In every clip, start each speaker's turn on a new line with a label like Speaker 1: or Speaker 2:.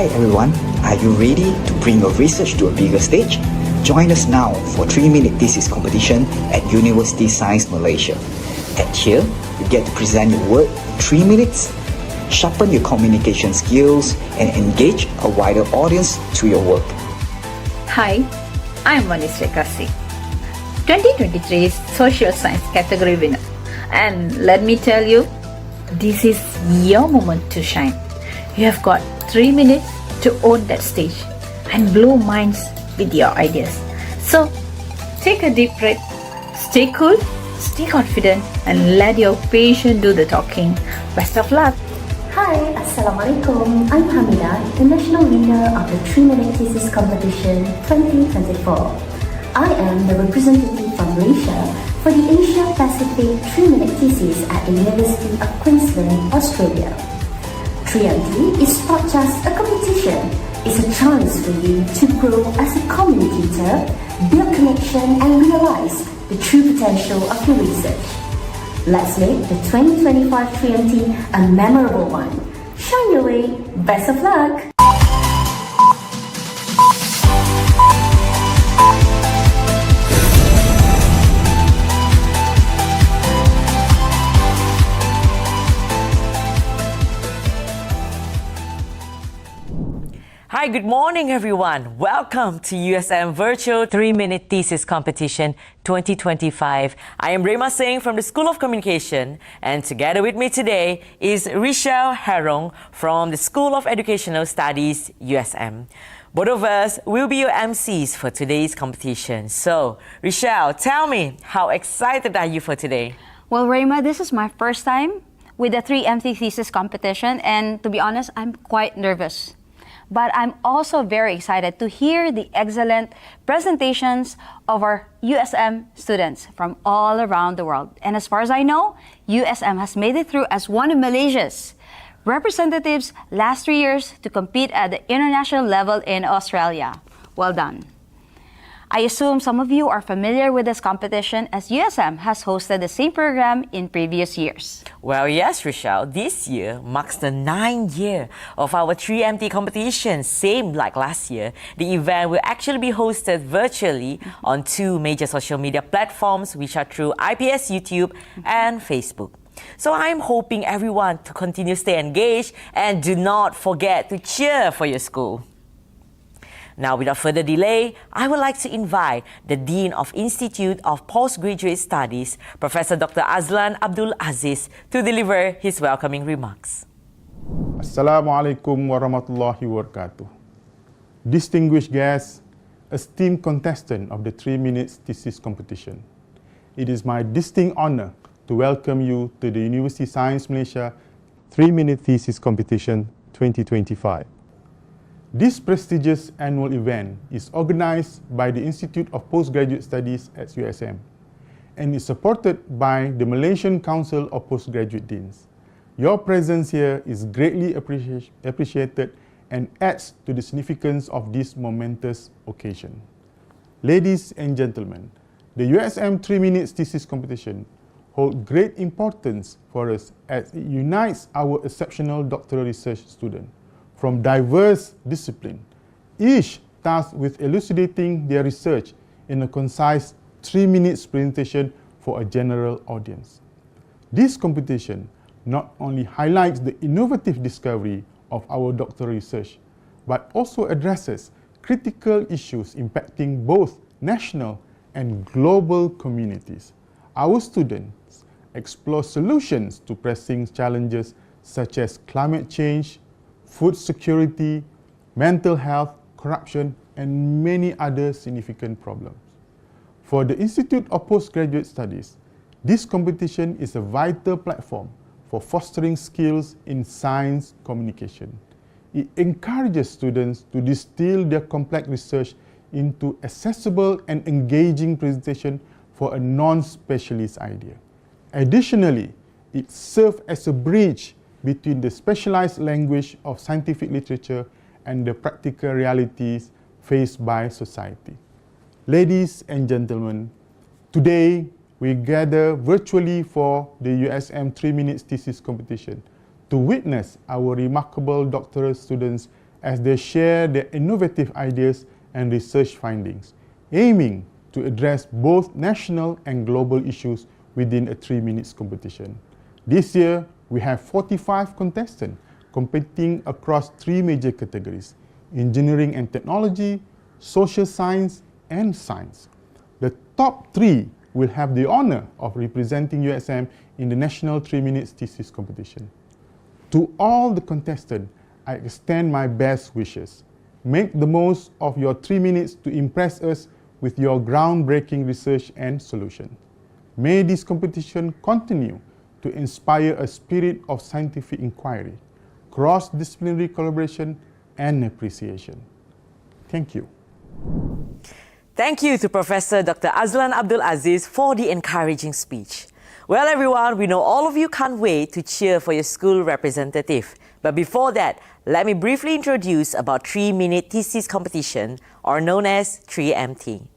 Speaker 1: Hi everyone, are you ready to bring your research to a bigger stage? Join us now for 3-minute thesis competition at University Science Malaysia. At here, you get to present your work in 3 minutes, sharpen your communication skills, and engage a wider audience through your work.
Speaker 2: Hi, I'm Vanisri Kasi, 2023's Social Science category winner. And let me tell you, this is your moment to shine. You have got 3 minutes to own that stage and blow minds with your ideas. So, take a deep breath, stay cool, stay confident, and let your patient do the talking. Best of luck!
Speaker 3: Hi, Assalamualaikum. I'm Hamida, the national winner of the 3-minute thesis competition 2024. I am the representative from Malaysia for the Asia Pacific 3-minute thesis at the University of Queensland, Australia. 3MT is not just a competition, it's a chance for you to grow as a communicator, build connection and realize the true potential of your research. Let's make the 2025 3MT a memorable one. Shine your way. Best of luck!
Speaker 4: Hi, good morning everyone. Welcome to USM Virtual 3-Minute Thesis Competition 2025. I am Rema Singh from the School of Communication, and together with me today is Richelle Herong from the School of Educational Studies, USM. Both of us will be your MCs for today's competition. So, Richelle, tell me, how excited are you for today?
Speaker 5: Well, Rema, this is my first time with the 3MT Thesis competition, and to be honest, I'm quite nervous. But I'm also very excited to hear the excellent presentations of our USM students from all around the world. And as far as I know, USM has made it through as one of Malaysia's representatives last 3 years to compete at the international level in Australia. Well done. I assume some of you are familiar with this competition as USM has hosted the same program in previous years.
Speaker 4: Well, yes, Richelle, this year marks the 9th year of our 3MT competition. Same like last year, the event will actually be hosted virtually on 2 major social media platforms, which are through IPS YouTube and Facebook. So I'm hoping everyone to continue stay engaged and do not forget to cheer for your school. Now, without further delay, I would like to invite the Dean of Institute of Postgraduate Studies, Professor Dr. Azlan Abdul Aziz, to deliver his welcoming remarks.
Speaker 6: Assalamualaikum warahmatullahi wabarakatuh. Distinguished guests, esteemed contestant of the 3-minute thesis competition, it is my distinct honor to welcome you to the University Science Malaysia 3-minute thesis competition 2025. This prestigious annual event is organized by the Institute of Postgraduate Studies at USM and is supported by the Malaysian Council of Postgraduate Deans. Your presence here is greatly appreciated and adds to the significance of this momentous occasion. Ladies and gentlemen, the USM 3-minute thesis competition holds great importance for us as it unites our exceptional doctoral research students from diverse disciplines, each tasked with elucidating their research in a concise 3-minute presentation for a general audience. This competition not only highlights the innovative discovery of our doctoral research, but also addresses critical issues impacting both national and global communities. Our students explore solutions to pressing challenges such as climate change, food security, mental health, corruption, and many other significant problems. For the Institute of Postgraduate Studies, this competition is a vital platform for fostering skills in science communication. It encourages students to distill their complex research into accessible and engaging presentation for a non-specialist idea. Additionally, it serves as a bridge between the specialized language of scientific literature and the practical realities faced by society. Ladies and gentlemen, today we gather virtually for the USM 3-minute thesis competition to witness our remarkable doctoral students as they share their innovative ideas and research findings, aiming to address both national and global issues within a 3 minutes competition. This year, we have 45 contestants competing across 3 major categories: engineering and technology, social science, and science. The top 3 will have the honor of representing USM in the National 3 Minutes Thesis Competition. To all the contestants, I extend my best wishes. Make the most of your 3 minutes to impress us with your groundbreaking research and solution. May this competition continue to inspire a spirit of scientific inquiry, cross-disciplinary collaboration, and appreciation. Thank you.
Speaker 4: Thank you to Professor Dr. Azlan Abdul Aziz for the encouraging speech. Well, everyone, we know all of you can't wait to cheer for your school representative. But before that, let me briefly introduce about 3 Minute Thesis Competition, or known as 3MT.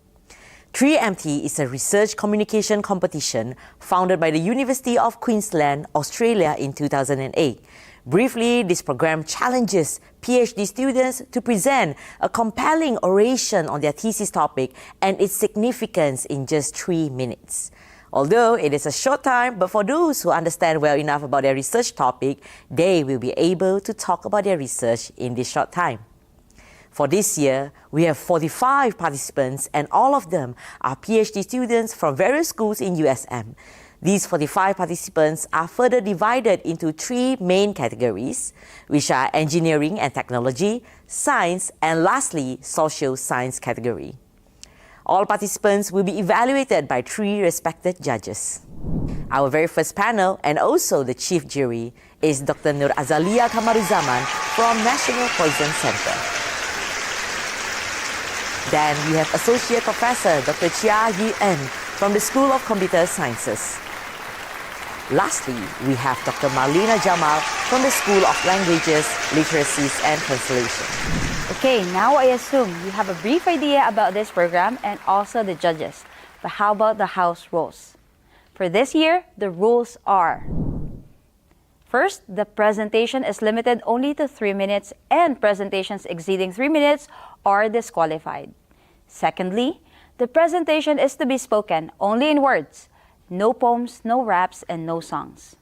Speaker 4: 3MT is a research communication competition founded by the University of Queensland, Australia in 2008. Briefly, this program challenges PhD students to present a compelling oration on their thesis topic and its significance in just 3 minutes. Although it is a short time, but for those who understand well enough about their research topic, they will be able to talk about their research in this short time. For this year, we have 45 participants, and all of them are PhD students from various schools in USM. These 45 participants are further divided into 3 main categories, which are engineering and technology, science, and lastly, social science category. All participants will be evaluated by 3 respected judges. Our very first panel, and also the chief jury, is Dr. Nur Azalia Kamaruzaman from National Poison Center. Then we have Associate Professor Dr. Chia Yi En from the School of Computer Sciences. Lastly, we have Dr. Marlena Jamal from the School of Languages, Literacies and Translation.
Speaker 5: Okay, now I assume you have a brief idea about this program and also the judges. But how about the house rules? For this year, the rules are: first, the presentation is limited only to 3 minutes, and presentations exceeding 3 minutes are disqualified. Secondly, the presentation is to be spoken only in words. No poems, no raps, and no songs.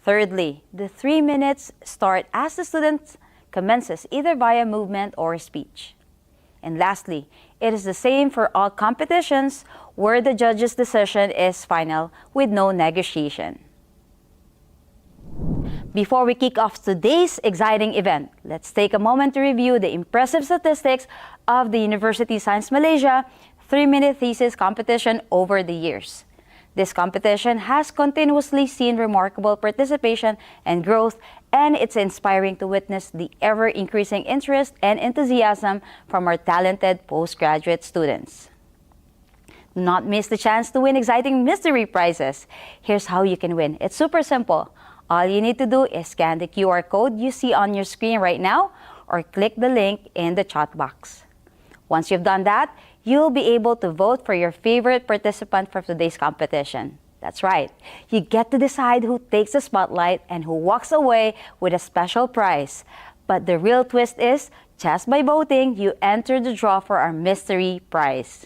Speaker 5: Thirdly, the 3 minutes start as the student commences, either via movement or speech. And lastly, it is the same for all competitions where the judge's decision is final with no negotiation. Before we kick off today's exciting event, let's take a moment to review the impressive statistics of the University Science Malaysia 3-minute thesis competition over the years. This competition has continuously seen remarkable participation and growth, and it's inspiring to witness the ever-increasing interest and enthusiasm from our talented postgraduate students. Do not miss the chance to win exciting mystery prizes. Here's how you can win. It's super simple. All you need to do is scan the QR code you see on your screen right now, or click the link in the chat box. Once you've done that, you'll be able to vote for your favorite participant for today's competition. That's right. You get to decide who takes the spotlight and who walks away with a special prize. But the real twist is, just by voting, you enter the draw for our mystery prize.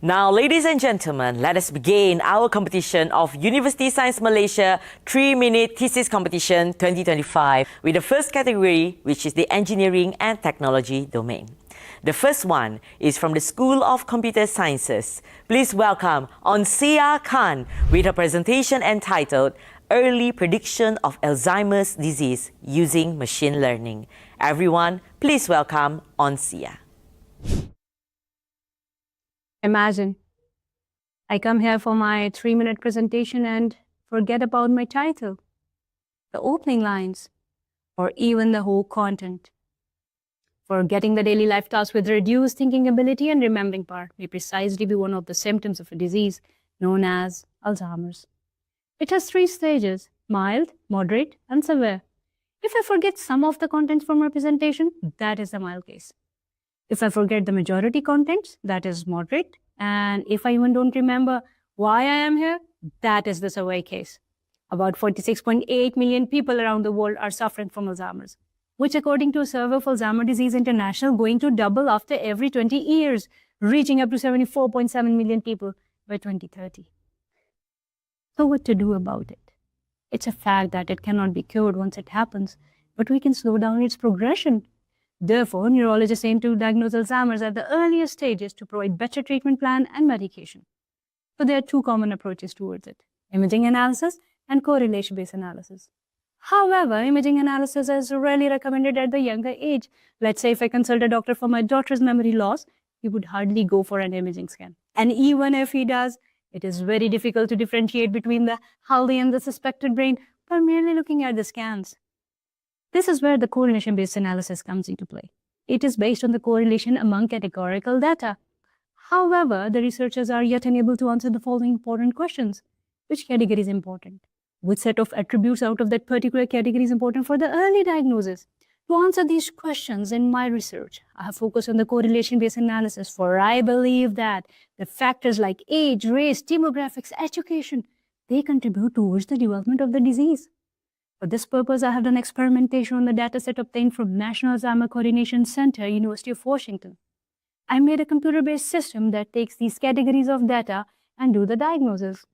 Speaker 4: Now, ladies and gentlemen, let us begin our competition of University Science Malaysia 3-minute thesis competition 2025 with the first category, which is the engineering and technology domain. The first one is from the School of Computer Sciences. Please welcome Onsia Khan with her presentation entitled Early Prediction of Alzheimer's Disease Using Machine Learning. Everyone, please welcome Onsia.
Speaker 7: Imagine, I come here for my 3-minute presentation and forget about my title, the opening lines, or even the whole content. Forgetting the daily life tasks with reduced thinking ability and remembering power may precisely be one of the symptoms of a disease known as Alzheimer's. It has 3 stages: mild, moderate, and severe. If I forget some of the contents from my presentation, that is the mild case. If I forget the majority contents, that is moderate. And if I even don't remember why I am here, that is the severe case. About 46.8 million people around the world are suffering from Alzheimer's, which according to a survey of Alzheimer's Disease International, going to double after every 20 years, reaching up to 74.7 million people by 2030. So what to do about it? It's a fact that it cannot be cured once it happens, but we can slow down its progression. Therefore, neurologists aim to diagnose Alzheimer's at the earliest stages to provide better treatment plan and medication. So there are two common approaches towards it: imaging analysis and correlation-based analysis. However, imaging analysis is rarely recommended at the younger age. Let's say if I consult a doctor for my daughter's memory loss, he would hardly go for an imaging scan. And even if he does, it is very difficult to differentiate between the healthy and the suspected brain by merely looking at the scans. This is where the correlation-based analysis comes into play. It is based on the correlation among categorical data. However, the researchers are yet unable to answer the following important questions. Which category is important? Which set of attributes out of that particular category is important for the early diagnosis? To answer these questions in my research, I have focused on the correlation-based analysis, for I believe that the factors like age, race, demographics, education, they contribute towards the development of the disease. For this purpose, I have done experimentation on the dataset obtained from National Alzheimer Coordination Center, University of Washington. I made a computer-based system that takes these categories of data and do the diagnosis.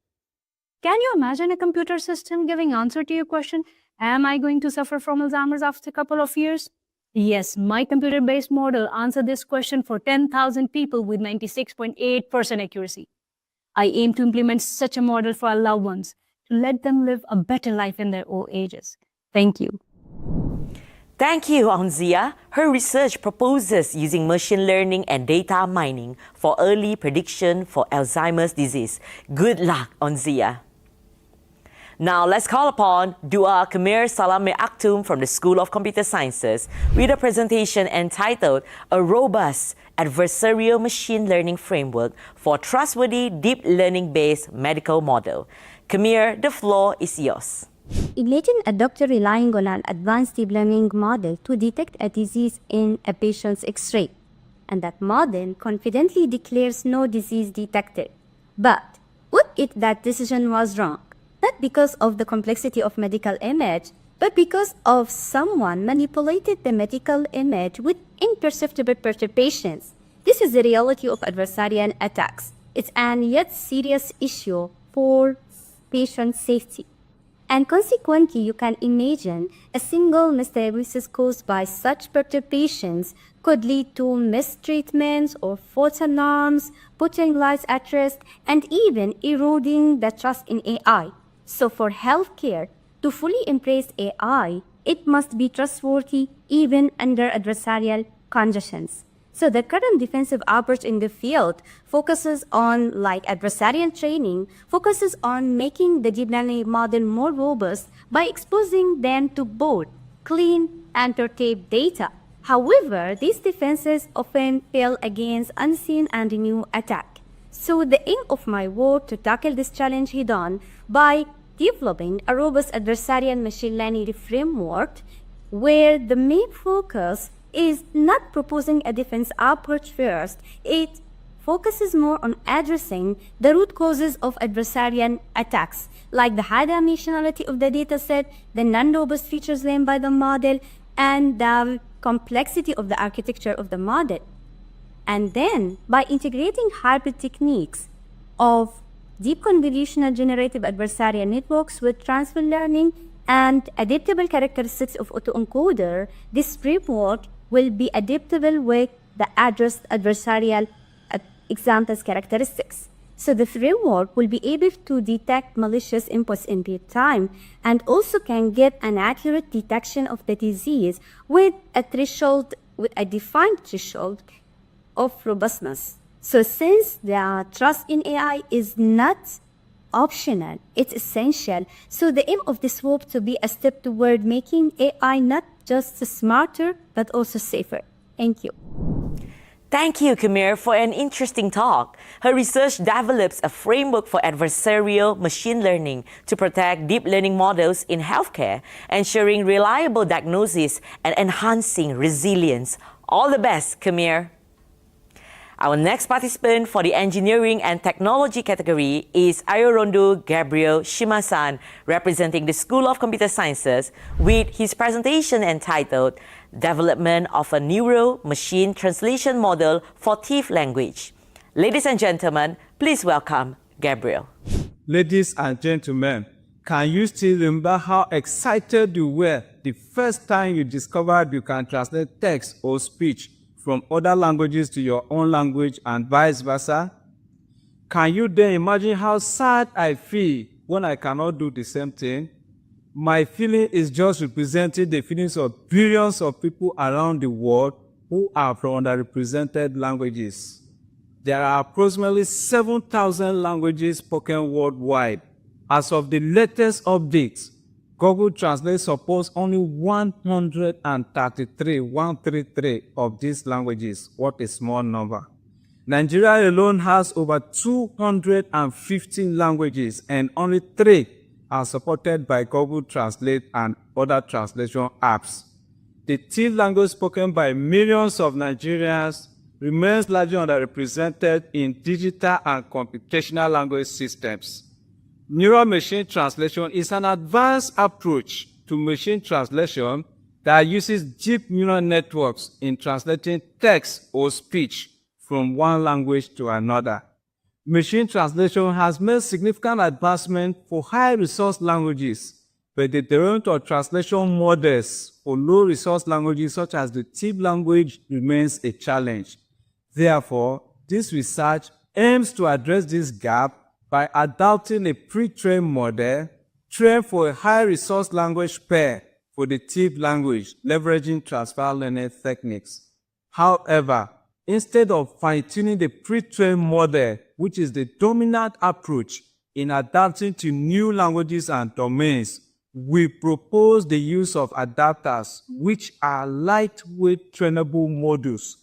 Speaker 7: Can you imagine a computer system giving answer to your question, am I going to suffer from Alzheimer's after a couple of years? Yes, my computer-based model answered this question for 10,000 people with 96.8% accuracy. I aim to implement such a model for our loved ones, to let them live a better life in their old ages. Thank you.
Speaker 4: Thank you, Onzia. Her research proposes using machine learning and data mining for early prediction for Alzheimer's disease. Good luck, Onzia. Now let's call upon Dua Kamir Salame Aktum from the School of Computer Sciences with a presentation entitled A Robust Adversarial Machine Learning Framework for Trustworthy Deep Learning-Based Medical Model. Kamir, the floor is yours.
Speaker 8: Imagine a doctor relying on an advanced deep learning model to detect a disease in a patient's X-ray, and that model confidently declares no disease detected. But what if that decision was wrong? Not because of the complexity of medical image, but because of someone manipulated the medical image with imperceptible perturbations. This is the reality of adversarial attacks. It's an yet serious issue for patient safety. And consequently, you can imagine a single misdiagnosis caused by such perturbations could lead to mistreatments or false alarms, putting lives at risk, and even eroding the trust in AI. So for healthcare to fully embrace AI, it must be trustworthy even under adversarial conditions. So the current defensive approach in the field focuses on, like adversarial training, focuses on making the deep learning model more robust by exposing them to both clean and perturbed data. However, these defenses often fail against unseen and new attack. So the aim of my work to tackle this challenge head-on by developing a robust adversarial machine learning framework where the main focus is not proposing a defense approach first. It focuses more on addressing the root causes of adversarial attacks, like the high dimensionality of the dataset, the non-robust features named by the model, and the complexity of the architecture of the model. And then, by integrating hybrid techniques of deep convolutional generative adversarial networks with transfer learning and adaptable characteristics of autoencoder, this framework will be adaptable with the addressed adversarial examples characteristics. So the framework will be able to detect malicious inputs in real time and also can get an accurate detection of the disease with a defined threshold of robustness. So since the trust in AI is not optional, it's essential. So the aim of this work to be a step toward making AI not just smarter, but also safer. Thank you.
Speaker 4: Thank you, Kamir, for an interesting talk. Her research develops a framework for adversarial machine learning to protect deep learning models in healthcare, ensuring reliable diagnosis and enhancing resilience. All the best, Kamir. Our next participant for the Engineering and Technology category is Ayorondo Gabriel Shimasan, representing the School of Computer Sciences, with his presentation entitled Development of a Neuro-Machine Translation Model for Thief Language. Ladies and gentlemen, please welcome Gabriel.
Speaker 9: Ladies and gentlemen, can you still remember how excited you were the first time you discovered you can translate text or speech from other languages to your own language and vice versa? Can you then imagine how sad I feel when I cannot do the same thing? My feeling is just representing the feelings of billions of people around the world who are from underrepresented languages. There are approximately 7,000 languages spoken worldwide. As of the latest updates, Google Translate supports only 133 of these languages. What a small number. Nigeria alone has over 250 languages, and only 3 are supported by Google Translate and other translation apps. The Thief language spoken by millions of Nigerians remains largely underrepresented in digital and computational language systems. Neural machine translation is an advanced approach to machine translation that uses deep neural networks in translating text or speech from one language to another. Machine translation has made significant advancement for high-resource languages, but the development of translation models for low-resource languages such as the Thief language remains a challenge. Therefore, this research aims to address this gap by adopting a pre-trained model trained for a high-resource language pair for the Thief language, leveraging transfer learning techniques. However, instead of fine-tuning the pre-trained model, which is the dominant approach in adapting to new languages and domains, we propose the use of adapters, which are lightweight trainable modules.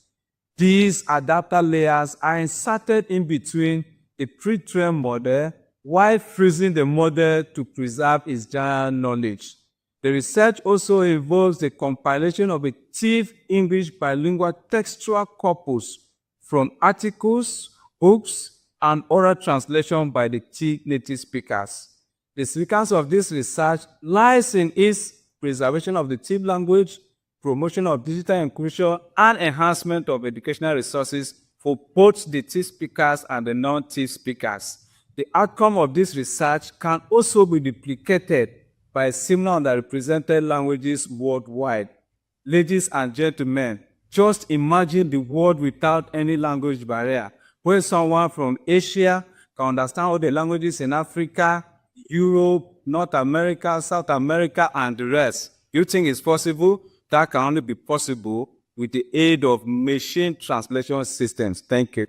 Speaker 9: These adapter layers are inserted in between a pre-trained model while freezing the model to preserve its general knowledge. The research also involves the compilation of a Thief English bilingual textual corpus from articles, books, and oral translation by the Thief native speakers. The significance of this research lies in its preservation of the Thief language, promotion of digital inclusion, and enhancement of educational resources for both the Thief speakers and the non-Thief speakers. The outcome of this research can also be duplicated by similar underrepresented languages worldwide. Ladies and gentlemen, just imagine the world without any language barrier, where someone from Asia can understand all the languages in Africa, Europe, North America, South America, and the rest. You think it's possible? That can only be possible with the aid of machine translation systems. Thank you.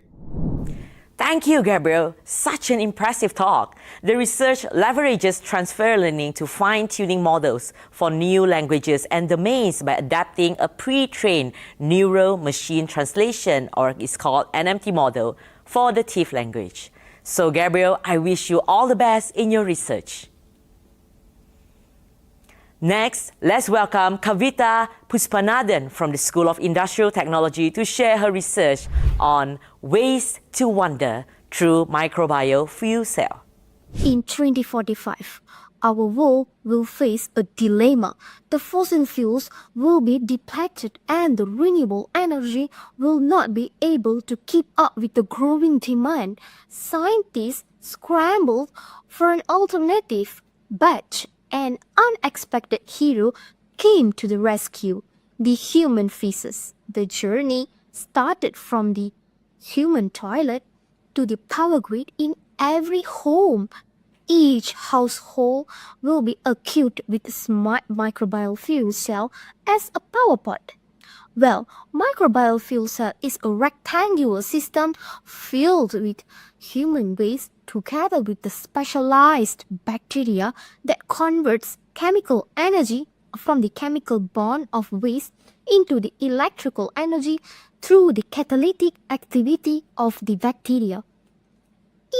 Speaker 4: Thank you, Gabriel. Such an impressive talk. The research leverages transfer learning to fine-tuning models for new languages and domains by adapting a pre-trained neural machine translation, or it's called NMT model, for the Thief language. So, Gabriel, I wish you all the best in your research. Next, let's welcome Kavita Puspanathan from the School of Industrial Technology to share her research on waste to wonder through microbial fuel cell.
Speaker 10: In 2045, our world will face a dilemma. The fossil fuels will be depleted and the renewable energy will not be able to keep up with the growing demand. Scientists scrambled for an alternative, but an unexpected hero came to the rescue, the human feces. The journey started from the human toilet to the power grid in every home. Each household will be equipped with a smart microbial fuel cell as a power pot. Well, microbial fuel cell is a rectangular system filled with human waste together with the specialized bacteria that converts chemical energy from the chemical bond of waste into the electrical energy through the catalytic activity of the bacteria.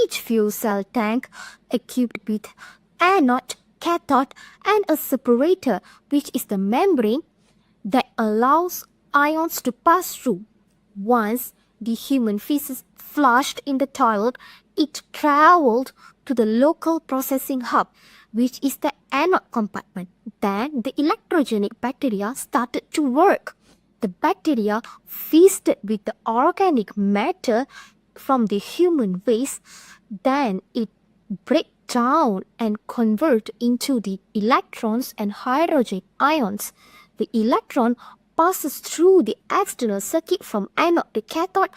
Speaker 10: Each fuel cell tank equipped with anode, cathode, and a separator, which is the membrane that allows ions to pass through. Once the human feces flushed in the toilet, it traveled to the local processing hub, which is the anode compartment. Then the electrogenic bacteria started to work. The bacteria feasted with the organic matter from the human waste. Then it breaks down and convert into the electrons and hydrogen ions. The electron passes through the external circuit from anode to cathode,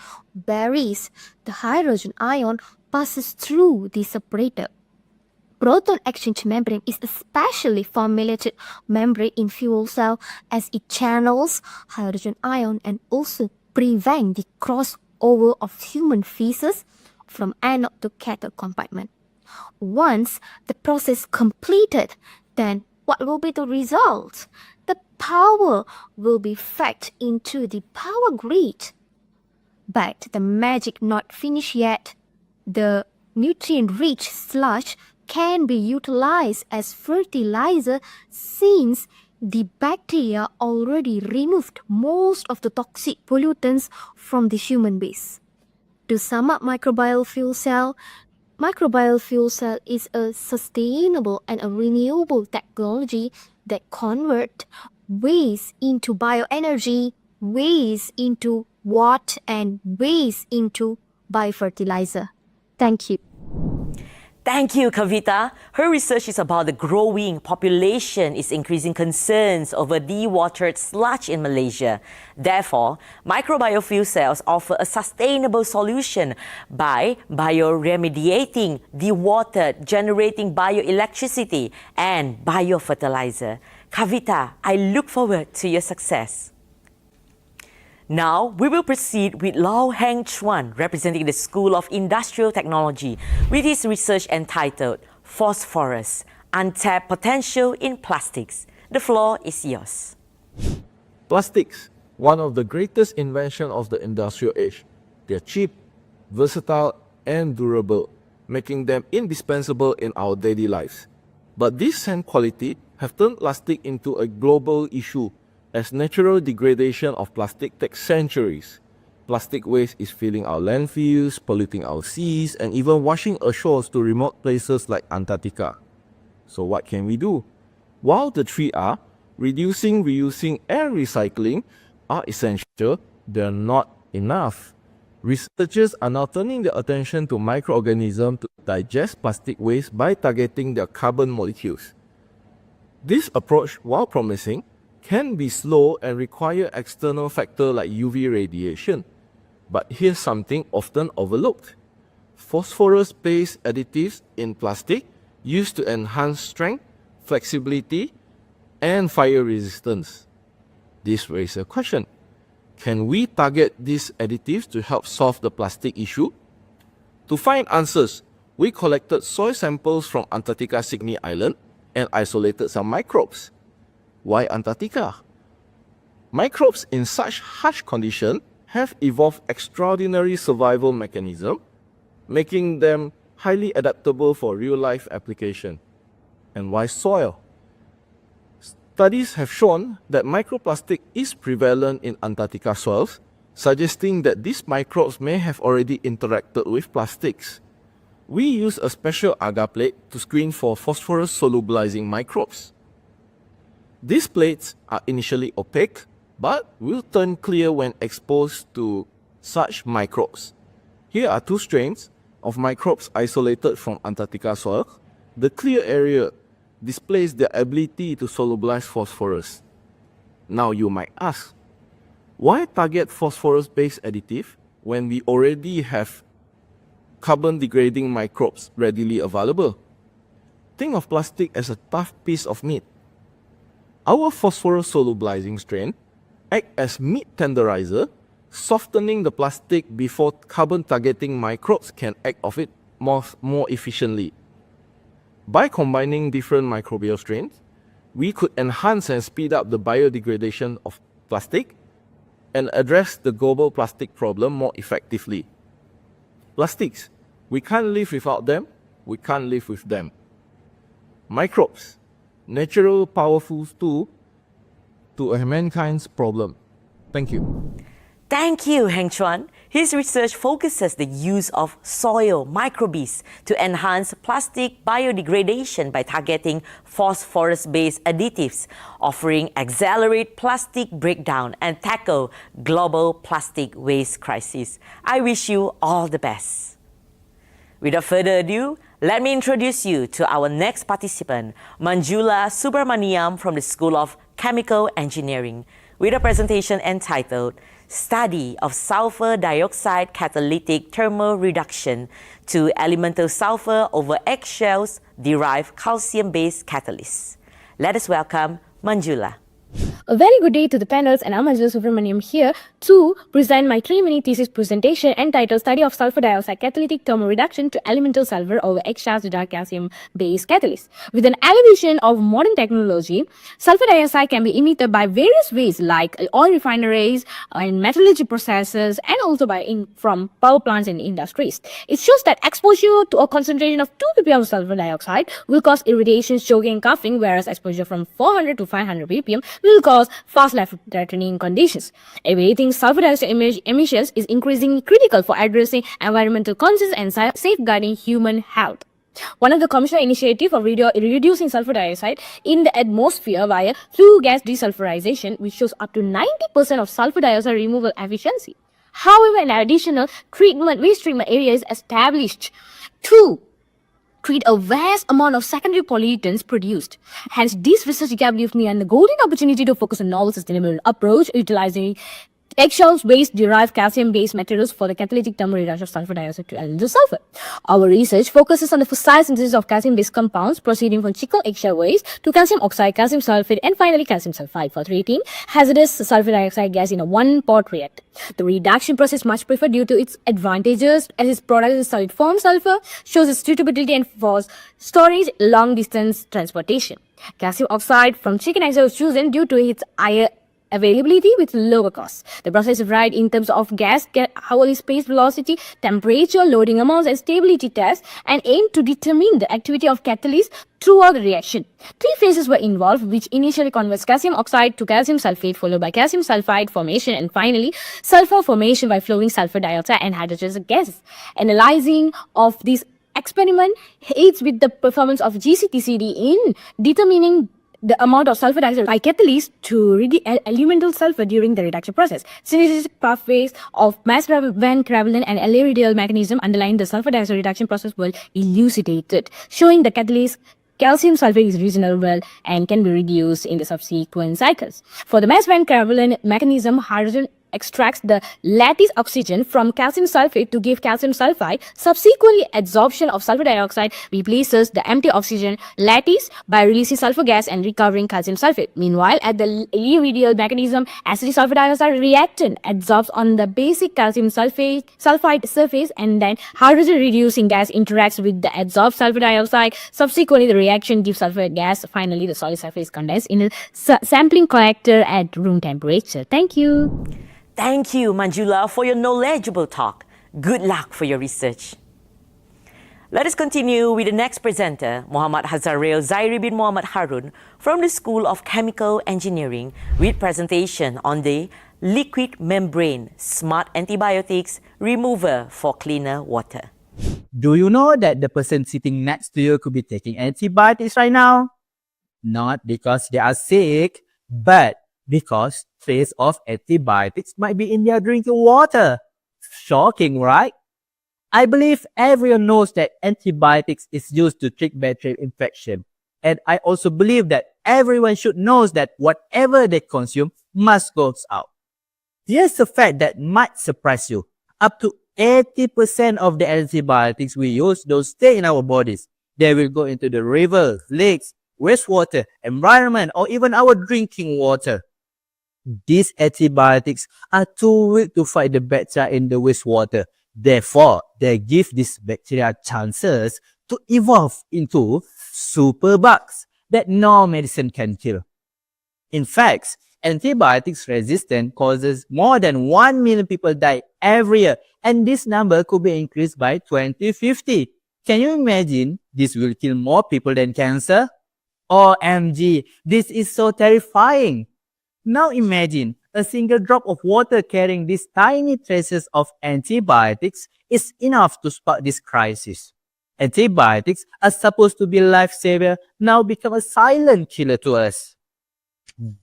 Speaker 10: whereas the hydrogen ion passes through the separator. Proton exchange membrane is a specially formulated membrane in fuel cell as it channels hydrogen ion and also prevent the crossover of human feces from anode to cathode compartment. Once the process completed, then what will be the result? The power will be fed into the power grid. But the magic not finished yet. The nutrient-rich sludge can be utilized as fertilizer since the bacteria already removed most of the toxic pollutants from the human waste. To sum up microbial fuel cell is a sustainable and a renewable technology that convert waste into bioenergy, waste into water, and waste into biofertilizer. Thank you.
Speaker 4: Thank you, Kavita. Her research is about the growing population is increasing concerns over dewatered sludge in Malaysia. Therefore, microbial cells offer a sustainable solution by bioremediating dewatered, generating bioelectricity and biofertilizer. Kavita, I look forward to your success. Now, we will proceed with Lau Heng Chuan, representing the School of Industrial Technology, with his research entitled Phosphorus, Untapped Potential in Plastics. The floor is yours.
Speaker 11: Plastics, one of the greatest inventions of the industrial age. They are cheap, versatile, and durable, making them indispensable in our daily lives. But this same quality have turned plastic into a global issue, as natural degradation of plastic takes centuries. Plastic waste is filling our landfills, polluting our seas, and even washing ashore to remote places like Antarctica. So what can we do? While the three R, reducing, reusing, and recycling, are essential, they are not enough. Researchers are now turning their attention to microorganisms to digest plastic waste by targeting their carbon molecules. This approach, while promising, can be slow and require external factors like UV radiation. But here's something often overlooked. Phosphorus-based additives in plastic used to enhance strength, flexibility, and fire resistance. This raises a question. Can we target these additives to help solve the plastic issue? To find answers, we collected soil samples from Antarctica Sydney Island and isolated some microbes. Why Antarctica? Microbes in such harsh conditions have evolved extraordinary survival mechanisms, making them highly adaptable for real-life application. And why soil? Studies have shown that microplastic is prevalent in Antarctica soils, suggesting that these microbes may have already interacted with plastics. We use a special agar plate to screen for phosphorus solubilizing microbes. These plates are initially opaque, but will turn clear when exposed to such microbes. Here are two strains of microbes isolated from Antarctica soil. The clear area displays their ability to solubilize phosphorus. Now you might ask, why target phosphorus-based additive when we already have carbon-degrading microbes readily available? Think of plastic as a tough piece of meat. Our phosphorus solubilizing strain act as meat tenderizer, softening the plastic before carbon-targeting microbes can act of it more efficiently. By combining different microbial strains, we could enhance and speed up the biodegradation of plastic and address the global plastic problem more effectively. Plastics, we can't live without them, we can't live with them. Microbes, natural powerful tool to mankind's problem. Thank you.
Speaker 4: Thank you, Heng Chuan. His research focuses the use of soil microbes to enhance plastic biodegradation by targeting phosphorus-based additives, offering accelerate plastic breakdown and tackle global plastic waste crisis. I wish you all the best. Without further ado, let me introduce you to our next participant, Manjula Subramaniam from the School of Chemical Engineering, with a presentation entitled Study of Sulfur Dioxide Catalytic Thermal Reduction to Elemental Sulfur over Eggshells Derived Calcium-Based Catalysts. Let us welcome Manjula.
Speaker 12: A very good day to the panels, and I'm Manjula Subramaniam here to present my 3-minute thesis presentation entitled Study of Sulfur Dioxide Catalytic Thermal Reduction to Elemental Sulfur over Eggshells Derived Calcium-Based Catalysts. With an elevation of modern technology, sulfur dioxide can be emitted by various ways like oil refineries and metallurgy processes, and also from power plants and industries. It shows that exposure to a concentration of 2 ppm of sulfur dioxide will cause irritation, choking, and coughing, whereas exposure from 400 to 500 ppm will cause fast life-threatening conditions. Evaluating sulfur dioxide emissions is increasingly critical for addressing environmental concerns and safeguarding human health. One of the commercial initiatives of reducing sulfur dioxide in the atmosphere via flue gas desulfurization, which shows up to 90% of sulfur dioxide removal efficiency. However, an additional waste treatment area is established to treat a vast amount of secondary pollutants produced. Hence, this research gap gives me a golden opportunity to focus on novel sustainable approach utilizing eggshells-based derived calcium-based materials for the catalytic thermal reduction of sulfur dioxide to elemental sulfur. Our research focuses on the fossil synthesis of calcium-based compounds proceeding from chicle eggshell waste to calcium oxide, calcium sulfate, and finally calcium sulfide for treating hazardous sulfur dioxide gas in a one-pot reactor. The reduction process is much preferred due to its advantages as its product is solid form sulfur, shows its suitability and for storage long-distance transportation. Calcium oxide from chicken eggshell was chosen due to its higher availability with lower costs. The process is varied in terms of gas, hourly space velocity, temperature, loading amounts, and stability tests, and aim to determine the activity of catalyst throughout the reaction. 3 phases were involved, which initially converts calcium oxide to calcium sulfate, followed by calcium sulfide formation, and finally sulfur formation by flowing sulfur dioxide and hydrogen gases. Analyzing of this experiment aids with the performance of GCTCD in determining the amount of sulfur dioxide by catalyst to elemental sulfur during the reduction process. Synergistic pathways of mass van Kraepelin and radial mechanism underlying the sulfur dioxide reduction process were elucidated, showing the catalyst calcium sulfate is reasonable and can be reduced in the subsequent cycles. For the mass van Kraepelin mechanism, hydrogen extracts the lattice oxygen from calcium sulfate to give calcium sulfide. Subsequently, adsorption of sulfur dioxide replaces the empty oxygen lattice by releasing sulfur gas and recovering calcium sulfate. Meanwhile, at the radial mechanism, acidic sulfur dioxide reactant adsorbs on the basic calcium sulfide surface, and then hydrogen reducing gas interacts with the adsorbed sulfur dioxide. Subsequently, the reaction gives sulfur gas. Finally, the solid sulfur is condensed in a sampling collector at room temperature. Thank you.
Speaker 4: Thank you, Manjula, for your knowledgeable talk. Good luck for your research. Let us continue with the next presenter, Muhammad Hazaril Zairi bin Muhammad Harun from the School of Chemical Engineering with presentation on the liquid membrane smart antibiotics remover for cleaner water.
Speaker 13: Do you know that the person sitting next to you could be taking antibiotics right now? Not because they are sick, but because trace of antibiotics might be in their drinking water. Shocking, right? I believe everyone knows that antibiotics is used to treat bacterial infection. And I also believe that everyone should know that whatever they consume must go out. Here's a fact that might surprise you. Up to 80% of the antibiotics we use don't stay in our bodies. They will go into the rivers, lakes, wastewater, environment, or even our drinking water. These antibiotics are too weak to fight the bacteria in the wastewater. Therefore, they give these bacteria chances to evolve into superbugs that no medicine can kill. In fact, antibiotics resistance causes more than 1 million people die every year, and this number could be increased by 2050. Can you imagine this will kill more people than cancer? OMG, this is so terrifying. Now imagine A single drop of water carrying these tiny traces of antibiotics is enough to spark this crisis. Antibiotics are supposed to be a lifesaver, now become a silent killer to us.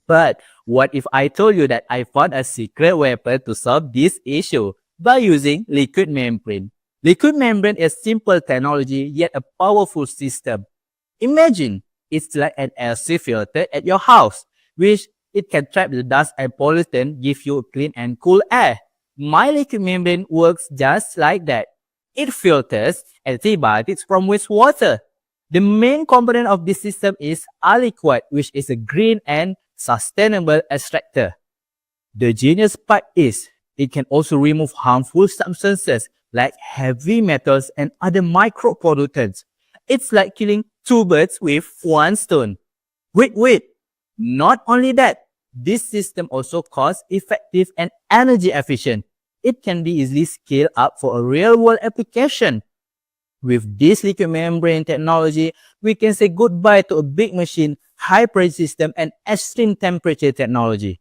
Speaker 13: But what if I told you that I found a secret weapon to solve this issue by using liquid membrane? Liquid membrane is simple technology yet a powerful system. Imagine it's like an LC filter at your house, which it can trap the dust and pollutant, give you clean and cool air. My liquid membrane works just like that. It filters antibiotics from wastewater. The main component of this system is aliquot, which is a green and sustainable extractor. The genius part is it can also remove harmful substances like heavy metals and other micropollutants. It's like killing two birds with one stone. Wait. Not only that, this system also cost-effective and energy efficient. It can be easily scaled up for a real-world application. With this liquid membrane technology, we can say goodbye to a big machine, high-pressure system, and extreme temperature technology.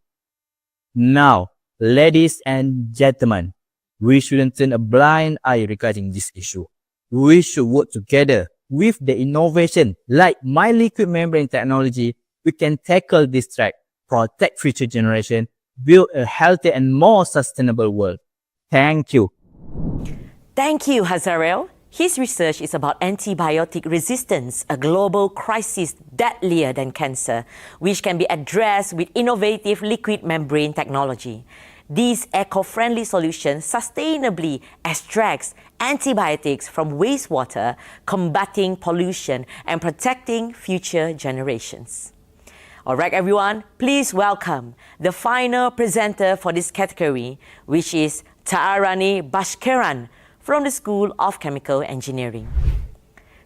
Speaker 13: Now, ladies and gentlemen, we shouldn't turn a blind eye regarding this issue. We should work together. With the innovation like my liquid membrane technology, we can tackle this threat, protect future generations, build a healthier and more sustainable world. Thank you.
Speaker 4: Thank you, Hazarel. His research is about antibiotic resistance, a global crisis deadlier than cancer, which can be addressed with innovative liquid membrane technology. This eco-friendly solution sustainably extracts antibiotics from wastewater, combating pollution and protecting future generations. All right, everyone, please welcome the final presenter for this category, which is Taarani Bashkiran from the School of Chemical Engineering.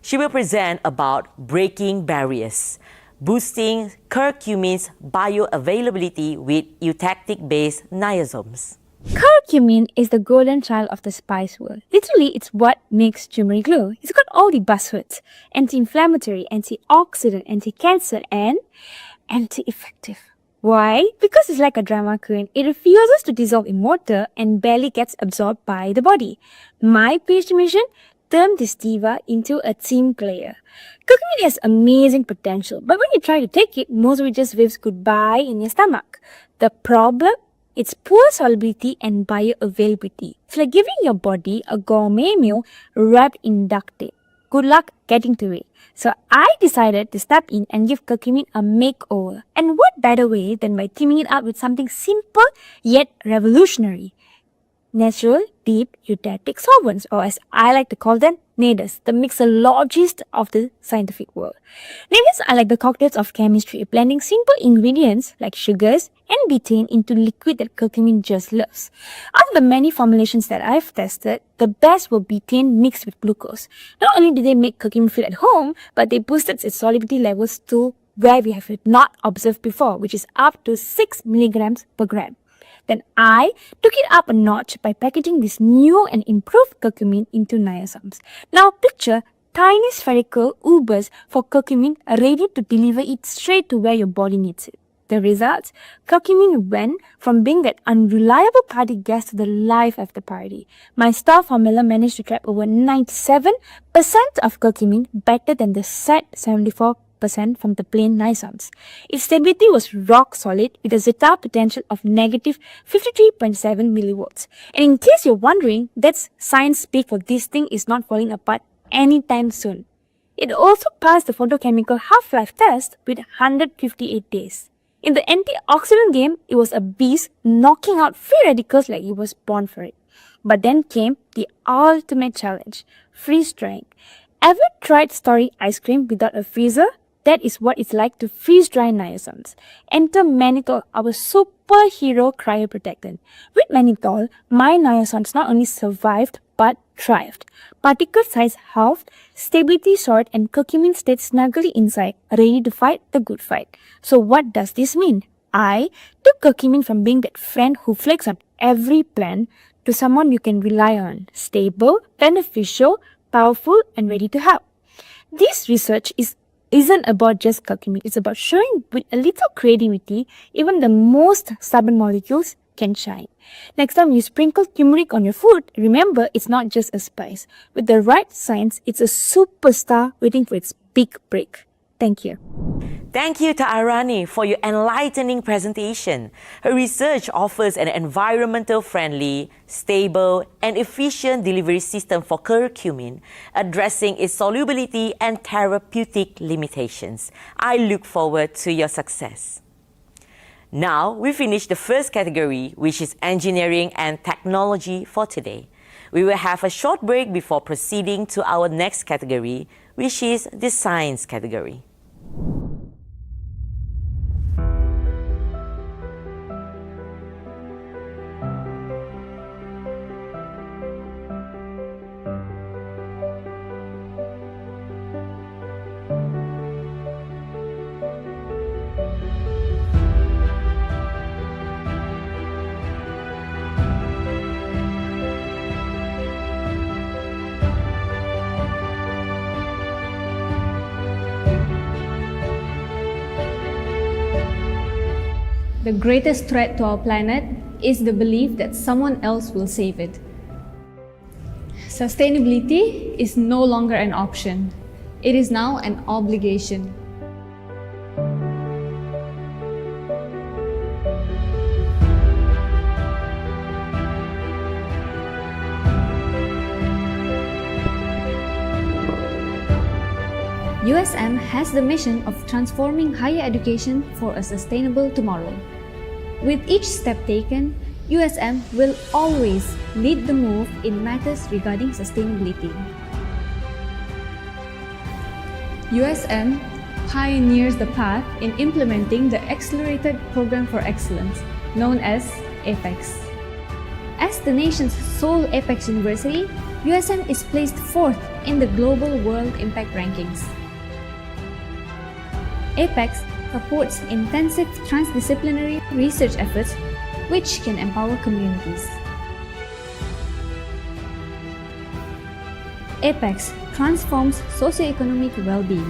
Speaker 4: She will present about breaking barriers, boosting curcumin's bioavailability with eutectic-based niasomes.
Speaker 12: Curcumin is the golden child of the spice world. Literally, it's what makes turmeric glow. It's got all the buzzwords: anti-inflammatory, antioxidant, anti-cancer, and anti-effective. Why? Because it's like a drama queen. It refuses to dissolve in water and barely gets absorbed by the body. My PhD mission turned this diva into a team player. Curcumin has amazing potential, but when you try to take it, most of it just waves goodbye in your stomach. The problem? It's poor solubility and bioavailability. It's like giving your body a gourmet meal wrapped in duct tape. Good luck getting to it. So I decided to step in and give curcumin a makeover. And what better way than by teaming it up with something simple yet revolutionary? Natural deep eutectic solvents, or as I like to call them, NADES, the mixologist of the scientific world. NADES are like the cocktails of chemistry, blending simple ingredients like sugars and betaine into liquid that curcumin just loves. Out of the many formulations that I've tested, the best were betaine mixed with glucose. Not only did they make curcumin feel at home, but they boosted its solubility levels to where we have not observed before, which is up to 6 milligrams per gram. Then I took it up a notch by packaging this new and improved curcumin into niasomes. Now picture tiny spherical ubers for curcumin ready to deliver it straight to where your body needs it. The results? Curcumin went from being that unreliable party guest to the life of the party. My star formula managed to trap over 97% of curcumin, better than the set 74% from the plain niasomes. Its stability was rock solid with a zeta potential of negative 53.7 millivolts. And in case you're wondering, that's science speak for this thing is not falling apart anytime soon. It also passed the photochemical half-life test with 158 days. In the antioxidant game, it was a beast, knocking out free radicals like it was born for it. But then came the ultimate challenge, freeze drying. Ever tried Story ice cream without a freezer? That is what it's like to freeze dry niasomes. Enter mannitol, our superhero cryoprotectant. With mannitol, my niasomes not only survived but thrived. Particle size halved, stability soared, and curcumin stayed snugly inside, ready to fight the good fight. So what does this mean? I took curcumin from being that friend who flakes on every plan to someone you can rely on. Stable, beneficial, powerful, and ready to help. This research is isn't about just curcumin. It's about showing with a little creativity, even the most stubborn molecules can shine. Next time you sprinkle turmeric on your food, remember it's not just a spice. With the right science, it's a superstar waiting for its big break. Thank you.
Speaker 4: Thank you to Arani for your enlightening presentation. Her research offers an environmental friendly, stable, and efficient delivery system for curcumin, addressing its solubility and therapeutic limitations. I look forward to your success. Now, we finish the first category, which is engineering and technology for today. We will have a short break before proceeding to our next category, which is the science category.
Speaker 7: The greatest threat to our planet is the belief that someone else will save it. Sustainability is no longer an option. It is now an obligation. USM has the mission of transforming higher education for a sustainable tomorrow. With each step taken, USM will always lead the move in matters regarding sustainability. USM pioneers the path in implementing the Accelerated Program for Excellence, known as APEX. As the nation's sole APEX university, USM is placed 4th in the Global World Impact Rankings. APEX supports intensive transdisciplinary research efforts which can empower communities. APEX transforms socioeconomic well-being.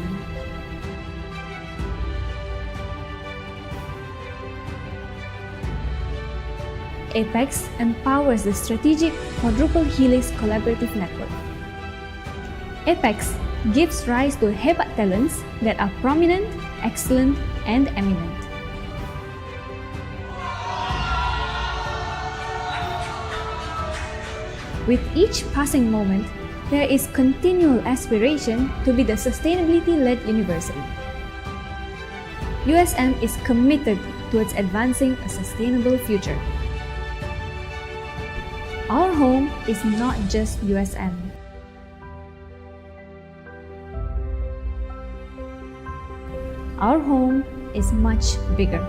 Speaker 7: APEX empowers the strategic quadruple helix collaborative network. APEX gives rise to hebat talents that are prominent, excellent, and eminent. With each passing moment, there is continual aspiration to be the sustainability-led university. USM is committed towards advancing a sustainable future. Our home is not just USM. Our home is much bigger.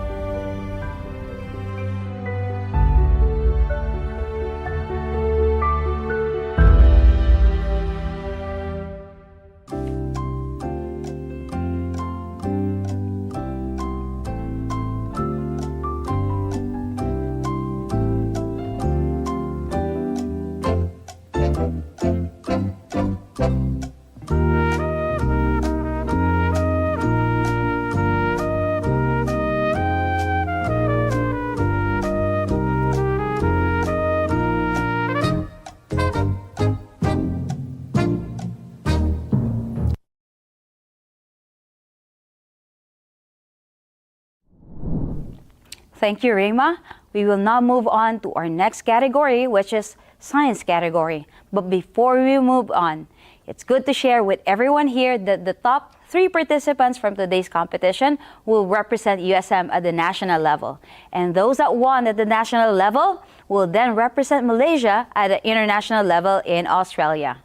Speaker 5: Thank you, Rema. We will now move on to our next category, which is science category. But before we move on, it's good to share with everyone here that the top 3 participants from today's competition will represent USM at the national level. And those that won at the national level will then represent Malaysia at the international level in Australia.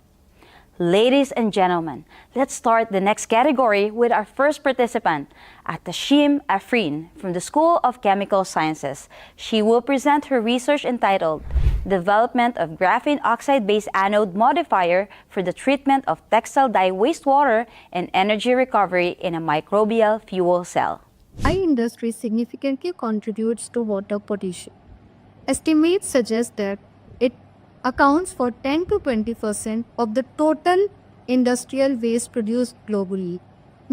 Speaker 5: Ladies and gentlemen, let's start the next category with our first participant, Atashim Afrin from the School of Chemical Sciences. She will present her research entitled Development of Graphene Oxide-Based Anode Modifier for the Treatment of Textile Dye Wastewater and Energy Recovery in a Microbial Fuel Cell.
Speaker 10: Dye industry significantly contributes to water pollution. Estimates suggest that it accounts for 10 to 20% of the total industrial waste produced globally.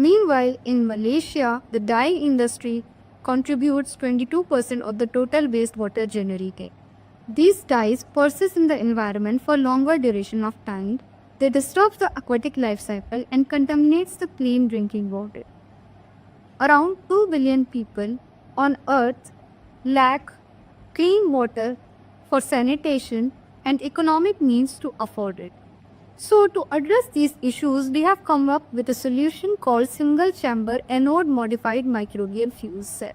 Speaker 14: Meanwhile, in Malaysia, the dye industry contributes 22% of the total wastewater generated. These dyes persist in the environment for longer duration of time. They disrupt the aquatic life cycle and contaminates the clean drinking water. Around 2 billion people on earth lack clean water for sanitation and economic means to afford it. So to address these issues, we have come up with a solution called single chamber anode modified microbial fuel cell.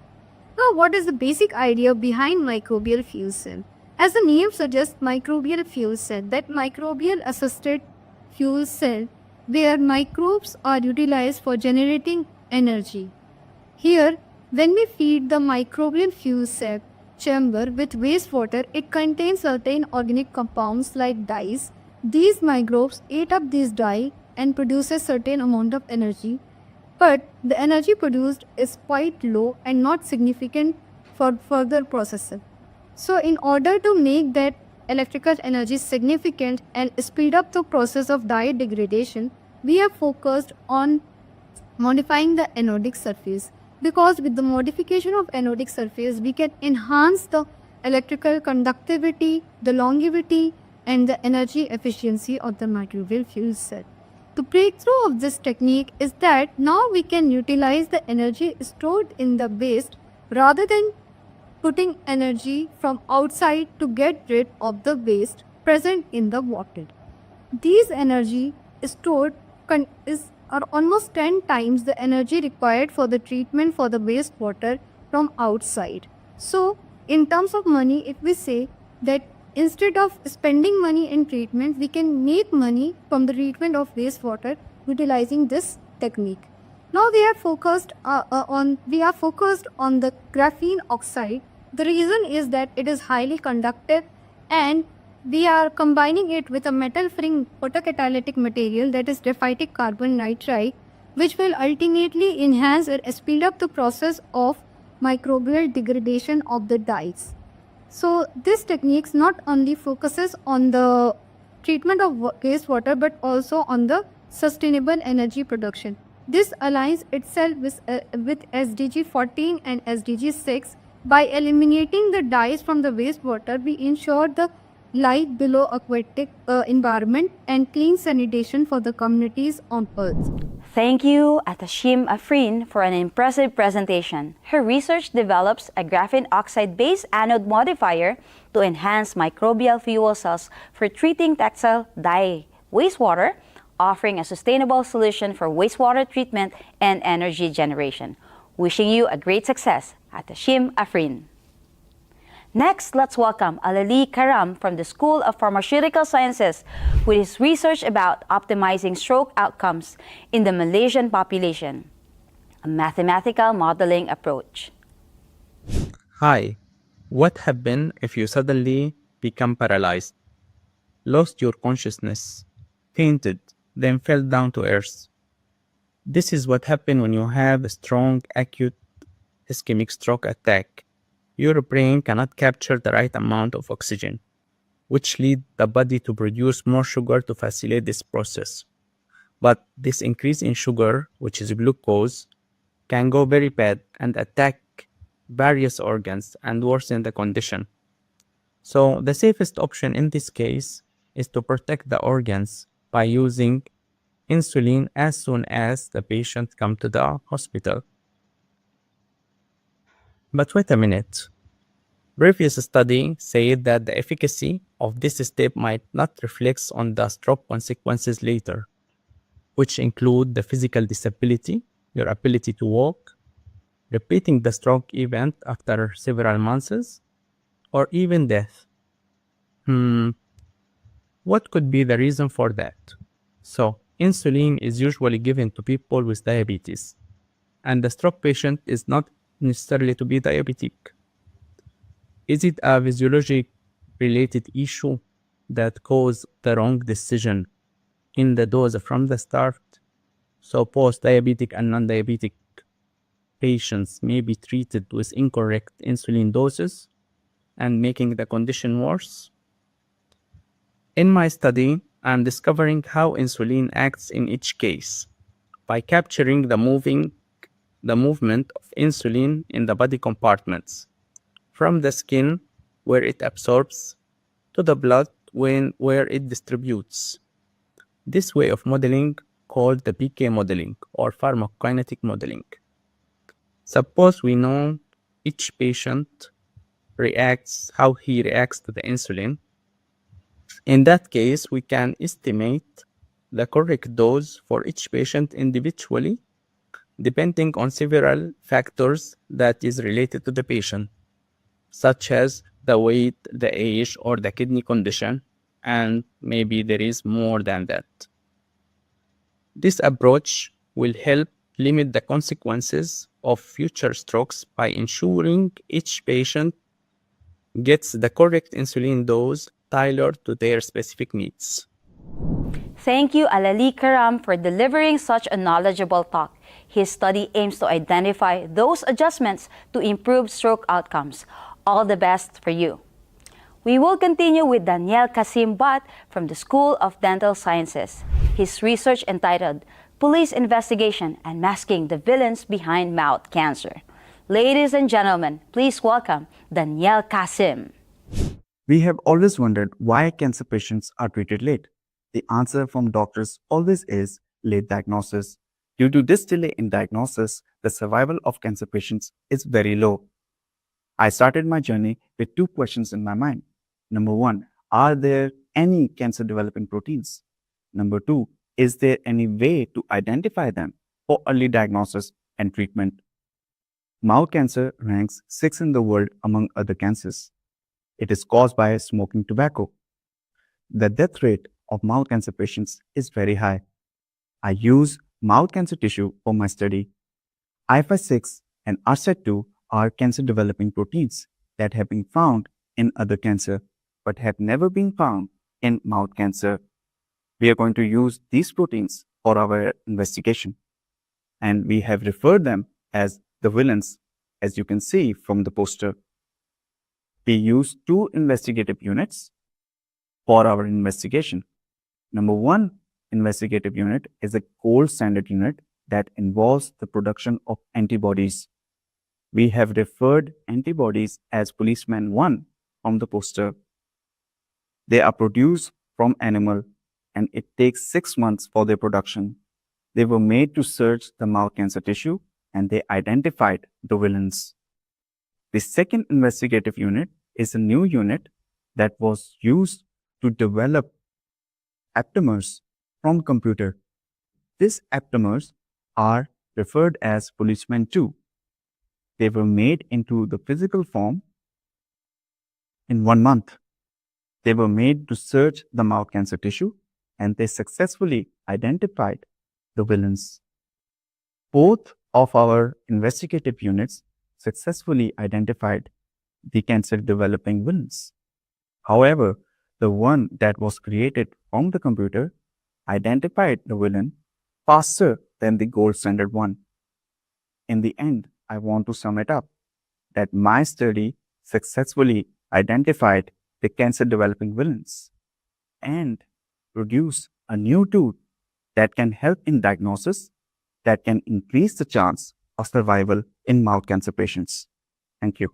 Speaker 14: Now what is the basic idea behind microbial fuel cell? As the name suggests, microbial fuel cell, that microbial assisted fuel cell where microbes are utilized for generating energy. Here, when we feed the microbial fuel cell chamber with wastewater, it contains certain organic compounds like dyes. These microbes eat up these dye and produce a certain amount of energy, but the energy produced is quite low and not significant for further processing. So in order to make that electrical energy significant and speed up the process of dye degradation, we have focused on modifying the anodic surface, because with the modification of anodic surface we can enhance the electrical conductivity, the longevity and the energy efficiency of the microbial fuel cell. The breakthrough of this technique is that now we can utilize the energy stored in the waste rather than putting energy from outside to get rid of the waste present in the water. These energy stored are almost 10 times the energy required for the treatment for the wastewater from outside. So in terms of money, if we say that instead of spending money in treatment, we can make money from the treatment of wastewater utilizing this technique. Now we are focused on the graphene oxide. The reason is that it is highly conductive, and we are combining it with a metal-free photocatalytic material, that is graphitic carbon nitride, which will ultimately enhance or speed up the process of microbial degradation of the dyes. So this technique not only focuses on the treatment of wastewater but also on the sustainable energy production. This aligns itself with SDG 14 and SDG 6. By eliminating the dyes from the wastewater, we ensure the life below aquatic environment and clean sanitation for the communities on Earth.
Speaker 5: Thank you, Atashim Afrin, for an impressive presentation. Her research develops a graphene oxide-based anode modifier to enhance microbial fuel cells for treating textile dye wastewater, offering a sustainable solution for wastewater treatment and energy generation. Wishing you a great success, Atashim Afrin. Next, let's welcome Alali Karam from the School of Pharmaceutical Sciences with his research about optimizing stroke outcomes in the Malaysian population, a mathematical modeling approach.
Speaker 13: Hi, what happens if you suddenly become paralyzed, lost your consciousness, fainted, then fell down to earth? This is what happens when you have a strong acute ischemic stroke attack. Your brain cannot capture the right amount of oxygen, which leads the body to produce more sugar to facilitate this process. But this increase in sugar, which is glucose, can go very bad and attack various organs and worsen the condition. So the safest option in this case is to protect the organs by using insulin as soon as the patient comes to the hospital. But wait a minute. Previous study said that the efficacy of this step might not reflect on the stroke consequences later, which include the physical disability, your ability to walk, repeating the stroke event after several months, or even death. What could be the reason for that? So, insulin is usually given to people with diabetes, and the stroke patient is not necessarily to be diabetic. Is it a physiologic-related issue that caused the wrong decision in the dose from the start? So both diabetic and non-diabetic patients may be treated with incorrect insulin doses and making the condition worse? In my study, I'm discovering how insulin acts in each case.
Speaker 9: by capturing the movement of insulin in the body compartments, from the skin where it absorbs to the blood where it distributes. This way of modeling, called the PK modeling or pharmacokinetic modeling. Suppose we know each patient how he reacts to the insulin. In that case, we can estimate the correct dose for each patient individually, depending on several factors that is related to the patient, such as the weight, the age, or the kidney condition, and maybe there is more than that. This approach will help limit the consequences of future strokes by ensuring each patient gets the correct insulin dose tailored to their specific needs.
Speaker 5: Thank you, Alali Karam, for delivering such a knowledgeable talk. His study aims to identify those adjustments to improve stroke outcomes. All the best for you. We will continue with Daniel Kasim Bat from the School of Dental Sciences. His research entitled Police Investigation and Masking the Villains Behind Mouth Cancer. Ladies and gentlemen, please welcome Daniel Kasim.
Speaker 15: We have always wondered why cancer patients are treated late. The answer from doctors always is late diagnosis. Due to this delay in diagnosis, the survival of cancer patients is very low. I started my journey with two questions in my mind. Number one, are there any cancer developing proteins? Number two, is there any way to identify them for early diagnosis and treatment? Mouth cancer ranks 6th in the world among other cancers. It is caused by smoking tobacco. The death rate of mouth cancer patients is very high. I use mouth cancer tissue for my study. IFA6 and RSET2 are cancer developing proteins that have been found in other cancer but have never been found in mouth cancer. We are going to use these proteins for our investigation, and we have referred them as the villains, as you can see from the poster. We use two investigative units for our investigation. Number one investigative unit is a gold standard unit that involves the production of antibodies. We have referred antibodies as policeman 1 from the poster. They are produced from animal and it takes 6 months for their production. They were made to search the mouth cancer tissue and they identified the villains. The second investigative unit is a new unit that was used to develop aptamers from computer. These aptamers are referred as policeman 2. They were made into the physical form in 1 month. They were made to search the mouth cancer tissue and they successfully identified the villains. Both of our investigative units successfully identified the cancer developing villains. However, the one that was created from the computer identified the villain faster than the gold standard one. In the end, I want to sum it up that my study successfully identified the cancer developing villains and produced a new tool that can help in diagnosis, that can increase the chance of survival in mouth cancer patients. Thank you.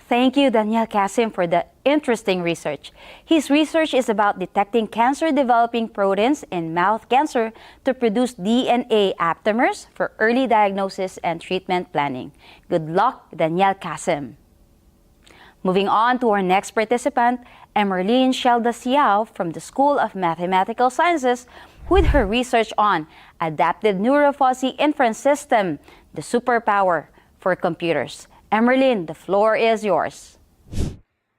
Speaker 5: Thank you, Daniel Kasim, for the interesting research. His research is about detecting cancer-developing proteins in mouth cancer to produce DNA aptamers for early diagnosis and treatment planning. Good luck, Daniel Kasim. Moving on to our next participant, Emerline Shelda Siao from the School of Mathematical Sciences with her research on adaptive neurofuzzy inference system, the superpower for computers. Emerline, the floor is yours.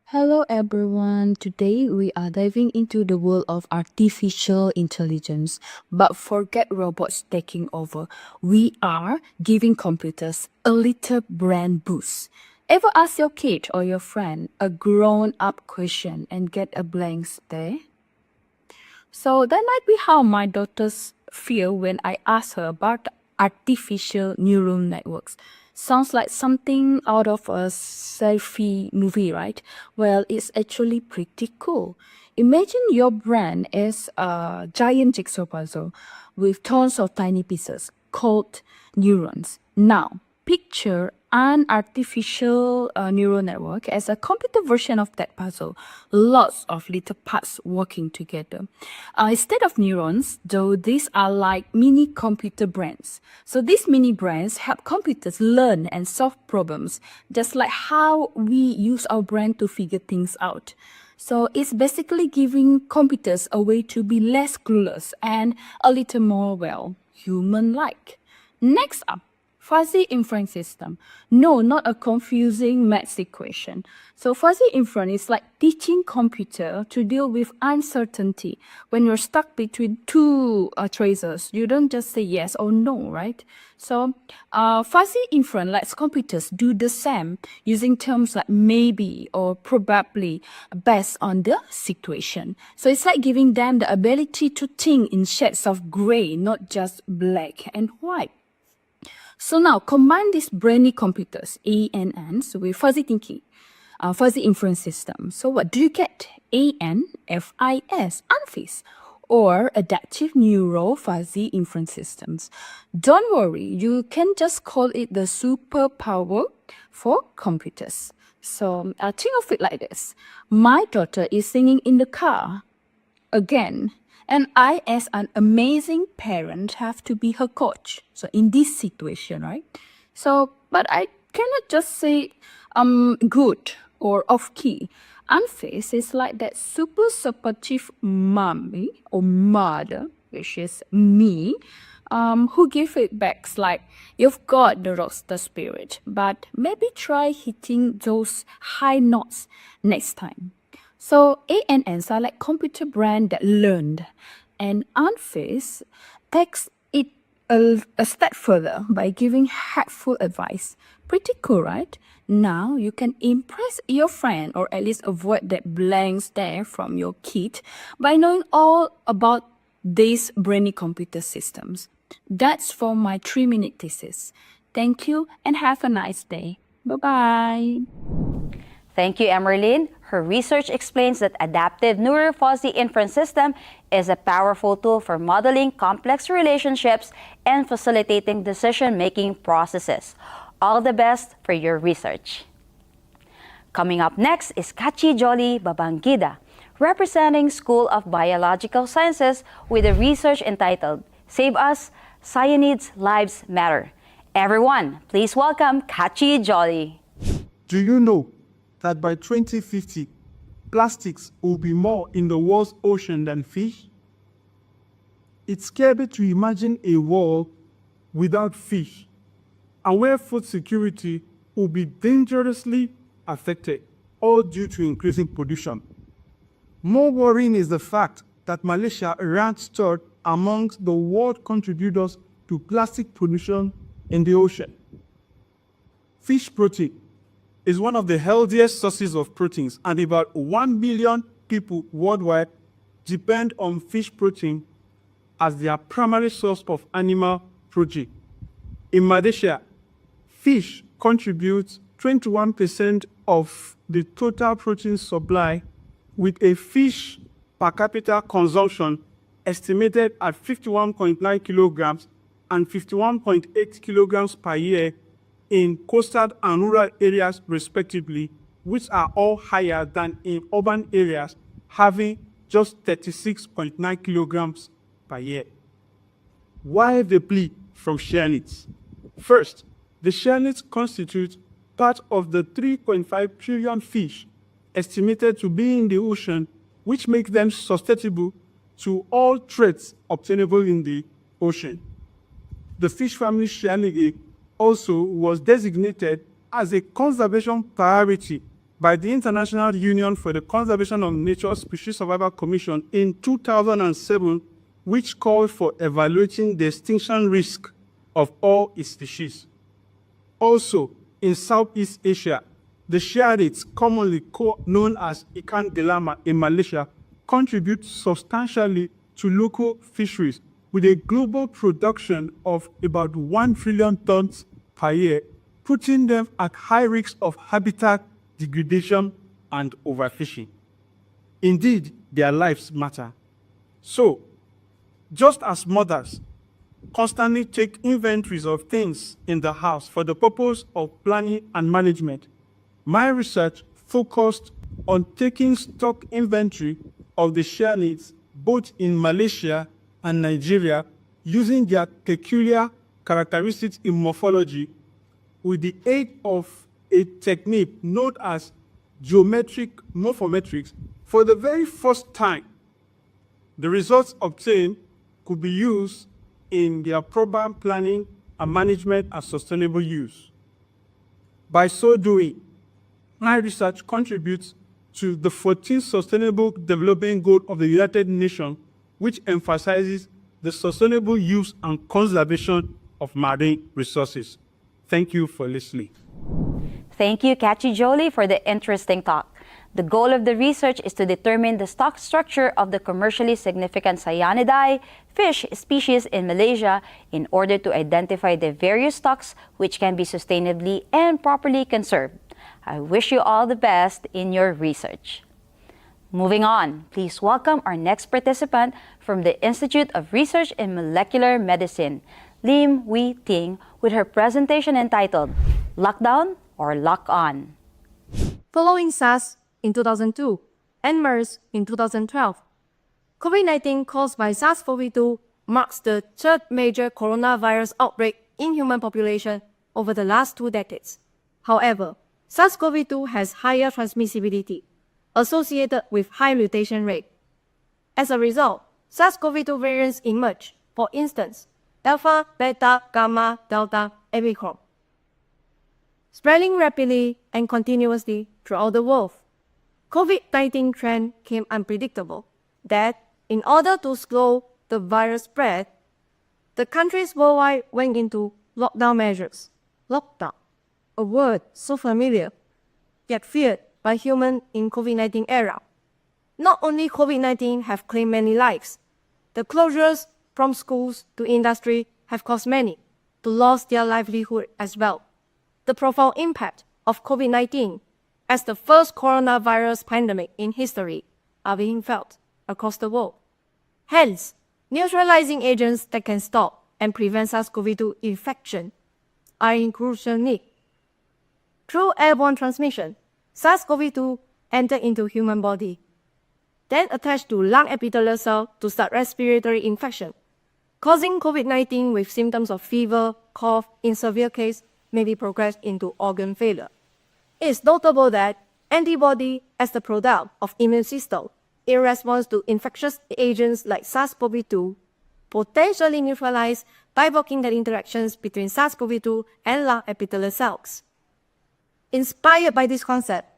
Speaker 16: Hello everyone, today we are diving into the world of artificial intelligence. But forget robots taking over, we are giving computers a little brain boost. Ever ask your kid or your friend a grown-up question and get a blank stare? So that might be how my daughters feel when I ask her about artificial neural networks. Sounds like something out of a sci-fi movie, right? Well, it's actually pretty cool. Imagine your brain is a giant jigsaw puzzle with tons of tiny pieces called neurons. Now, picture an artificial neural network as a computer version of that puzzle, lots of little parts working together. Instead of neurons, though, these are like mini computer brains. So these mini brains help computers learn and solve problems, just like how we use our brain to figure things out. So it's basically giving computers a way to be less clueless and a little more, well, human-like. Next up, fuzzy inference system. No, not a confusing maths equation. So fuzzy inference is like teaching computer to deal with uncertainty. When you're stuck between two choices, you don't just say yes or no, right? So fuzzy inference lets computers do the same using terms like maybe or probably based on the situation. So it's like giving them the ability to think in shades of gray, not just black and white. So now combine these brainy computers, ANNs, with fuzzy thinking, fuzzy inference system. So what do you get? ANFIS, UNFIS, or adaptive neural fuzzy inference systems. Don't worry, you can just call it the superpower for computers. So think of it like this. My daughter is singing in the car again. And I, as an amazing parent, have to be her coach. So in this situation, right? So, but I cannot just say good or off key. Unfazed is like that super supportive mommy or mother, which is me, who give feedbacks like, you've got the rockstar spirit, but maybe try hitting those high notes next time. So ANNs are like computer brain that learned, and Unfazed takes it a step further by giving helpful advice. Pretty cool, right? Now you can impress your friend or at least avoid that blank stare from your kid by knowing all about these brainy computer systems. That's for my 3-minute thesis. Thank you and have a nice day. Bye-bye.
Speaker 5: Thank you, Emerlyn. Her research explains that adaptive neural fuzzy inference system is a powerful tool for modeling complex relationships and facilitating decision-making processes. All the best for your research. Coming up next is Kachi Jolly Babangida, representing School of Biological Sciences with a research entitled Save Us, Cyanids Lives Matter. Everyone, please welcome Kachi Jolly.
Speaker 17: Do you know that by 2050, plastics will be more in the world's ocean than fish? It's scary to imagine a world without fish, and where food security will be dangerously affected, all due to increasing pollution. More worrying is the fact that Malaysia ranks third amongst the world contributors to plastic pollution in the ocean. Fish protein is one of the healthiest sources of proteins, and about 1 billion people worldwide depend on fish protein as their primary source of animal protein. In Malaysia, fish contributes 21% of the total protein supply, with a fish per capita consumption estimated at 51.9 kilograms and 51.8 kilograms per year in coastal and rural areas respectively, which are all higher than in urban areas, having just 36.9 kilograms per year. Why the plea from shellnets? First, the shellnets constitute part of the 3.5 trillion fish estimated to be in the ocean, which makes them susceptible to all threats obtainable in the ocean. The fish family shellnet also was designated as a conservation priority by the International Union for the Conservation of Nature Species Survival Commission in 2007, which called for evaluating the extinction risk of all its species. Also, in Southeast Asia, the shellnets, commonly known as ikan delama in Malaysia, contribute substantially to local fisheries, with a global production of about 1 trillion tons per year, putting them at high risk of habitat degradation and overfishing. Indeed, their lives matter. So, just as mothers constantly take inventories of things in the house for the purpose of planning and management, my research focused on taking stock inventory of the share needs both in Malaysia and Nigeria using their peculiar characteristics in morphology with the aid of a technique known as geometric morphometrics. For the very first time, the results obtained could be used in their program planning and management and sustainable use. By so doing, my research contributes to the 14th Sustainable Development Goal of the United Nations, which emphasizes the sustainable use and conservation of marine resources. Thank you for listening.
Speaker 5: Thank you, Kachi Jolie, for the interesting talk. The goal of the research is to determine the stock structure of the commercially significant cyanidae fish species in Malaysia in order to identify the various stocks which can be sustainably and properly conserved. I wish you all the best in your research. Moving on, please welcome our next participant from the Institute of Research in Molecular Medicine, Lim Wee Ting, with her presentation entitled Lockdown or Lock On.
Speaker 18: Following SARS in 2002 and MERS in 2012, COVID-19 caused by SARS-CoV-2 marks the third major coronavirus outbreak in human population over the last 2 decades. However, SARS-CoV-2 has higher transmissibility associated with high mutation rate. As a result, SARS-CoV-2 variants emerge, for instance, Alpha, Beta, Gamma, Delta, Omicron, spreading rapidly and continuously throughout the world. COVID-19 trend came unpredictable that in order to slow the virus spread, the countries worldwide went into lockdown measures. Lockdown, a word so familiar, yet feared by humans in COVID-19 era. Not only COVID-19 have claimed many lives, the closures from schools to industry have caused many to lose their livelihood as well. The profound impact of COVID-19 as the first coronavirus pandemic in history are being felt across the world. Hence, neutralizing agents that can stop and prevent SARS-CoV-2 infection are in crucial need. Through airborne transmission, SARS-CoV-2 entered into human body, then attached to lung epithelial cell to start respiratory infection, causing COVID-19 with symptoms of fever, cough, in severe case may be progressed into organ failure. It is notable that antibody as the product of immune system in response to infectious agents like SARS-CoV-2 potentially neutralized by blocking the interactions between SARS-CoV-2 and lung epithelial cells. Inspired by this concept,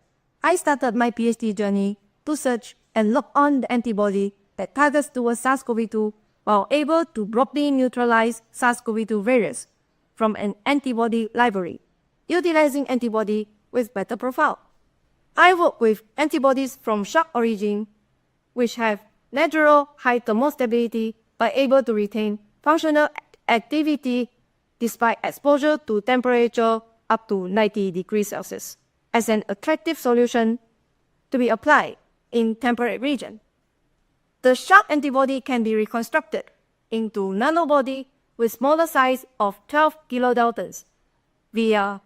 Speaker 18: I started my PhD journey to search and lock on the antibody that targets towards SARS-CoV-2 while able to broadly neutralize SARS-CoV-2 variants from an antibody library, utilizing antibody with better profile. I work with antibodies from shark origin, which have natural high thermostability but able to retain functional activity despite exposure to temperature up to 90 degrees Celsius as an attractive solution to be applied in temperate region. The shark antibody can be reconstructed into nanobody with smaller size of 12 kilodaltons via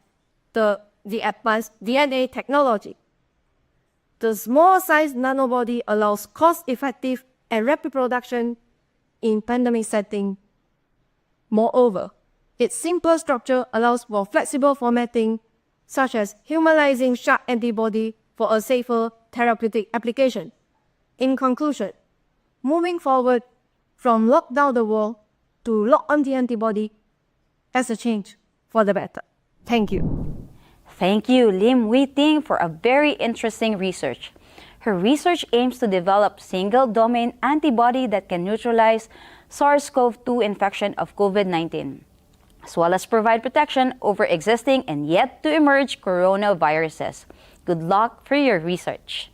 Speaker 18: the advanced DNA technology. The small size nanobody allows cost-effective and rapid production in pandemic setting. Moreover, its simple structure allows for flexible formatting, such as humanizing shark antibody for a safer therapeutic application. In conclusion, moving forward from lock down the world to lock on the antibody as a change for the better. Thank you.
Speaker 5: Thank you, Lim Wee Ting, for a very interesting research. Her research aims to develop single-domain antibody that can neutralize SARS-CoV-2 infection of COVID-19, as well as provide protection over existing and yet-to-emerge coronaviruses. Good luck for your research.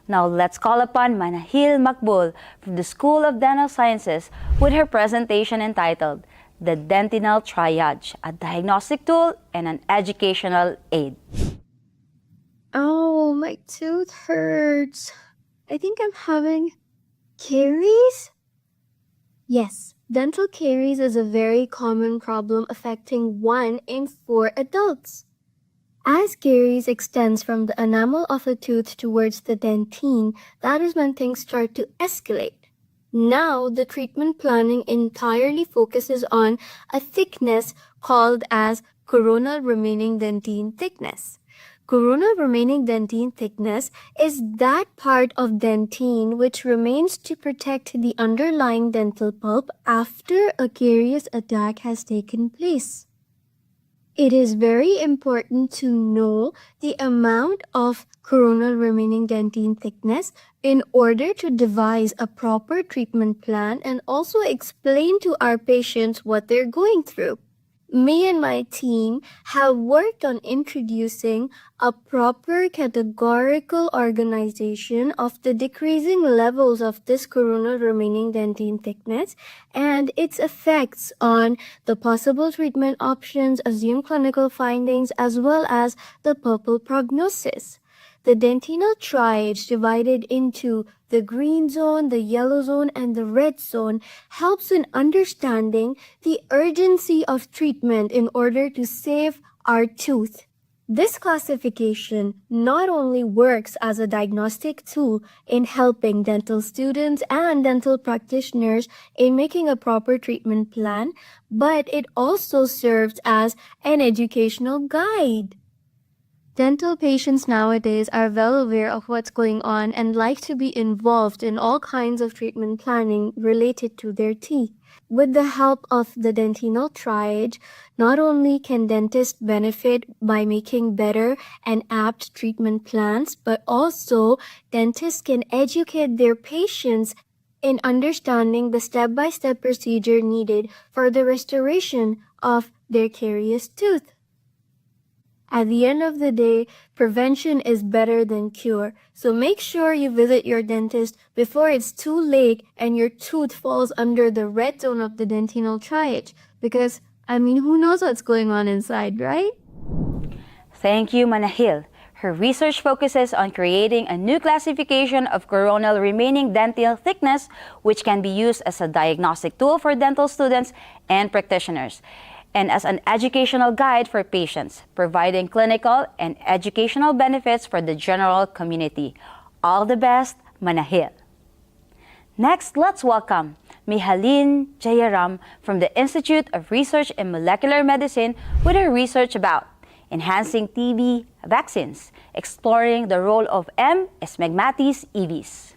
Speaker 5: Now let's call upon Manahil Makbul from the School of Dental Sciences with her presentation entitled The Dentinal Triage, a diagnostic tool and an educational aid.
Speaker 10: Oh, my tooth hurts. I think I'm having caries? Yes, dental caries is a very common problem affecting 1 in 4 adults. As caries extends from the enamel of a tooth towards the dentine, that is when things start to escalate. Now, the treatment planning entirely focuses on a thickness called as coronal remaining dentine thickness. Coronal remaining dentine thickness is that part of dentine which remains to protect the underlying dental pulp after a carious attack has taken place. It is very important to know the amount of coronal remaining dentine thickness in order to devise a proper treatment plan and also explain to our patients what they're going through. Me and my team have worked on introducing a proper categorical organization of the decreasing levels of this coronal remaining dentine thickness and its effects on the possible treatment options, assumed clinical findings, as well as the purple prognosis. The dentinal triage divided into the green zone, the yellow zone, and the red zone helps in understanding the urgency of treatment in order to save our tooth. This classification not only works as a diagnostic tool in helping dental students and dental practitioners in making a proper treatment plan, but it also serves as an educational guide. Dental patients nowadays are well aware of what's going on and like to be involved in all kinds of treatment planning related to their teeth. With the help of the dentinal triage, not only can dentists benefit by making better and apt treatment plans, but also dentists can educate their patients in understanding the step-by-step procedure needed for the restoration of their carious tooth. At the end of the day, prevention is better than cure. So make sure you visit your dentist before it's too late and your tooth falls under the red zone of the dentinal triage. Because, who knows what's going on inside, right?
Speaker 5: Thank you, Manahil. Her research focuses on creating a new classification of coronal remaining dental thickness, which can be used as a diagnostic tool for dental students and practitioners, and as an educational guide for patients, providing clinical and educational benefits for the general community. All the best, Manahil. Next, let's welcome Mihalin Jayaram from the Institute of Research in Molecular Medicine with her research about enhancing TB vaccines, exploring the role of M. smegmatis EVs.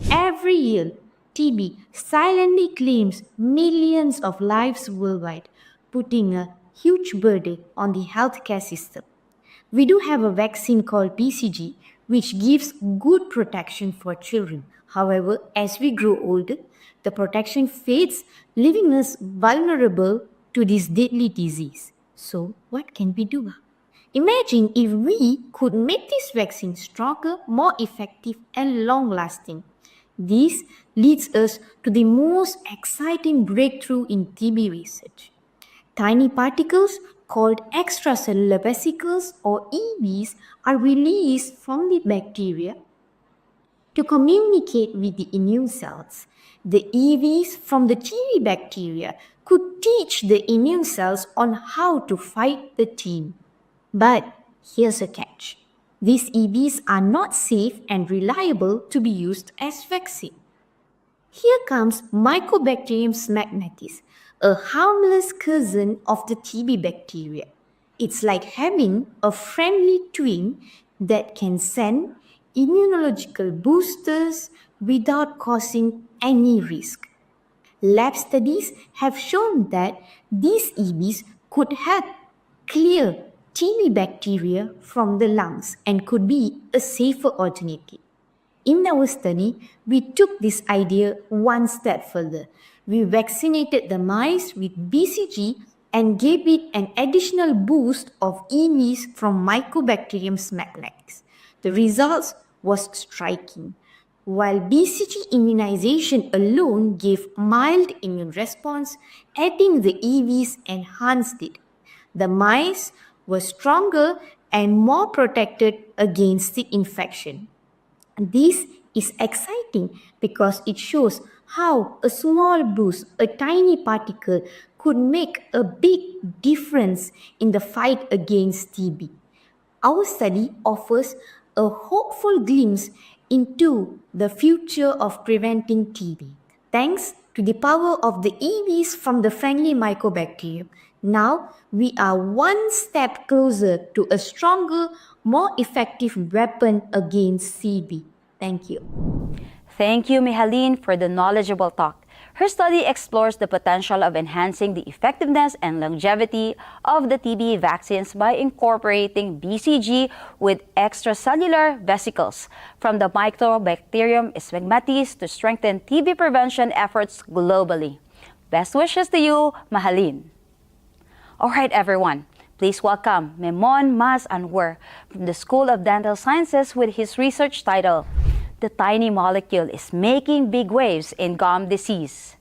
Speaker 19: Every year, TB silently claims millions of lives worldwide, putting a huge burden on the healthcare system. We do have a vaccine called BCG, which gives good protection for children. However, as we grow older, the protection fades, leaving us vulnerable to this deadly disease. So, what can we do? Imagine if we could make this vaccine stronger, more effective, and long-lasting. This leads us to the most exciting breakthrough in TB research. Tiny particles called extracellular vesicles or EVs are released from the bacteria to communicate with the immune cells. The EVs from the TB bacteria could teach the immune cells on how to fight the TB. But here's a catch. These EVs are not safe and reliable to be used as vaccine. Here comes Mycobacterium smegmatis, a harmless cousin of the TB bacteria. It's like having a friendly twin that can send immunological boosters without causing any risk. Lab studies have shown that these EVs could help clear TB bacteria from the lungs and could be a safer alternative. In our study, we took this idea one step further. We vaccinated the mice with BCG and gave it an additional boost of EVs from Mycobacterium smegmatis. The results was striking. While BCG immunization alone gave mild immune response, adding the EVs enhanced it. The mice were stronger and more protected against the infection. This is exciting because it shows how a small boost, a tiny particle, could make a big difference in the fight against TB. Our study offers a hopeful glimpse into the future of preventing TB. Thanks to the power of the EVs from the friendly mycobacterium, now we are one step closer to a stronger, more effective weapon against TB. Thank you.
Speaker 5: Thank you, Mihaline, for the knowledgeable talk. Her study explores the potential of enhancing the effectiveness and longevity of the TB vaccines by incorporating BCG with extracellular vesicles from the Mycobacterium sphygmatis to strengthen TB prevention efforts globally. Best wishes to you, Mahaline. All right, everyone. Please welcome Memon Mas Anwar from the School of Dental Sciences with his research title, "The Tiny Molecule is Making Big Waves in Gum Disease."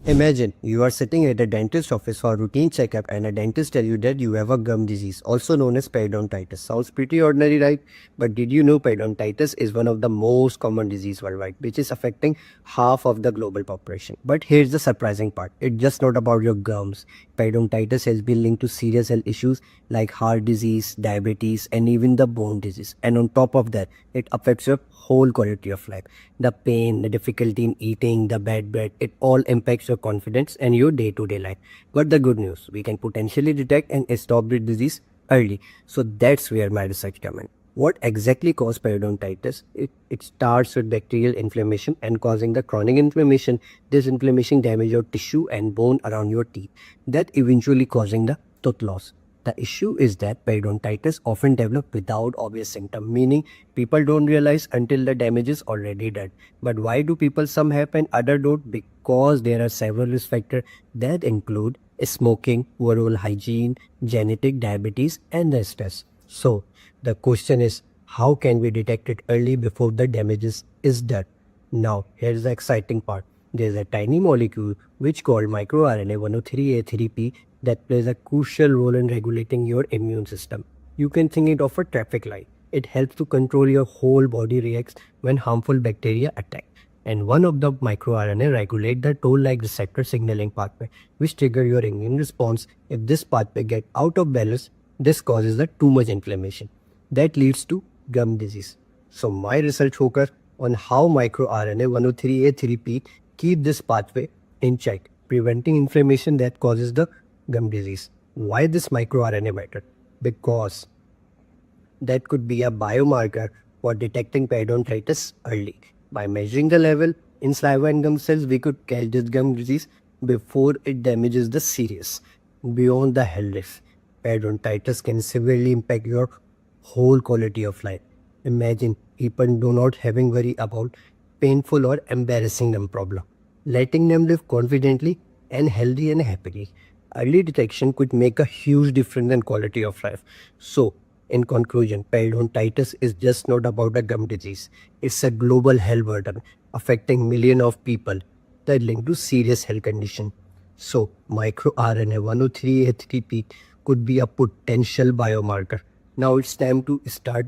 Speaker 20: Imagine you are sitting at a dentist's office for a routine checkup and a dentist tells you that you have a gum disease, also known as periodontitis. Sounds pretty ordinary, right? But did you know periodontitis is one of the most common disease worldwide, which is affecting half of the global population? But here's the surprising part. It's just not about your gums. Periodontitis has been linked to serious health issues like heart disease, diabetes, and even the bone disease. And on top of that, it affects your whole quality of life. The pain, the difficulty in eating, the bad breath, it all impacts your confidence and your day-to-day life. But the good news, we can potentially detect and stop the disease early. So that's where my research comes in. What exactly causes periodontitis? It starts with bacterial inflammation and causing the chronic inflammation. This inflammation damages your tissue and bone around your teeth, that eventually causing the tooth loss. The issue is that periodontitis often develops without obvious symptoms, meaning people don't realize until the damage is already done. But why do people some have and other don't? Because there are several risk factors that include smoking, oral hygiene, genetic, diabetes, and the stress. So the question is, how can we detect it early before the damage is done? Now here's the exciting part. There's a tiny molecule which called microRNA 103A3P that plays a crucial role in regulating your immune system. You can think it of a traffic light. It helps to control your whole body reacts when harmful bacteria attack. And one of the microRNA regulate the toll-like receptor signaling pathway, which trigger your immune response. If this pathway get out of balance, this causes the too much inflammation. That leads to gum disease. So my research focus on how microRNA 103A3P keep this pathway in check, preventing inflammation that causes the gum disease. Why this microRNA matter? Because that could be a biomarker for detecting periodontitis early. By measuring the level in saliva and gum cells, we could catch this gum disease before it damages the serious. Beyond the health risk, periodontitis can severely impact your whole quality of life. Imagine people do not having worry about painful or embarrassing them problem, letting them live confidently and healthy and happily. Early detection could make a huge difference in quality of life. So, in conclusion, periodontitis is just not about a gum disease. It's a global health burden affecting millions of people that link to serious health condition. So, microRNA 103A3P could be a potential biomarker. Now it's time to start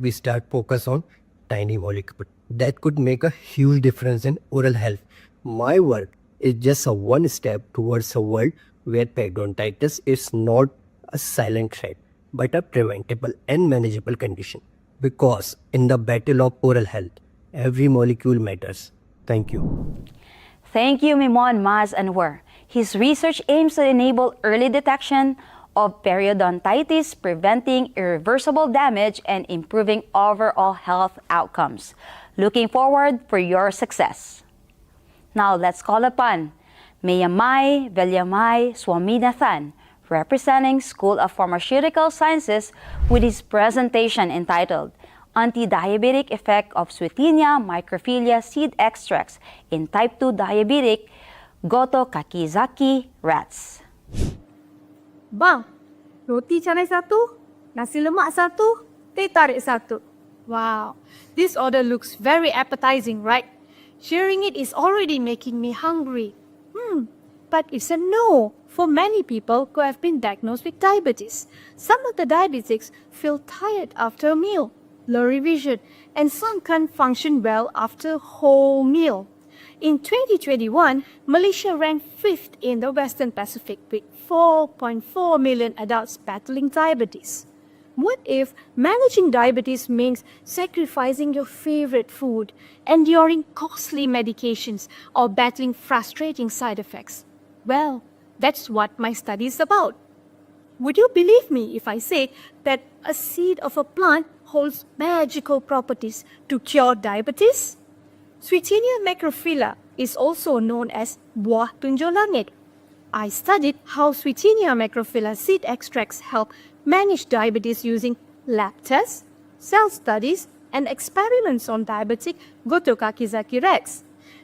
Speaker 20: focus on tiny molecule that could make a huge difference in oral health. My work is just a one step towards a world where periodontitis is not a silent threat, but a preventable and manageable condition. Because in the battle of oral health, every molecule matters. Thank you.
Speaker 5: Thank you, Memon Mas Anwar. His research aims to enable early detection of periodontitis, preventing irreversible damage and improving overall health outcomes. Looking forward for your success. Now let's call upon Mayamai Velyamai Swaminathan, representing School of Pharmaceutical Sciences, with his presentation entitled Anti-Diabetic Effect of Sweetinea microphilia Seed Extracts in Type 2 Diabetic Goto Kakizaki Rats.
Speaker 18: Bang, roti canai satu, nasi lemak satu, teh tarik satu. Wow, this order looks very appetizing, right? Sharing it is already making me hungry. But it's a no for many people who have been diagnosed with diabetes. Some of the diabetics feel tired after a meal. blurry vision, and some can't function well after a whole meal. In 2021, Malaysia ranked 5th in the Western Pacific with 4.4 million adults battling diabetes. What if managing diabetes means sacrificing your favorite food, enduring costly medications, or battling frustrating side effects? Well, that's what my study is about. Would you believe me if I say that a seed of a plant holds magical properties to cure diabetes? Sweetenia macrophylla is also known as buah tunjul langit. I studied how Sweetenia macrophylla seed extracts help manage diabetes using lab tests, cell studies, and experiments on diabetic Goto Kakizaki rats.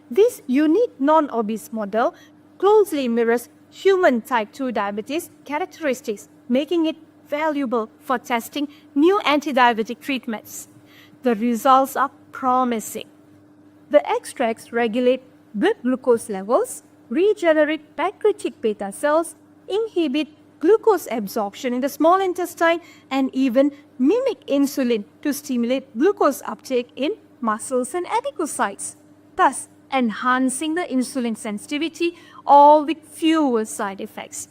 Speaker 18: This unique non-obese model closely mirrors human type 2 diabetes characteristics, making it valuable for testing new anti-diabetic treatments. The results are promising. The extracts regulate blood glucose levels, regenerate pancreatic beta cells, inhibit glucose absorption in the small intestine, and even mimic insulin to stimulate glucose uptake in muscles and adipocytes, thus enhancing the insulin sensitivity, all with fewer side effects.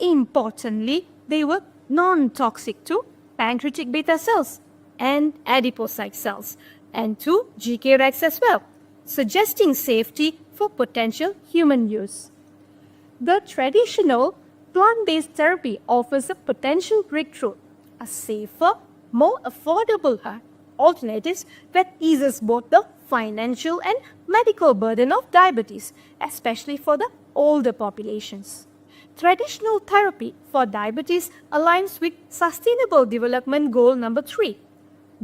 Speaker 18: Importantly, they were non-toxic to pancreatic beta cells and adipocyte cells, and to GK rats as well, suggesting safety for potential human use. The traditional plant-based therapy offers a potential breakthrough, a safer, more affordable alternative that eases both the financial and medical burden of diabetes, especially for the older populations. Traditional therapy for diabetes aligns with Sustainable Development Goal number 3,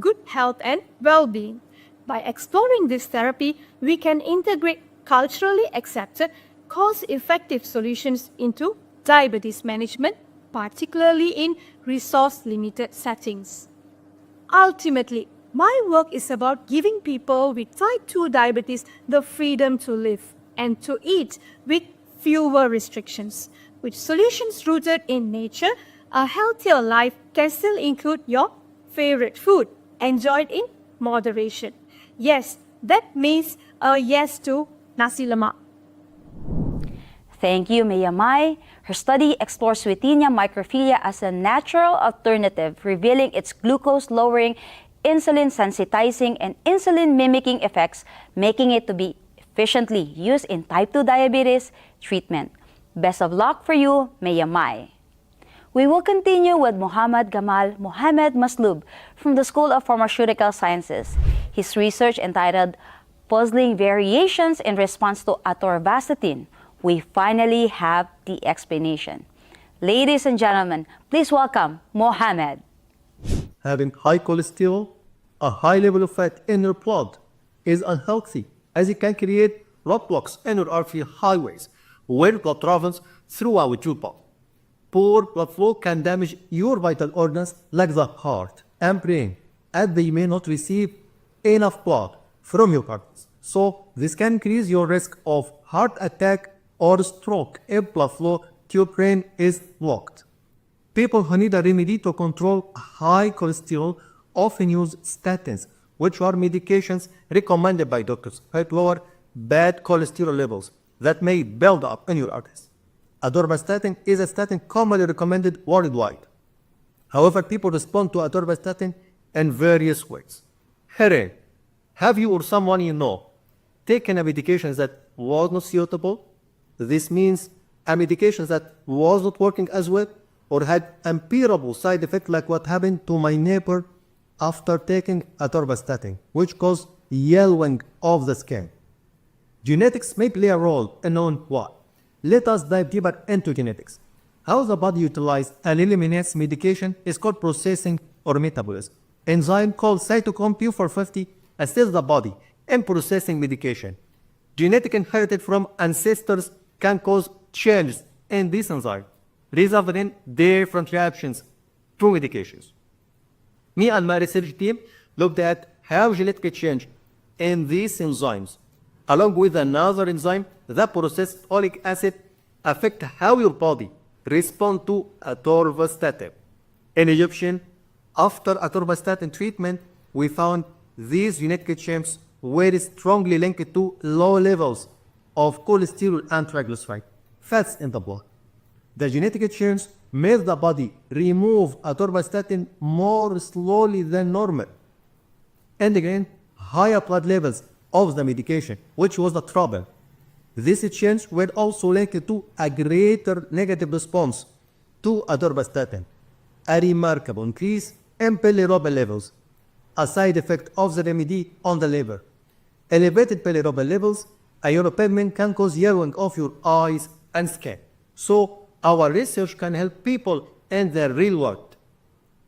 Speaker 18: good health and well-being. By exploring this therapy, we can integrate culturally accepted, cost-effective solutions into diabetes management, particularly in resource-limited settings. Ultimately, my work is about giving people with type 2 diabetes the freedom to live and to eat with fewer restrictions. With solutions rooted in nature, a healthier life can still include your favorite food, enjoyed in moderation. Yes, that means a yes to nasi lemak.
Speaker 5: Thank you, Maya Mai. Her study explores Sweetenia microphylla as a natural alternative, revealing its glucose-lowering, insulin-sensitizing, and insulin-mimicking effects, making it to be efficiently used in type 2 diabetes treatment. Best of luck for you, Maya Mai. We will continue with Muhammad Gamal Mohamed Maslub from the School of Pharmaceutical Sciences. His research entitled Puzzling Variations in Response to Atorvastatin. We finally have the explanation. Ladies and gentlemen, please welcome Mohamed.
Speaker 21: Having high cholesterol, a high level of fat in your blood is unhealthy, as it can create roadblocks in your artery highways where blood travels throughout your body. Poor blood flow can damage your vital organs like the heart and brain, as they may not receive enough blood from your arteries. So this can increase your risk of heart attack or stroke if blood flow to your brain is blocked. People who need a remedy to control high cholesterol often use statins, which are medications recommended by doctors to help lower bad cholesterol levels that may build up in your arteries. Atorvastatin is a statin commonly recommended worldwide. However, people respond to atorvastatin in various ways. Here, have you or someone you know taken a medication that was not suitable? This means a medication that was not working as well or had unbearable side effects like what happened to my neighbor after taking atorvastatin, which caused yellowing of the skin. Genetics may play a role in knowing why. Let us dive deeper into genetics. How the body utilizes and eliminates medication is called processing or metabolism. Enzyme called cytochrome P450 assists the body in processing medication. Genetic inherited from ancestors can cause changes in this enzyme, resulting in different reactions to medications. Me and my research team looked at how genetic change in these enzymes, along with another enzyme that processes oleic acid, affect how your body responds to atorvastatin. In Egyptian, after atorvastatin treatment, we found these genetic changes were strongly linked to low levels of cholesterol and triglyceride, fats in the blood. The genetic change made the body remove atorvastatin more slowly than normal. And again, higher blood levels of the medication, which was the trouble. This change were also linked to a greater negative response to atorvastatin, a remarkable increase in bilirubin levels, a side effect of the remedy on the liver. Elevated bilirubin levels, iodopigment can cause yellowing of your eyes and skin. So our research can help people in the real world.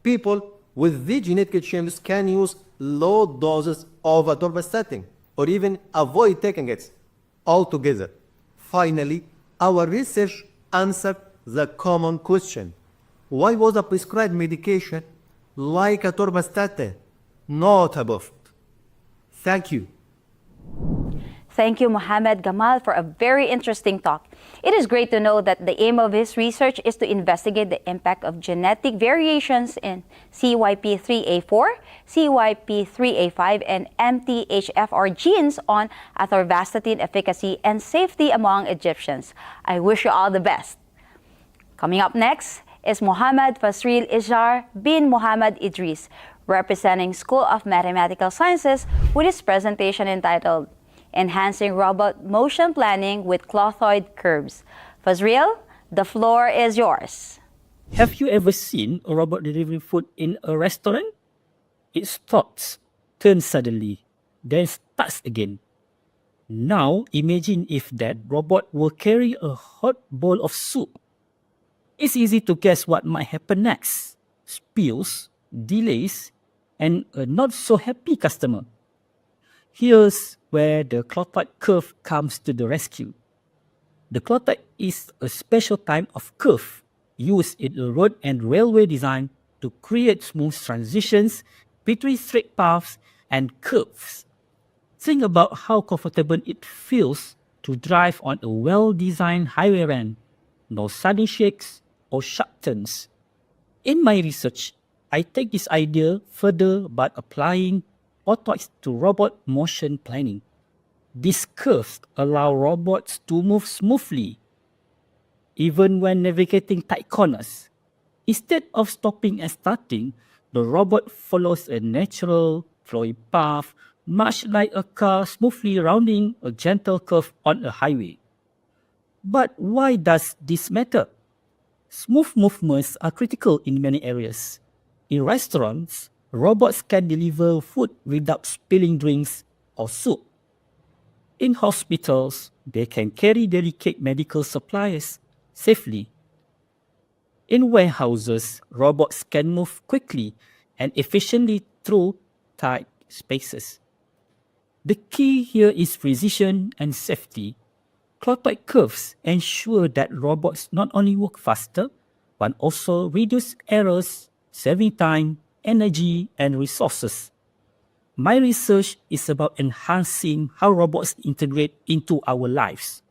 Speaker 21: People with the genetic changes can use low doses of atorvastatin or even avoid taking it altogether. Finally, our research answered the common question: why was a prescribed medication like atorvastatin not approved? Thank you.
Speaker 5: Thank you, Mohammed Gamal, for a very interesting talk. It is great to know that the aim of his research is to investigate the impact of genetic variations in CYP3A4, CYP3A5, and MTHFR genes on atorvastatin efficacy and safety among Egyptians. I wish you all the best. Coming up next is Mohammad Fasril Ijar bin Mohammad Idris, representing School of Mathematical Sciences, with his presentation entitled Enhancing Robot Motion Planning with Clothoid Curves. Fazriel, the floor is yours.
Speaker 1: Have you ever seen a robot delivering food in a restaurant? It stops, turns suddenly, then starts again. Now imagine if that robot will carry a hot bowl of soup. It's easy to guess what might happen next. Spills, delays, and a not so happy customer. Here's where the clothoid curve comes to the rescue. The clothoid is a special type of curve used in the road and railway design to create smooth transitions between straight paths and curves. Think about how comfortable it feels to drive on a well-designed highway ramp. No sudden shakes or sharp turns. In my research, I take this idea further by applying orthoids to robot motion planning. These curves allow robots to move smoothly, even when navigating tight corners. Instead of stopping and starting, the robot follows a natural, flowing path, much like a car smoothly rounding a gentle curve on a highway. But why does this matter? Smooth movements are critical in many areas. In restaurants, robots can deliver food without spilling drinks or soup. In hospitals, they can carry delicate medical supplies safely. In warehouses, robots can move quickly and efficiently through tight spaces. The key here is precision and safety. Clothoid curves ensure that robots not only work faster, but also reduce errors, saving time, energy, and resources. My research is about enhancing how robots integrate into our lives.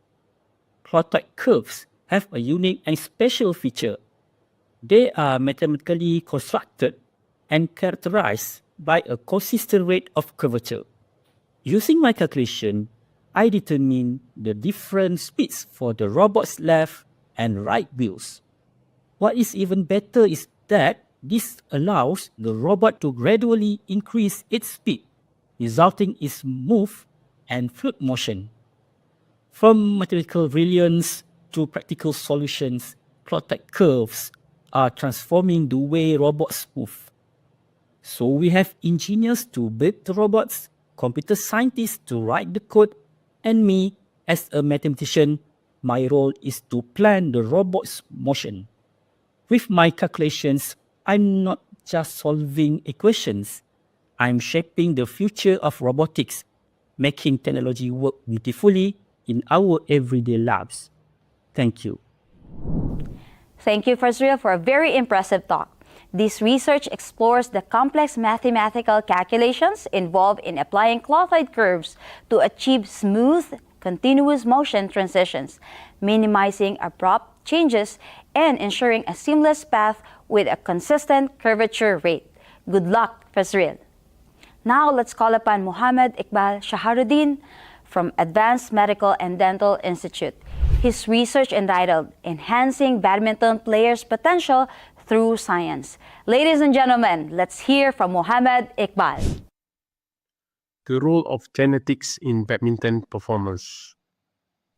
Speaker 1: Clothoid curves have a unique and special feature. They are mathematically constructed and characterized by a consistent rate of curvature. Using my calculation, I determine the different speeds for the robot's left and right wheels. What is even better is that this allows the robot to gradually increase its speed, resulting in smooth and fluid motion. From mathematical brilliance to practical solutions, clothoid curves are transforming the way robots move. So we have engineers to build the robots, computer scientists to write the code, and me, as a mathematician, my role is to plan the robot's motion. With my calculations, I'm not just solving equations. I'm shaping the future of robotics, making technology work beautifully in our everyday lives. Thank you.
Speaker 5: Thank you, Fazriel, for a very impressive talk. This research explores the complex mathematical calculations involved in applying clothoid curves to achieve smooth, continuous motion transitions, minimizing abrupt changes, and ensuring a seamless path with a consistent curvature rate. Good luck, Fazriel. Now let's call upon Muhammad Iqbal Shaharuddin from Advanced Medical and Dental Institute. His research entitled Enhancing Badminton Players' Potential Through Science. Ladies and gentlemen, let's hear from Muhammad Iqbal.
Speaker 2: The role of genetics in badminton performance.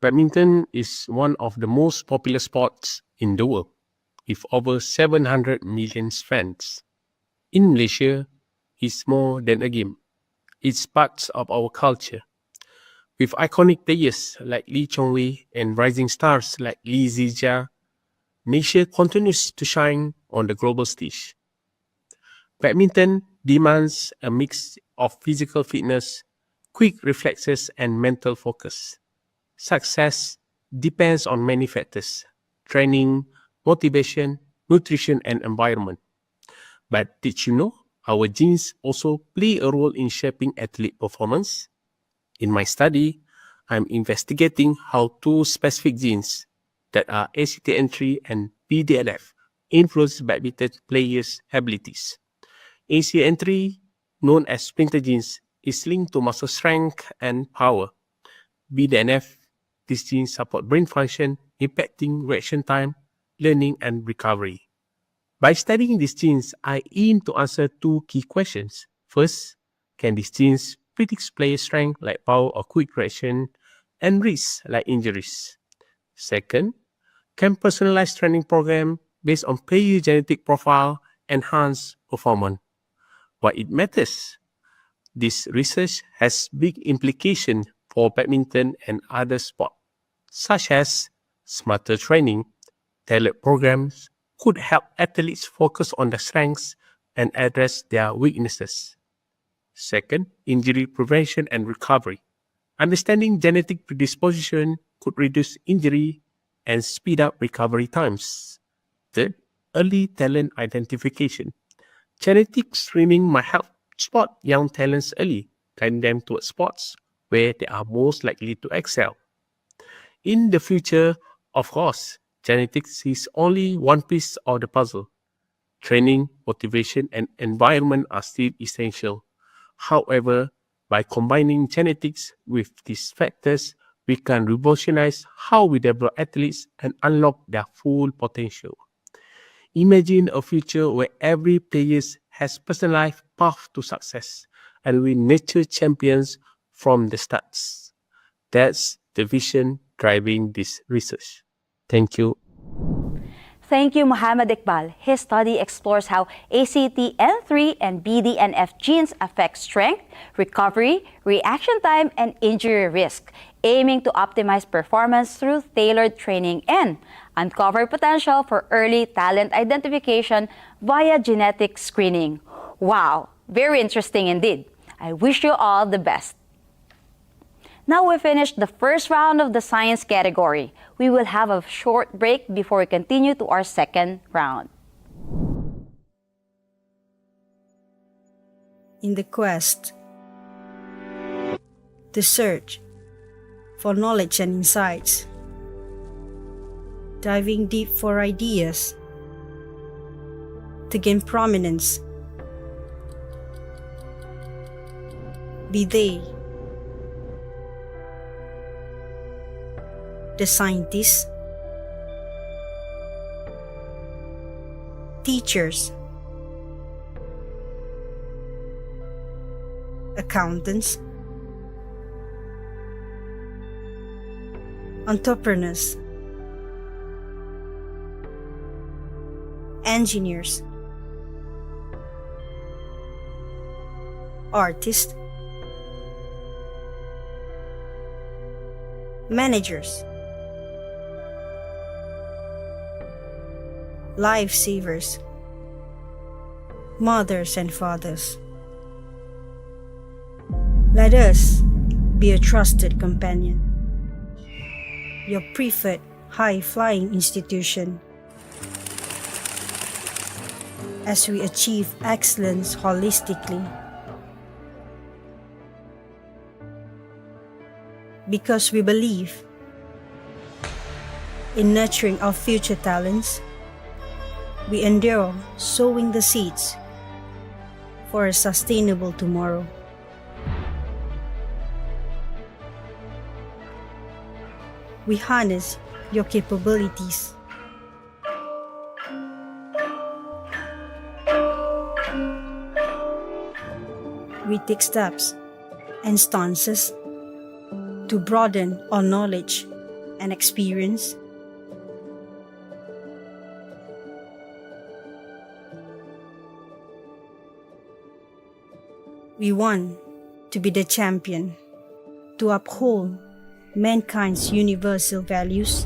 Speaker 2: Badminton is one of the most popular sports in the world, with over 700 million fans. In Malaysia, it's more than a game. It's part of our culture. With iconic players like Lee Chong Wei and rising stars like Lee Zijia, Malaysia continues to shine on the global stage. Badminton demands a mix of physical fitness, quick reflexes, and mental focus. Success depends on many factors: training, motivation, nutrition, and environment. But did you know our genes also play a role in shaping athlete performance? In my study, I'm investigating how two specific genes that are ACTN3 and BDNF influence badminton players' abilities. ACTN3, known as sprinter genes, is linked to muscle strength and power. BDNF, these genes support brain function, impacting reaction time, learning, and recovery. By studying these genes, I aim to answer two key questions. First, can these genes predict player strength like power or quick reaction, and risks like injuries? Second, can personalized training program based on player genetic profile enhance performance? Why it matters? This research has big implications for badminton and other sports, such as smarter training. Tailored programs could help athletes focus on their strengths and address their weaknesses. Second, injury prevention and recovery. Understanding genetic predisposition could reduce injury and speed up recovery times. Third, early talent identification. Genetic screening might help spot young talents early, guiding them towards sports where they are most likely to excel. In the future, of course, genetics is only one piece of the puzzle. Training, motivation, and environment are still essential. However, by combining genetics with these factors, we can revolutionize how we develop athletes and unlock their full potential. Imagine a future where every player has personalized path to success and we nurture champions from the starts. That's the vision driving this research. Thank you.
Speaker 5: Thank you, Muhammad Iqbal. His study explores how ACTN3 and BDNF genes affect strength, recovery, reaction time, and injury risk, aiming to optimize performance through tailored training and uncover potential for early talent identification via genetic screening. Wow, very interesting indeed. I wish you all the best. Now we finished the first round of the science category. We will have a short break before we continue to our second round.
Speaker 22: In the quest, the search for knowledge and insights, diving deep for ideas to gain prominence, be they the scientists, teachers, accountants, entrepreneurs, engineers, artists, managers, lifesavers, mothers and fathers. Let us be a trusted companion, your preferred high-flying institution, as we achieve excellence holistically. Because we believe in nurturing our future talents, we endure sowing the seeds for a sustainable tomorrow. We harness your capabilities. We take steps and stances to broaden our knowledge and experience. We want to be the champion, to uphold mankind's universal values,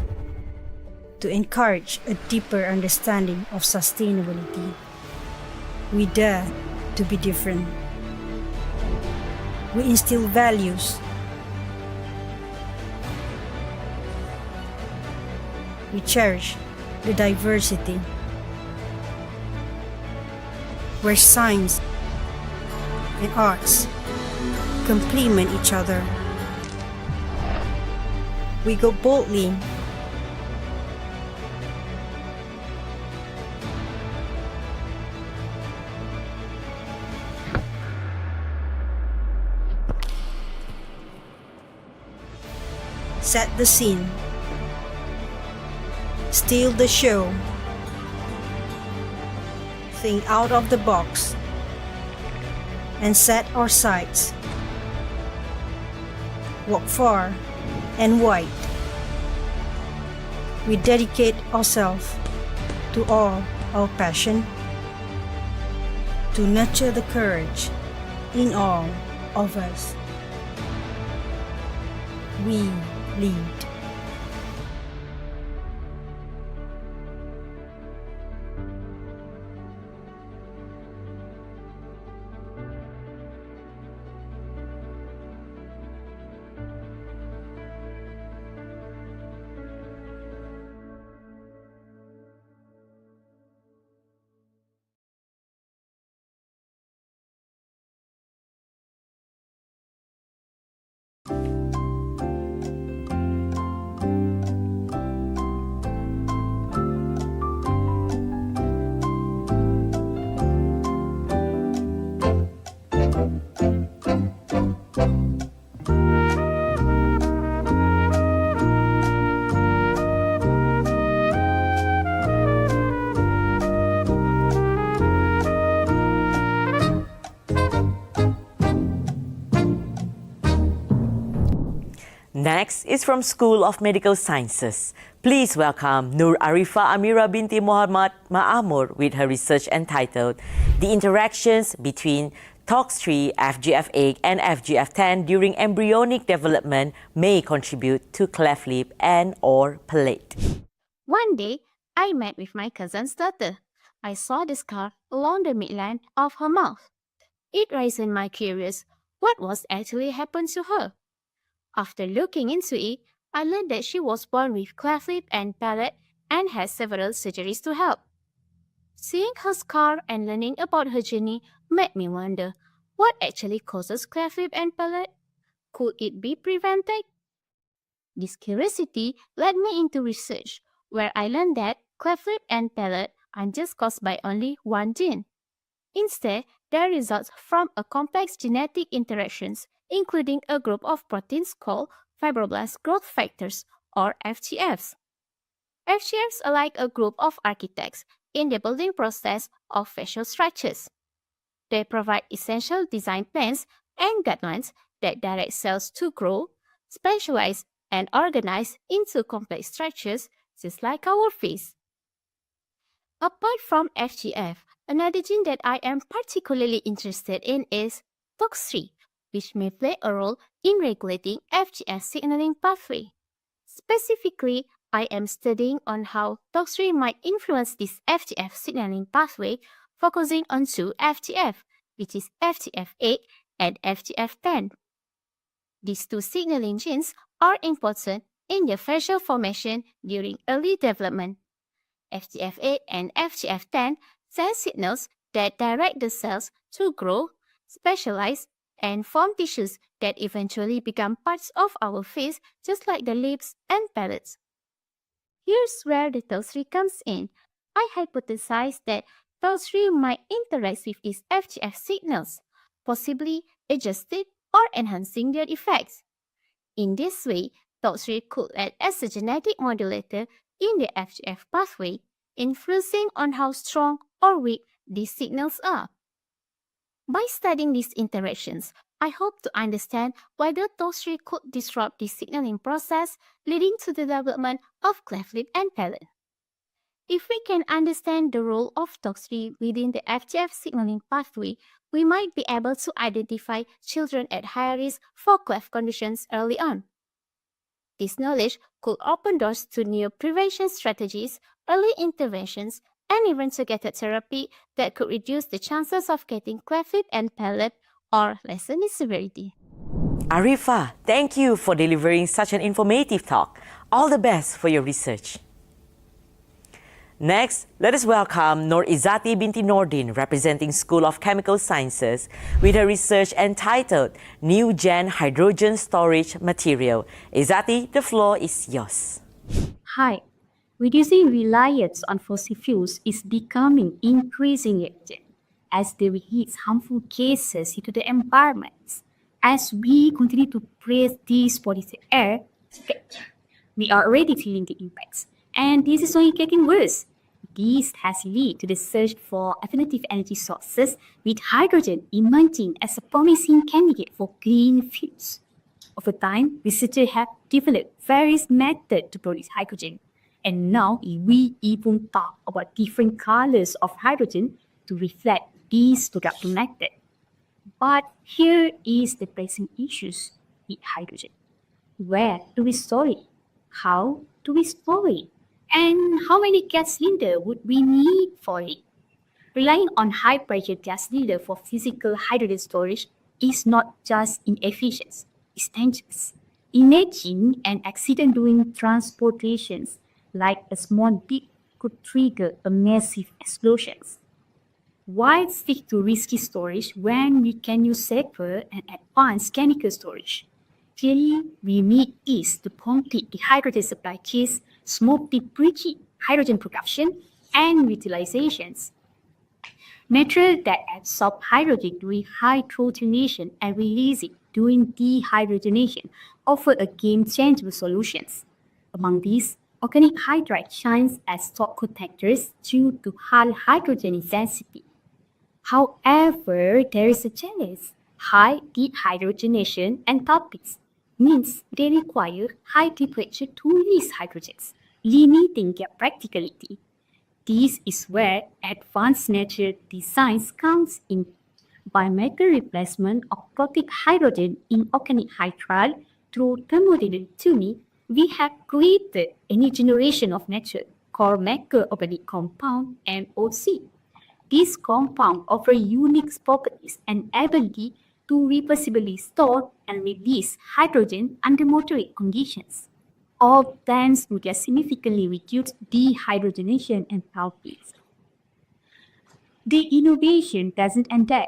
Speaker 22: to encourage a deeper understanding of sustainability. We dare to be different. We instill values. We cherish the diversity, where science and arts complement each other. We go boldly. Set the scene. Steal the show. Think out of the box and set our sights. Walk far and wide. We dedicate ourselves to all our passion, to nurture the courage in all of us. We lead.
Speaker 4: Next is from School of Medical Sciences. Please welcome Nur Arifa Amira binti Muhammad Ma'amur with her research entitled The Interactions Between TOX3, FGF8 and FGF10 during embryonic development may contribute to cleft lip and or palate.
Speaker 19: One day, I met with my cousin's daughter. I saw the scar along the midline of her mouth. It raised my curiosity what was actually happened to her. After looking into it, I learned that she was born with cleft lip and palate and had several surgeries to help. Seeing her scar and learning about her journey made me wonder, what actually causes cleft lip and palate? Could it be prevented? This curiosity led me into research, where I learned that cleft lip and palate aren't just caused by only one gene. Instead, they result from a complex genetic interactions, including a group of proteins called fibroblast growth factors, or FGFs. FGFs are like a group of architects in the building process of facial structures. They provide essential design plans and guidelines that direct cells to grow, specialize, and organize into complex structures, just like our face. Apart from FGF, another gene that I am particularly interested in is TOX3, which may play a role in regulating FGF signaling pathway. Specifically, I am studying on how TOX3 might influence this FGF signaling pathway, focusing on two FGF, which is FGF8 and FGF10. These two signaling genes are important in the facial formation during early development. FGF8 and FGF10 send signals that direct the cells to grow, specialize, and form tissues that eventually become parts of our face, just like the lips and palates. Here's where the TOX3 comes in. I hypothesized that TOX3 might interact with these FGF signals, possibly adjusting or enhancing their effects. In this way,
Speaker 3: Toxri could act as a genetic modulator in the FGF pathway, influencing on how strong or weak these signals are. By studying these interactions, I hope to understand whether Toxri could disrupt the signaling process, leading to the development of cleft lip and palate. If we can understand the role of Toxri within the FGF signaling pathway, we might be able to identify children at higher risk for cleft conditions early on. This knowledge could open doors to new prevention strategies, early interventions, and even targeted therapy that could reduce the chances of getting cleft lip and palate or lessen its severity.
Speaker 4: Arifa, thank you for delivering such an informative talk. All the best for your research. Next, let us welcome Nur Izzati binti Nordin, representing School of Chemical Sciences, with her research entitled New Gen Hydrogen Storage Material. Izzati, the floor is yours.
Speaker 6: Hi. Reducing reliance on fossil fuels is becoming increasingly urgent as they release harmful gases into the environment. As we continue to breathe this polluted air, we are already feeling the impacts, and this is only getting worse. This has led to the search for alternative energy sources, with hydrogen emerging as a promising candidate for green fuels. Over time, researchers have developed various methods to produce hydrogen, and now we even talk about different colors of hydrogen to reflect this production method. But here is the pressing issues with hydrogen. Where do we store it? How do we store it? And how many gas cylinders would we need for it? Relying on high-pressure gas cylinder for physical hydrogen storage is not just inefficient, it's dangerous. Imagine an accident during transportations, like a small beep could trigger a massive explosion. Why stick to risky storage when we can use safer and advanced chemical storage? Clearly, we need is to complete the hydrogen supply chains, smoothly bridging hydrogen production and utilizations. Materials that absorb hydrogen during hydrogenation and release it during dehydrogenation offer a game-changer solutions. Among these, organic hydride shines as top protectors due to high hydrogen intensity. However, there is a challenge. High dehydrogenation enthalpies means they require high temperature to release hydrogens, limiting their practicality. This is where advanced natural designs comes in. By mechanical replacement of toxic hydrogen in organic hydride through thermodynamic tuning, we have created a new generation of natural core mechanical organic compound MOC. These compounds offer unique properties and ability to reversibly store and release hydrogen under moderate conditions. All thanks to their significantly reduced dehydrogenation enthalpies. The innovation doesn't end there.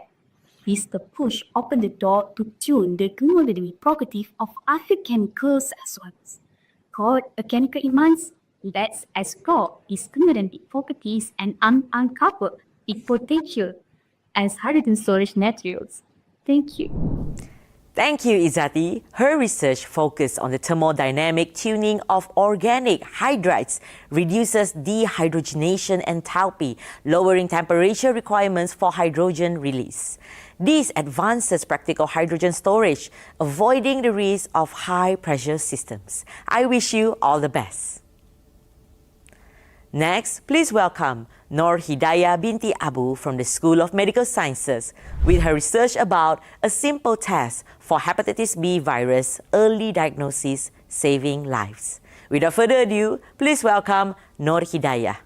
Speaker 6: This the push open the door to tune the thermodynamic properties of other chemicals as well. Called a chemical immense, let's explore its thermodynamic properties and uncover its potential as hydrogen storage materials. Thank you.
Speaker 4: Thank you, Izzati. Her research focused on the thermodynamic tuning of organic hydrides, reduces dehydrogenation enthalpy, lowering temperature requirements for hydrogen release. This advances practical hydrogen storage, avoiding the risk of high-pressure systems. I wish you all the best. Next, please welcome Nur Hidayah binti Abu from the School of Medical Sciences with her research about a simple test for hepatitis B virus early diagnosis saving lives. Without further ado, please welcome Nur Hidayah.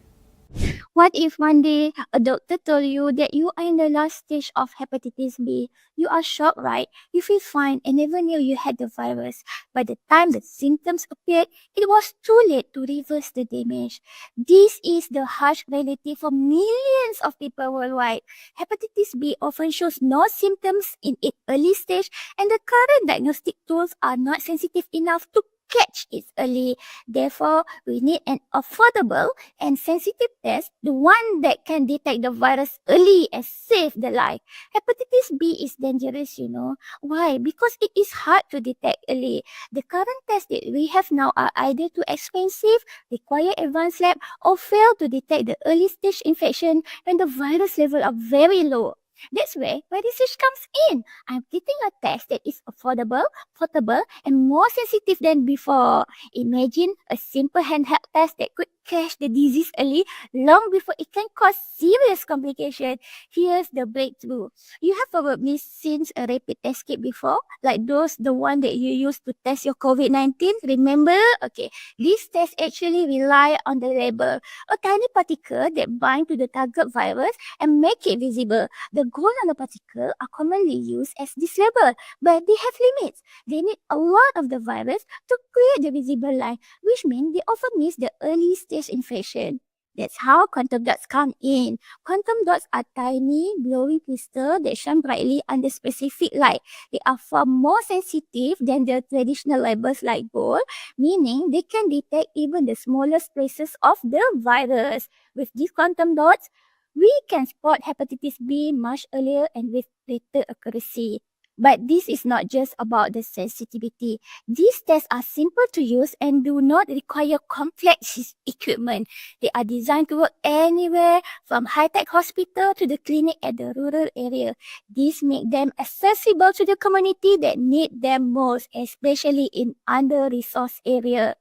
Speaker 10: What if one day a doctor told you that you are in the last stage of hepatitis B? You are shocked, right? You feel fine and never knew you had the virus. By the time the symptoms appeared, it was too late to reverse the damage. This is the harsh reality for millions of people worldwide. Hepatitis B often shows no symptoms in its early stage, and the current diagnostic tools are not sensitive enough to
Speaker 8: catch it early. Therefore, we need an affordable and sensitive test, the one that can detect the virus early and save the life. Hepatitis B is dangerous, Why? Because it is hard to detect early. The current tests that we have now are either too expensive, require advanced lab, or fail to detect the early stage infection when the virus level are very low. That's where my research comes in. I'm getting a test that is affordable, portable, and more sensitive than before. Imagine a simple handheld test that could catch the disease early, long before it can cause serious complications. Here's the breakthrough. You have probably seen a rapid test kit before, like the one that you use to test your COVID-19. Remember? Okay, these tests actually rely on the label, a tiny particle that binds to the target virus and make it visible. The gold nanoparticles are commonly used as this label, but they have limits. They need a lot of the virus to create the visible line, which means they often miss the early stage infection. That's how quantum dots come in. Quantum dots are tiny, glowing crystals that shine brightly under specific light. They are far more sensitive than the traditional labels like gold, meaning they can detect even the smallest traces of the virus. With these quantum dots, we can spot hepatitis B much earlier and with greater accuracy. But this is not just about the sensitivity. These tests are simple to use and do not require complex equipment. They are designed to work anywhere from high-tech hospital to the clinic at the rural area. This makes them accessible to the community that need them most, especially in under-resourced areas.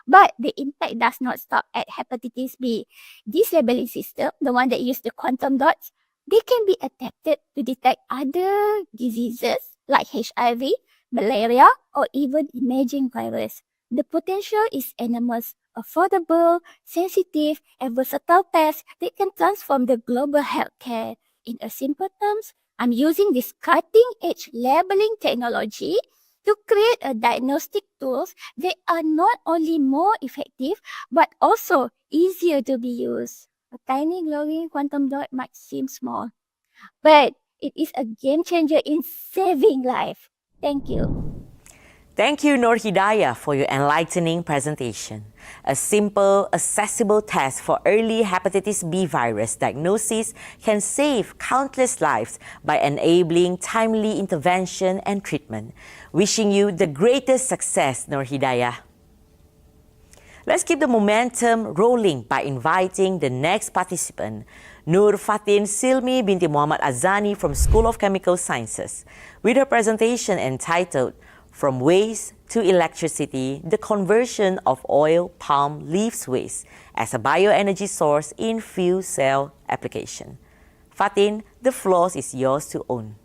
Speaker 8: But the impact does not stop at hepatitis B. This labeling system, the one that uses the quantum dots, they can be adapted to detect other diseases like HIV, malaria, or even emerging virus. The potential is enormous, affordable, sensitive, and versatile test that can transform the global healthcare. In a simple terms, I'm using this cutting-edge labeling technology to create a diagnostic tools that are not only more effective but also easier to be used. A tiny glowing quantum dot might seem small, but it is a game changer in saving life. Thank you.
Speaker 4: Thank you, Nur Hidayah, for your enlightening presentation. A simple, accessible test for early hepatitis B virus diagnosis can save countless lives by enabling timely intervention and treatment. Wishing you the greatest success, Nur Hidayah. Let's keep the momentum rolling by inviting the next participant, Nur Fatin Silmi binti Muhammad Azani from School of Chemical Sciences, with her presentation entitled From Waste to Electricity, the Conversion of Oil Palm Leaves Waste as a Bioenergy Source in Fuel Cell Application. Fatin, the floor is yours to own.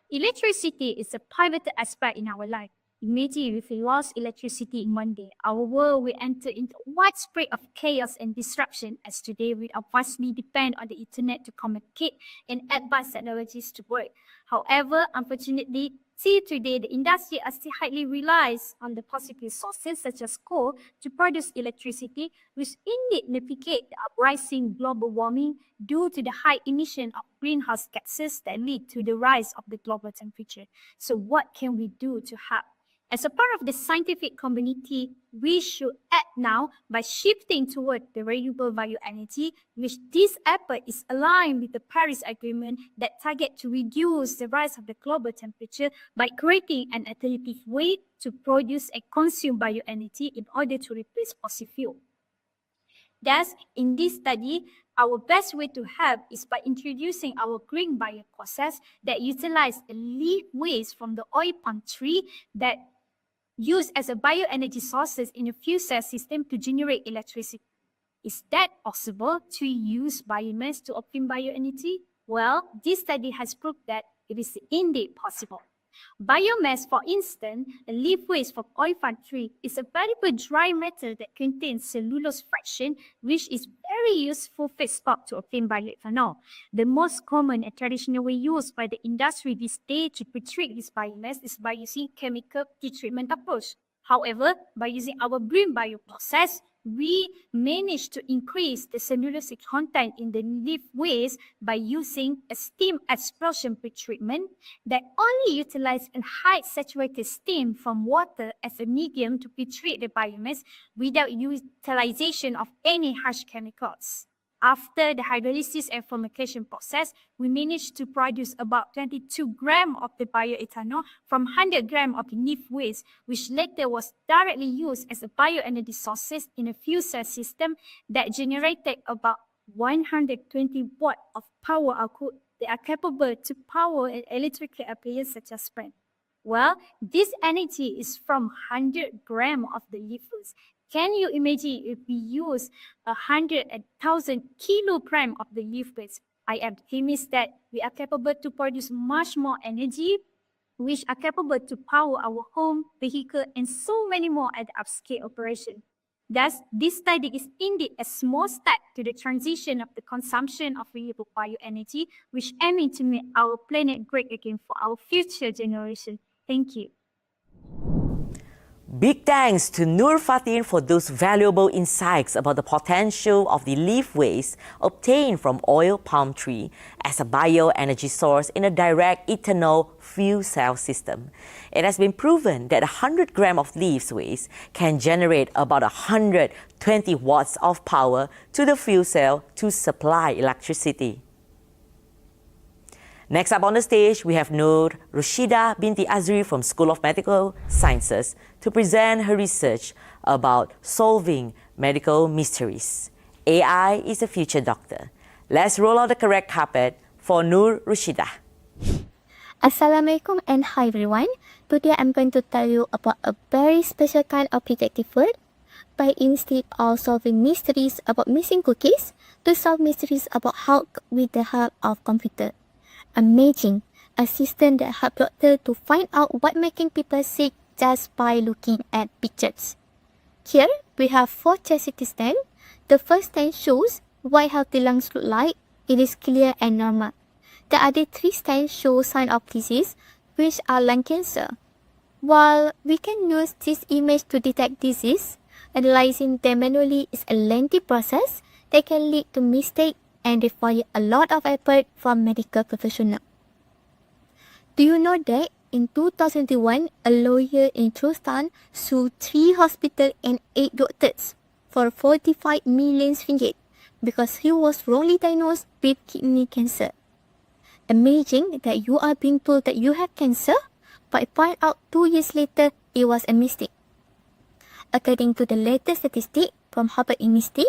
Speaker 6: Electricity is a pivotal aspect in our life. Imagine if we lost electricity in one day, our world will enter into a widespread of chaos and disruption, as today we are vastly depend on the internet to communicate and advanced technologies to work. However, unfortunately, see today the industry still highly relies on the fossil sources such as coal to produce electricity, which indeed mitigate the uprising global warming due to the high emission of greenhouse gases that lead to the rise of the global temperature. So what can we do to help? As a part of the scientific community, we should act now by shifting toward the renewable bioenergy, which this effort is aligned with the Paris Agreement that target to reduce the rise of the global temperature by creating an alternative way to produce and consume bioenergy in order to replace fossil fuel. Thus, in this study, our best way to help is by introducing our green bio process that utilize the leaf waste from the oil palm tree that used as a bioenergy sources in a fuel cell system to generate electricity. Is that possible to use biomass to obtain bioenergy? Well, this study has proved that it is indeed possible. Biomass, for instance, a leaf waste from oil palm tree, is a valuable dry matter that contains cellulose fraction, which is very useful feedstock to obtain bioethanol. The most common and traditional way used by the industry these days to pre-treat this biomass is by using chemical pretreatment approach. However, by using our green bio process, we managed to increase the cellulosic content in the leaf waste by using a steam expulsion pretreatment that only utilizes a high saturated steam from water as a medium to pretreat the biomass without utilization of any harsh chemicals. After the hydrolysis and fermentation process, we managed to produce about 22 grams of the bioethanol from 100 grams of the leaf waste, which later was directly used as a bioenergy sources in a fuel cell system that generated about 120 watt of power output that are capable to power an electrical appliance such as fan. Well, this energy is from 100 grams of the leaf waste. Can you imagine if we use 100,000 kilogram of the leaf waste? I am convinced that we are capable to produce much more energy, which are capable to power our home, vehicle, and so many more at the upscale operation. Thus, this study is indeed a small step to the transition of the consumption of renewable bioenergy, which aiming to make our planet great again for our future generation. Thank you.
Speaker 4: Big thanks to Nur Fatin for those valuable insights about the potential of the leaf waste obtained from oil palm tree as a bioenergy source in a direct ethanol fuel cell system. It has been proven that 100 grams of leaf waste can generate about 120 watts of power to the fuel cell to supply electricity. Next up on the stage, we have Nur Rushida Binti Azri from School of Medical Sciences to present her research about solving medical mysteries. AI is the future doctor. Let's roll out the correct carpet for Nur Rushida.
Speaker 8: Assalamualaikum and hi everyone. Today I'm going to tell you about a very special kind of predictive word. By instead of solving mysteries about missing cookies, to solve mysteries about health with the help of computer. Imagine a system that helps doctors to find out what making people sick just by looking at pictures. Here we have 4 chest CT scans. The first scan shows what healthy lungs look like. It is clear and normal. The other 3 scans show signs of disease, which are lung cancer. While we can use this image to detect disease, analyzing them manually is a lengthy process that can lead to mistakes and require a lot of effort from medical professionals. Do you know that in 2021, a lawyer in Tristan sued 3 hospitals and 8 doctors for 45 million ringgit because he was wrongly diagnosed with kidney cancer? Imagine that you are being told that you have cancer, but find out 2 years later it was a mistake. According to the latest statistic from Harvard University,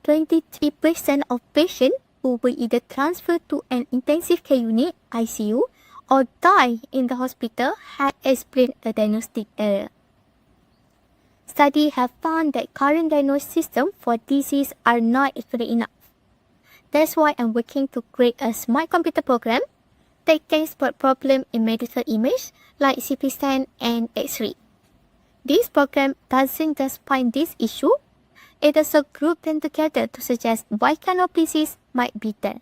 Speaker 8: 23% of patients who were either transferred to an intensive care unit (ICU) or die in the hospital had experienced a diagnostic error. Studies have found that current diagnosis systems for disease are not accurate enough. That's why I'm working to create a smart computer program that can spot problems in medical images like CT scan and X-ray. This program doesn't just find this issue, it also groups them together to suggest what kind of disease might be there.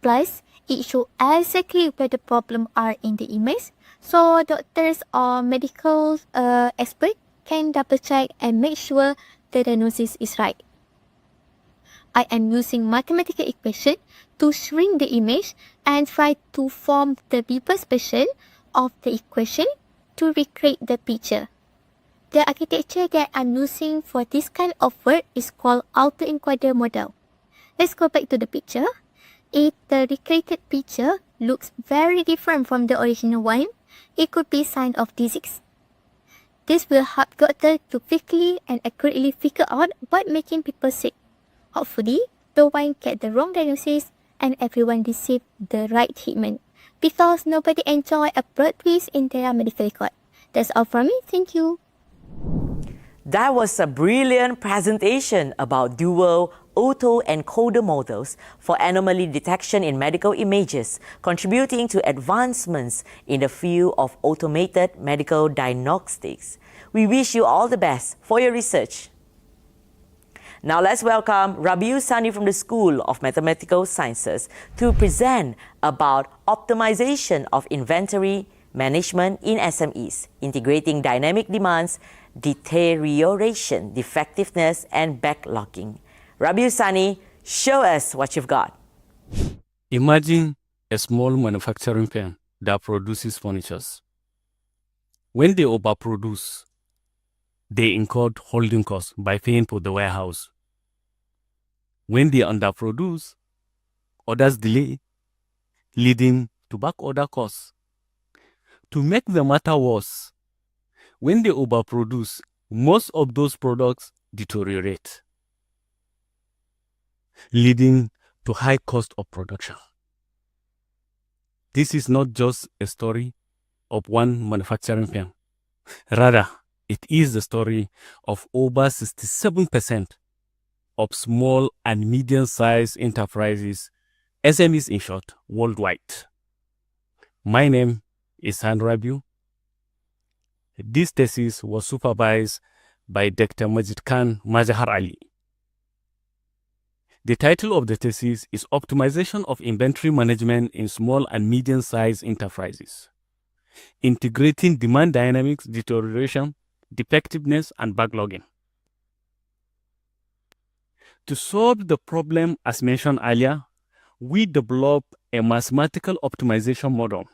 Speaker 8: Plus, it shows exactly where the problems are in the image, so doctors or medical experts can double check and make sure the diagnosis is right. I am using mathematical equation to shrink the image and try to form the reverse version of the equation to recreate the picture. The architecture that I'm using for this kind of work is called autoencoder model. Let's go back to the picture. If the recreated picture looks very different from the original one, it could be a sign of disease. This will help doctors to quickly and accurately figure out what making people sick. Hopefully, no one get the wrong diagnosis and everyone receive the right treatment, because nobody enjoy a plot twist in their medical record. That's all from me. Thank you.
Speaker 4: That was a brilliant presentation about dual autoencoder models for anomaly detection in medical images, contributing to advancements in the field of automated medical diagnostics. We wish you all the best for your research. Now let's welcome Rabiu Sani from the School of Mathematical Sciences to present about optimization of inventory management in SMEs, integrating dynamic demands, deterioration, defectiveness, and backlogging. Rabiu Sani, show us what you've got.
Speaker 11: Imagine a small manufacturing firm that produces furniture. When they overproduce, they incurred holding costs by paying for the warehouse. When they underproduce, orders delay, leading to back order costs. To make the matter worse, when they overproduce, most of those products deteriorate, leading to high cost of production. This is not just a story of one manufacturing firm. Rather, it is the story of over 67% of small and medium-sized enterprises, SMEs in short, worldwide. My name is Rabiu. This thesis was supervised by Dr. Majid Khan Mazahar Ali. The title of the thesis is Optimization of Inventory Management in Small and Medium-Sized Enterprises, Integrating Demand Dynamics, Deterioration, Defectiveness, and Backlogging. To solve the problem as mentioned earlier, we developed a mathematical optimization model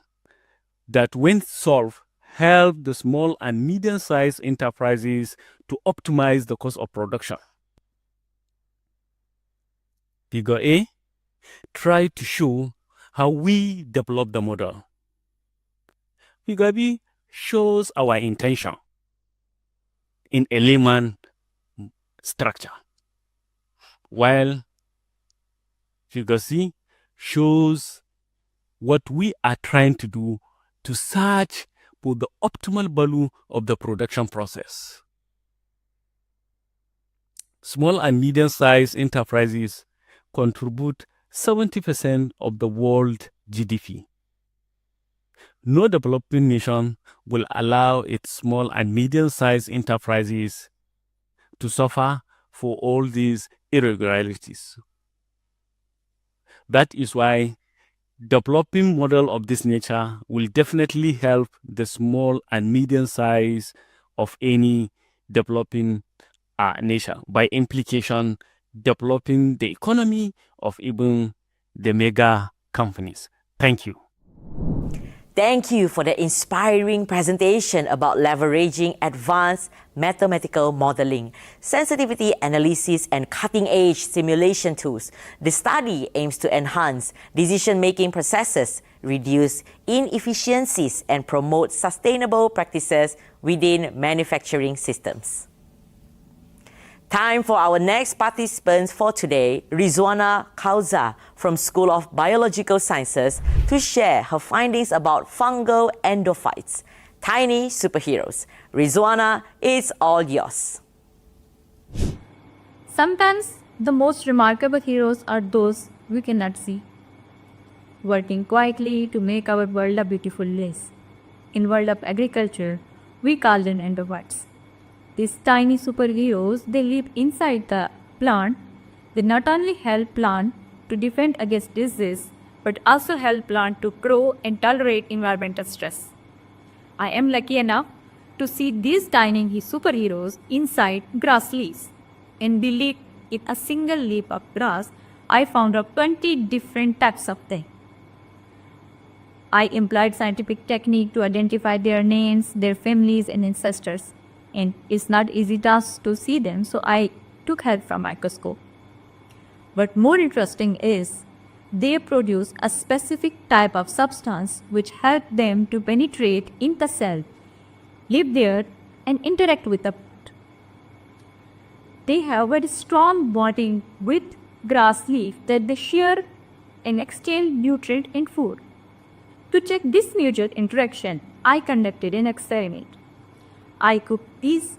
Speaker 11: that, when solved, help the small and medium-sized enterprises to optimize the cost of production. Figure A try to show how we develop the model. Figure B shows our intention in a layman structure, while Figure C shows what we are trying to do to search for the optimal value of the production process. Small and medium-sized enterprises contribute 70% of the world GDP. No developing nation will allow its small and medium-sized enterprises to suffer for all these irregularities. That is why developing model of this nature will definitely help the small and medium size of any developing nation. By implication, developing the economy of even the mega companies. Thank you.
Speaker 4: Thank you for the inspiring presentation about leveraging advanced mathematical modeling, sensitivity analysis, and cutting-edge simulation tools. The study aims to enhance decision-making processes, reduce inefficiencies, and promote sustainable practices within manufacturing systems. Time for our next participants for today, Rizwana Kauza from School of Biological Sciences, to share her findings about fungal endophytes, tiny superheroes. Rizwana, it's all yours.
Speaker 12: Sometimes the most remarkable heroes are those we cannot see, working quietly to make our world a beautiful place. In world of agriculture, we call them endophytes. These tiny superheroes, they live inside the plant. They not only help plant to defend against disease, but also help plant to grow and tolerate environmental stress. I am lucky enough to see these tiny superheroes inside grass leaves. And believe in a single leaf of grass, I found out 20 different types of them. I employed scientific technique to identify their names, their families, and ancestors. And it's not easy task to see them, so I took help from microscope. But more interesting is, they produce a specific type of substance which help them to penetrate in the cell, live there, and interact with the plant. They have very strong bonding with grass leaf that they share and exchange nutrient and food. To check this mutual interaction, I conducted an experiment. I cooked these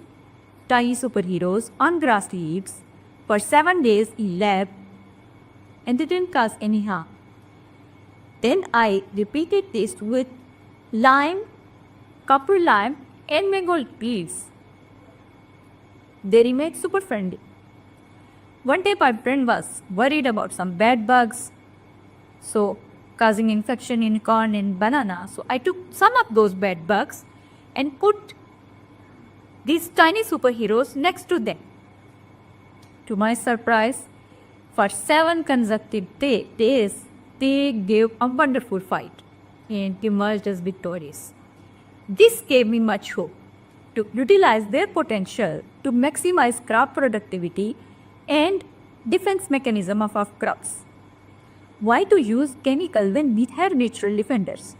Speaker 12: tiny superheroes on grass leaves for 7 days in lab and they didn't cause any harm. Then I repeated this with lime, copper lime, and mango leaves. They remained super friendly. One day my friend was worried about some bed bugs, so causing infection in corn and banana. So I took some of those bed bugs and put these tiny superheroes next to them. To my surprise, for 7 consecutive days, they gave a wonderful fight and emerged as victorious. This gave me much hope to utilize their potential to maximize crop productivity and defense mechanism of our crops. Why to use chemical when we have natural defenders?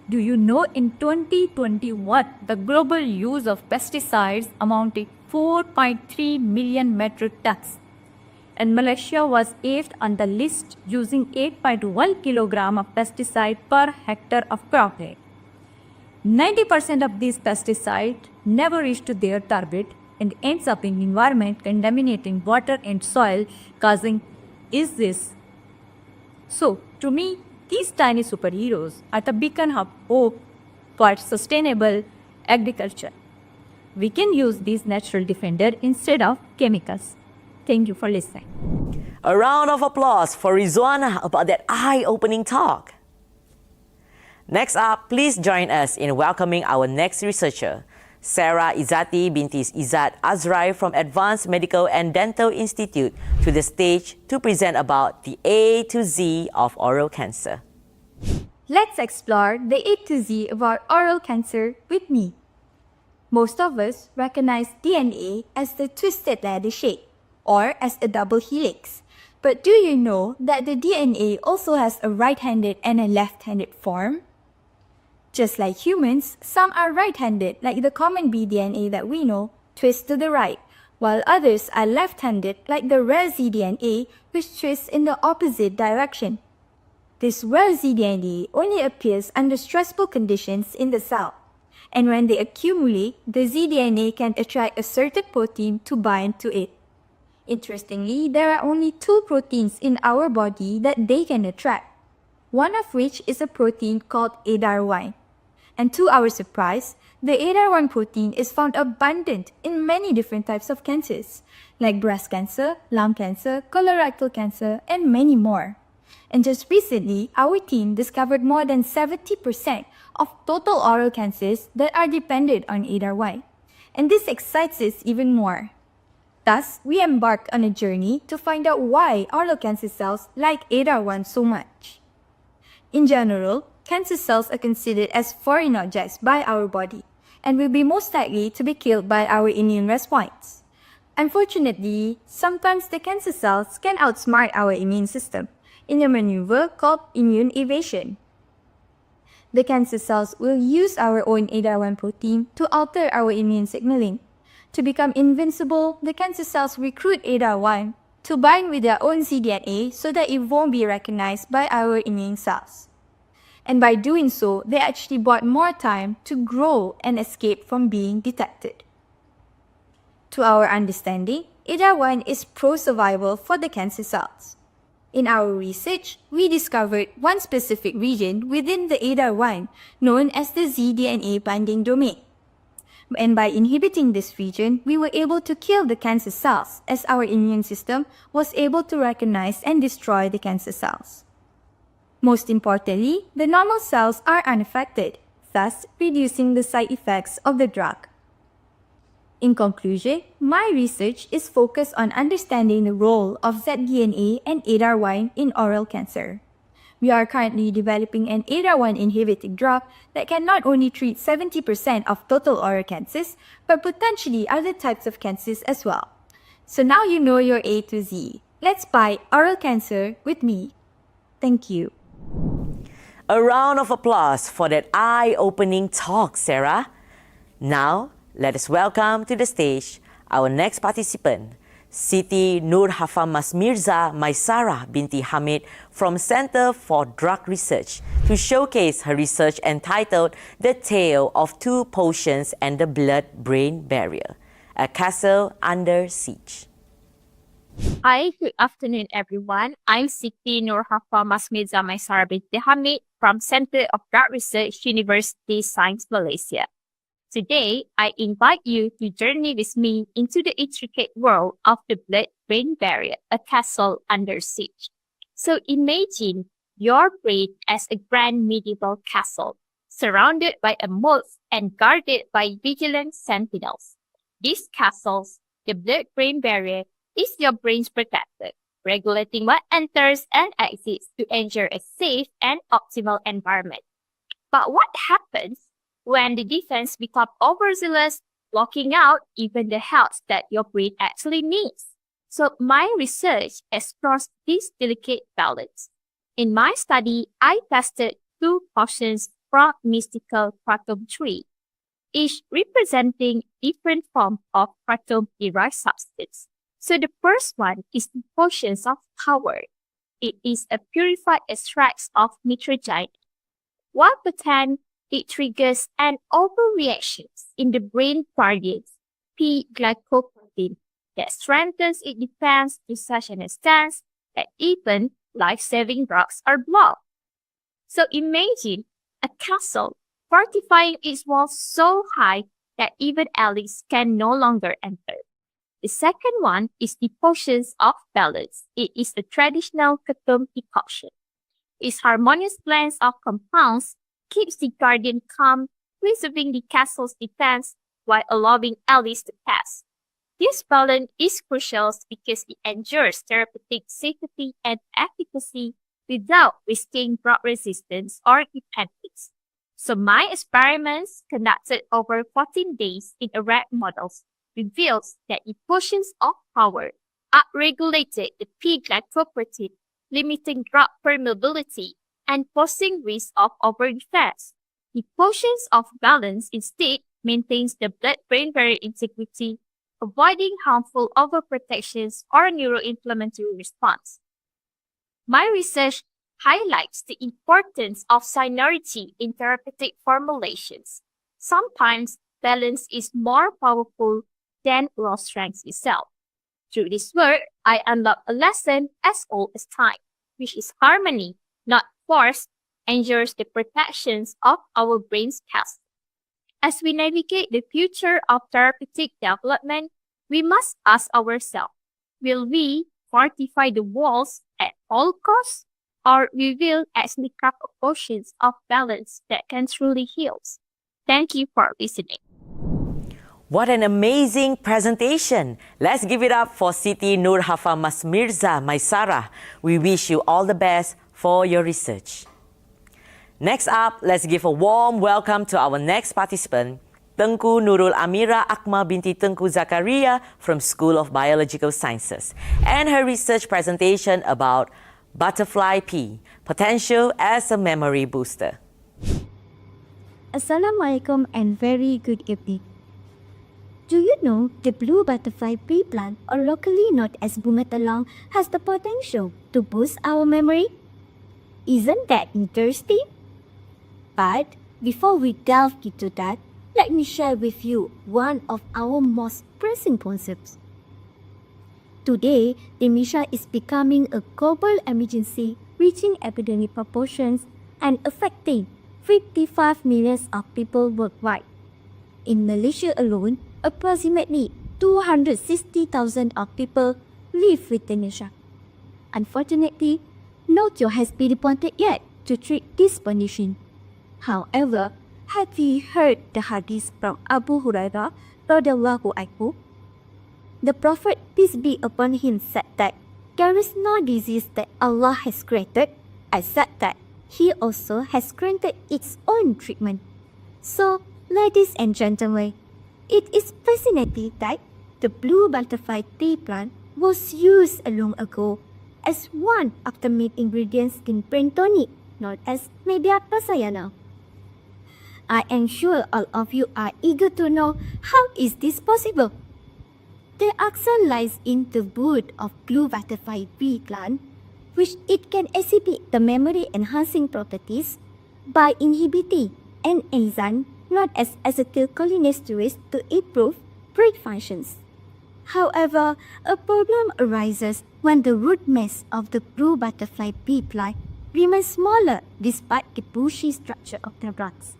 Speaker 12: Do you know in 2021, the global use of pesticides amounted 4.3 million metric tons, and Malaysia was 8th on the list using 8.1 kilogram of pesticide per hectare of crop area. 90% of these pesticides never reach to their target and ends up in environment contaminating water and soil, causing disease. So, to me, these tiny superheroes are the beacon of hope for sustainable agriculture. We can use these natural defenders instead of chemicals. Thank you for listening.
Speaker 4: A round of applause for Rizwana about that eye-opening talk. Next up, please join us in welcoming our next researcher, Sarah Izzati binti Izzat Azrai from Advanced Medical and Dental Institute, to the stage to present about the A to Z of oral cancer.
Speaker 7: Let's explore the A to Z of our oral cancer with me. Most of us recognize DNA as the twisted ladder shape or as a double helix. But do you know that the DNA also has a right-handed and a left-handed form? Just like humans, some are right-handed, like the common B DNA that we know, twist to the right, while others are left-handed, like the rare Z DNA, which twists in the opposite direction. This rare Z DNA only appears under stressful conditions in the cell, and when they accumulate, the Z DNA can attract a certain protein to bind to it. Interestingly, there are only 2 proteins in our body that they can attract, one of which is a protein called ADAR1. And to our surprise, the ADAR1 protein is found abundant in many different types of cancers, like breast cancer, lung cancer, colorectal cancer, and many more. And just recently, our team discovered more than 70% of total oral cancers that are dependent on ADAR1. And this excites us even more. Thus, we embarked on a journey to find out why oral cancer cells like ADAR1 so much. In general, cancer cells are considered as foreign objects by our body and will be most likely to be killed by our immune response. Unfortunately, sometimes the cancer cells can outsmart our immune system in a maneuver called immune evasion. The cancer cells will use our own ADAR1 protein to alter our immune signaling. To become invincible, the cancer cells recruit ADAR1 to bind with their own cDNA so that it won't be recognized by our immune cells. And by doing so, they actually bought more time to grow and escape from being detected. To our understanding, ADAR1 is pro-survival for the cancer cells. In our research, we discovered one specific region within the ADAR1 known as the zDNA binding domain. And by inhibiting this region, we were able to kill the cancer cells as our immune system was able to recognize and destroy the cancer cells. Most importantly, the normal cells are unaffected, thus reducing the side effects of the drug. In conclusion, my research is focused on understanding the role of zDNA and ADAR1 in oral cancer. We are currently developing an ADAR1 inhibiting drug that can not only treat 70% of total oral cancers, but potentially other types of cancers as well. So now you know your A to Z. Let's fight oral cancer with me. Thank you.
Speaker 4: A round of applause for that eye-opening talk, Sarah. Now, let us welcome to the stage our next participant, Siti Nur Hafamas Mirza Maisara binti Hamid from Center for Drug Research to showcase her research entitled The Tale of Two Potions and the Blood-Brain Barrier, a Castle Under Siege.
Speaker 14: Hi, good afternoon, everyone. I'm Siti Nur Hafamas Mirza Maisara binti Hamid from Center of Drug Research, University Science Malaysia. Today, I invite you to journey with me into the intricate world of the blood-brain barrier, a castle under siege. So imagine your brain as a grand medieval castle, surrounded by a moat and guarded by vigilant sentinels. These castles, the blood-brain barrier, is your brain's protector, regulating what enters and exits to ensure a safe and optimal environment. But what happens when the defense becomes overzealous, blocking out even the health that your brain actually needs? So my research explores this delicate balance. In my study, I tested two portions from mystical kratom tree, each representing different form of kratom-derived substance. So the first one is the potions of power. It is a purified extract of nitrogen. While potent, it triggers an overreaction in the brain guardians, P-glycoprotein, that strengthens its defense to such an extent that even life-saving drugs are blocked. So imagine a castle fortifying its walls so high that even Alice can no longer enter. The second one is the potions of balance. It is a traditional kratom decoction. Its harmonious blend of compounds keeps the guardian calm, preserving the castle's defense while allowing Alice to pass. This balance is crucial because it ensures therapeutic safety and efficacy without risking drug resistance or dependence. So my experiments, conducted over 14 days in rat models, reveals that the potions of power upregulated the P-glycoprotein, limiting drug permeability and posing risk of overdefense. The potions of balance instead maintains the blood-brain barrier integrity, avoiding harmful overprotections or neuroinflammatory response. My research highlights the importance of synergy in therapeutic formulations. Sometimes balance is more powerful than raw strength itself. Through this work, I unlock a lesson as old as time, which is harmony, not force, ensures the protections of our brain's health. As we navigate the future of therapeutic development, we must ask ourselves, will we fortify the walls at all costs, or we will actually craft potions of balance that can truly heal? Thank you for listening.
Speaker 4: What an amazing presentation. Let's give it up for Siti Nur Hafa Mas Mirza Maisara. We wish you all the best for your research. Next up, let's give a warm welcome to our next participant, Tengku Nurul Amira Akmal binti Tengku Zakaria from School of Biological Sciences, and her research presentation about butterfly pea, potential as a memory booster.
Speaker 10: Assalamualaikum and very good evening. Do you know the blue butterfly pea plant, or locally known as bunga telang, has the potential to boost our memory? Isn't that interesting? But before we delve into that, let me share with you one of our most pressing concepts. Today, dementia is becoming a global emergency, reaching epidemic proportions and affecting 55 million of people worldwide. In Malaysia alone, approximately 260,000 of people live with dementia. Unfortunately, no cure has been appointed yet to treat this condition. However, have you heard the hadith from Abu Hurairah radhiyallahu anhu? The Prophet, peace be upon him, said that there is no disease that Allah has created, except that He also has granted its own treatment. So, ladies and gentlemen, it is fascinating that the blue butterfly tea plant was used long ago as one of the main ingredients in brain tonic, known as media prasayana. I am sure all of you are eager to know how is this possible. The answer lies in the wood of blue butterfly pea plant, which it can exhibit the memory-enhancing properties by inhibiting an enzyme known as acetylcholinesterase to improve brain functions. However, a problem arises when the root mass of the blue butterfly pea plant remains smaller despite the bushy structure of the roots.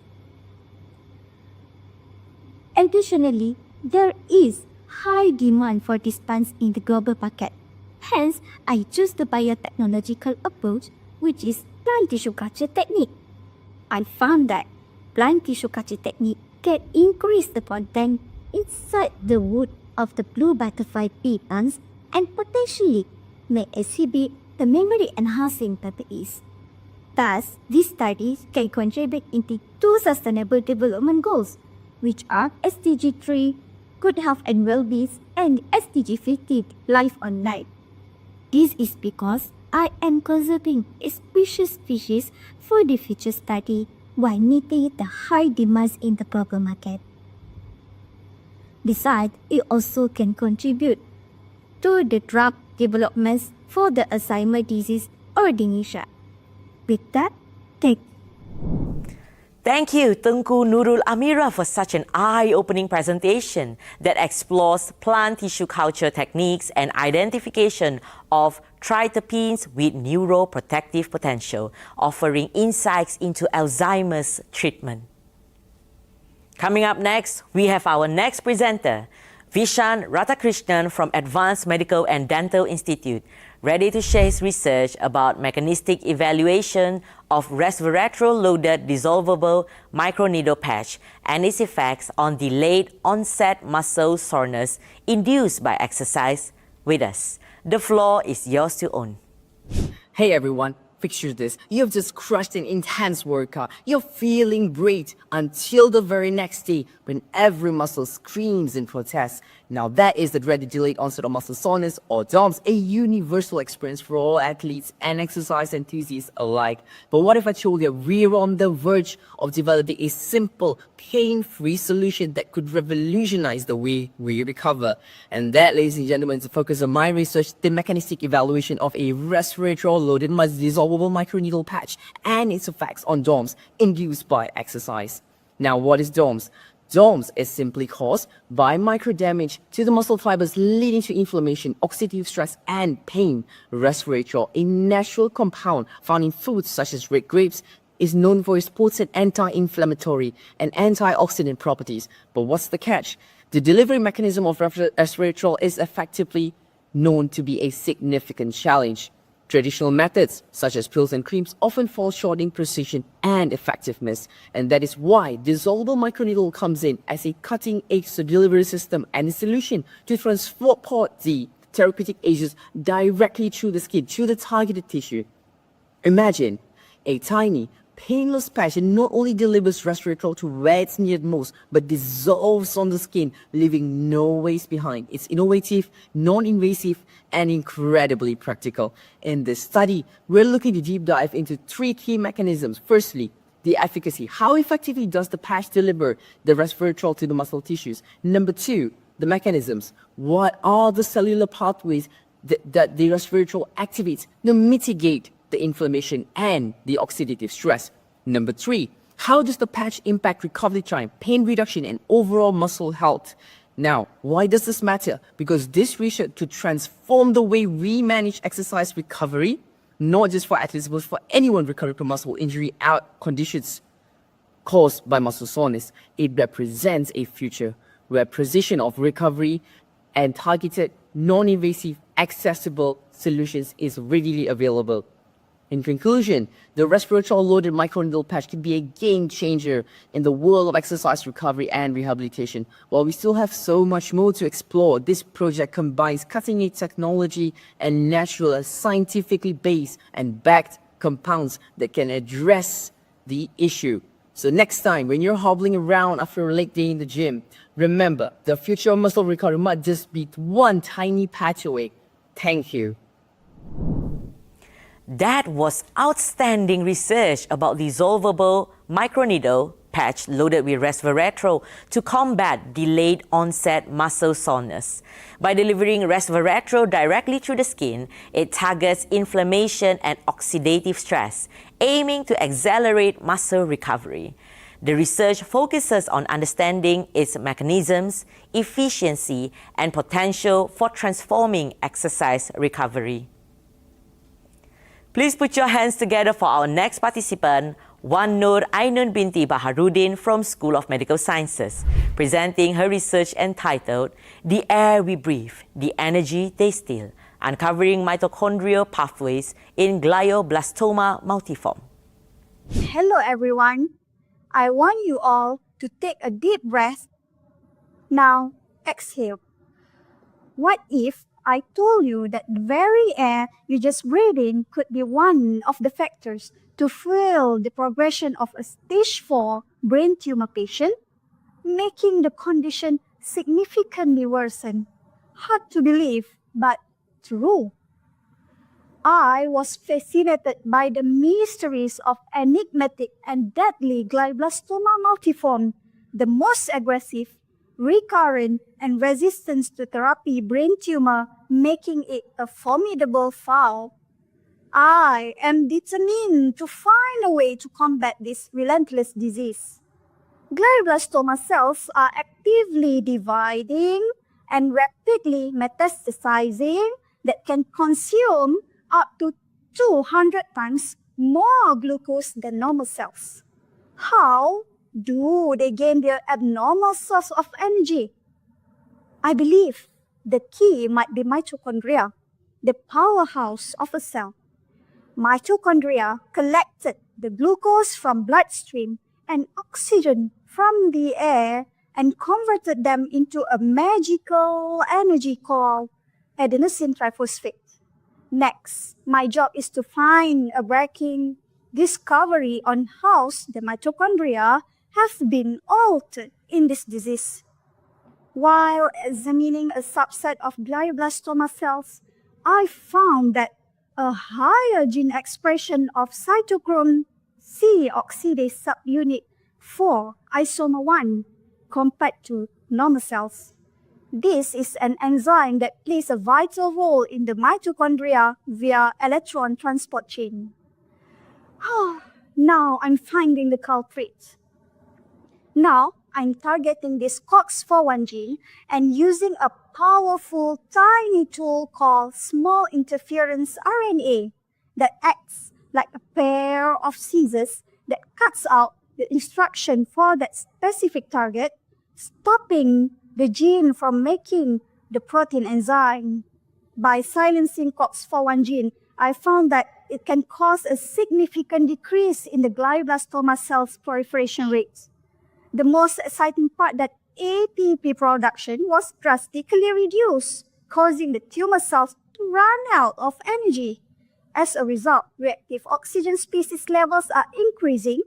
Speaker 10: Additionally, there is high demand for these plants in the global market. Hence, I choose the biotechnological approach, which is
Speaker 8: plant tissue culture technique. I found that plant tissue culture technique can increase the content inside the wood of the blue butterfly pea plants and potentially may exhibit the memory-enhancing properties. Thus, these studies can contribute into 2 Sustainable Development Goals, which are SDG 3, Good Health and Well-being, and SDG 15, Life on Life. This is because I am conserving a species for the future study while meeting the high demands in the global market. Besides, it also can contribute to the drug developments for the Alzheimer disease or dementia. With that,
Speaker 4: Thank you, Tengku Nurul Amira, for such an eye-opening presentation that explores plant tissue culture techniques and identification of triterpenes with neuroprotective potential, offering insights into Alzheimer's treatment. Coming up next, we have our next presenter, Vishan Radhakrishnan from Advanced Medical and Dental Institute, ready to share his research about mechanistic evaluation of resveratrol-loaded dissolvable microneedle patch and its effects on delayed onset muscle soreness induced by exercise with us. The floor is yours to own.
Speaker 9: Hey everyone, picture this. You've just crushed an intense workout. You're feeling great until the very next day when every muscle screams in protest. Now that is the dreaded delayed onset of muscle soreness, or DOMS, a universal experience for all athletes and exercise enthusiasts alike. But what if I told you we're on the verge of developing a simple, pain-free solution that could revolutionize the way we recover? And that, ladies and gentlemen, is the focus of my research, the mechanistic evaluation of a resveratrol-loaded dissolvable microneedle patch and its effects on DOMS induced by exercise. Now, what is DOMS? DOMS is simply caused by microdamage to the muscle fibers, leading to inflammation, oxidative stress, and pain. Resveratrol, a natural compound found in foods such as red grapes, is known for its potent anti-inflammatory and antioxidant properties. But what's the catch? The delivery mechanism of resveratrol is effectively known to be a significant challenge. Traditional methods, such as pills and creams, often fall short in precision and effectiveness, and that is why dissolvable microneedle comes in as a cutting-edge delivery system and a solution to transport the therapeutic agents directly through the skin, through the targeted tissue. Imagine a tiny, painless patch that not only delivers resveratrol to where it's needed most, but dissolves on the skin, leaving no waste behind. It's innovative, non-invasive, and incredibly practical. In this study, we're looking to deep dive into 3 key mechanisms. Firstly, the efficacy. How effectively does the patch deliver the resveratrol to the muscle tissues? Number 2, the mechanisms. What are the cellular pathways that the resveratrol activates to mitigate the inflammation and the oxidative stress? Number 3, how does the patch impact recovery time, pain reduction, and overall muscle health? Now, why does this matter? Because this research to transform the way we manage exercise recovery, not just for athletes, but for anyone recovering from muscle injury conditions caused by muscle soreness. It represents a future where precision of recovery and targeted, non-invasive, accessible solutions is readily available. In conclusion, the resveratrol-loaded microneedle patch can be a game changer in the world of exercise recovery and rehabilitation. While we still have so much more to explore, this project combines cutting-edge technology and natural, scientifically based and backed compounds that can address the issue. So next time, when you're hobbling around after a late day in the gym, remember, the future of muscle recovery might just be one tiny patch away. Thank you.
Speaker 4: That was outstanding research about dissolvable microneedle patch loaded with resveratrol to combat delayed onset muscle soreness. By delivering resveratrol directly through the skin, it targets inflammation and oxidative stress, aiming to accelerate muscle recovery. The research focuses on understanding its mechanisms, efficiency, and potential for transforming exercise recovery. Please put your hands together for our next participant, Wan Nur Ainun Binti Baharudin from School of Medical Sciences, presenting her research entitled The Air We Breathe, the Energy They Steal, uncovering mitochondrial pathways in glioblastoma multiforme.
Speaker 13: Hello everyone. I want you all to take a deep breath. Now exhale. What if I told you that the very air you just breathed in could be one of the factors to fuel the progression of a stage 4 brain tumor patient, making the condition significantly worsen? Hard to believe, but true. I was fascinated by the mysteries of enigmatic and deadly glioblastoma multiforme, the most aggressive, recurrent, and resistant to therapy brain tumor, making it a formidable foe. I am determined to find a way to combat this relentless disease. Glioblastoma cells are actively dividing and rapidly metastasizing that can consume up to 200 times more glucose than normal cells. How do they gain their abnormal source of energy? I believe the key might be mitochondria, the powerhouse of a cell. Mitochondria collected the glucose from bloodstream and oxygen from the air and converted them into a magical energy called adenosine triphosphate. Next, my job is to find a breaking discovery on how the mitochondria have been altered in this disease. While examining a subset of glioblastoma cells, I found that a higher gene expression of cytochrome C oxidase subunit 4 isomer 1 compared to normal cells. This is an enzyme that plays a vital role in the mitochondria via electron transport chain. Now I'm finding the culprit. Now I'm targeting this COX41 gene and using a powerful tiny tool called small interference RNA that acts like a pair of scissors that cuts out the instruction for that specific target, stopping the gene from making the protein enzyme. By silencing COX41 gene, I found that it can cause a significant decrease in the glioblastoma cells proliferation rate. The most exciting part that ATP production was drastically reduced, causing the tumor cells to run out of energy. As a result, reactive oxygen species levels are increasing,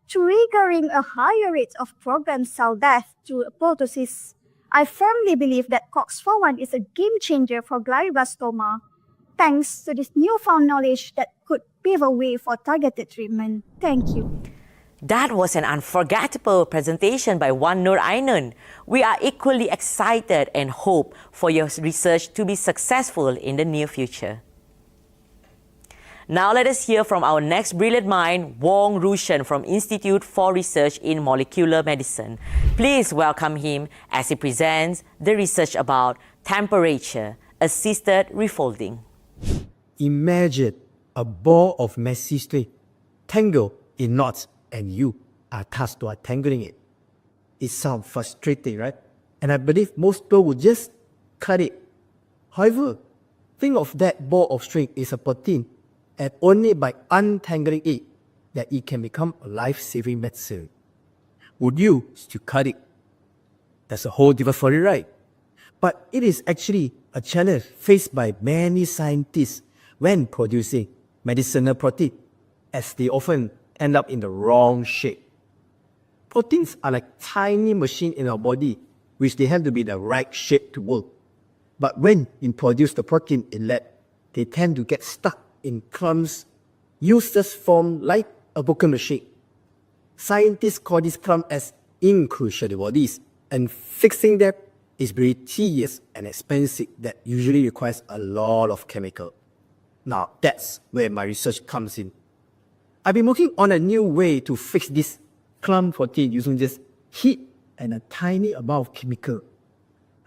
Speaker 13: triggering a higher rate of programmed cell death through apoptosis. I firmly believe that COX41 is a game changer for glioblastoma, thanks to this newfound knowledge that could pave a way for targeted treatment. Thank you.
Speaker 4: That was an unforgettable presentation by Wan Nur Ainun. We are equally excited and hope for your research to be successful in the near future. Now let us hear from our next brilliant mind, Wong Rushan from Institute for Research in Molecular Medicine. Please welcome him as he presents the research about temperature-assisted refolding.
Speaker 20: Imagine a ball of messy string tangled in knots and you are tasked to untangling it. It sounds frustrating, right? And I believe most people would just cut it. However, think of that ball of string is a protein, and only by untangling it that it can become a life-saving medicine. Would you still cut it? That's a whole different story, right? But it is actually a challenge faced by many scientists when producing medicinal protein, as they often end up in the wrong shape. Proteins are like tiny machines in our body, which they have to be the right shape to work. But when you produce the protein in lab, they tend to get stuck in clumps, useless form like a broken machine. Scientists call this clump as incrucible bodies, and fixing them is very tedious and expensive that usually requires a lot of chemical. Now that's where my research comes in. I've been working on a new way to fix this clump protein using just heat and a tiny amount of chemical.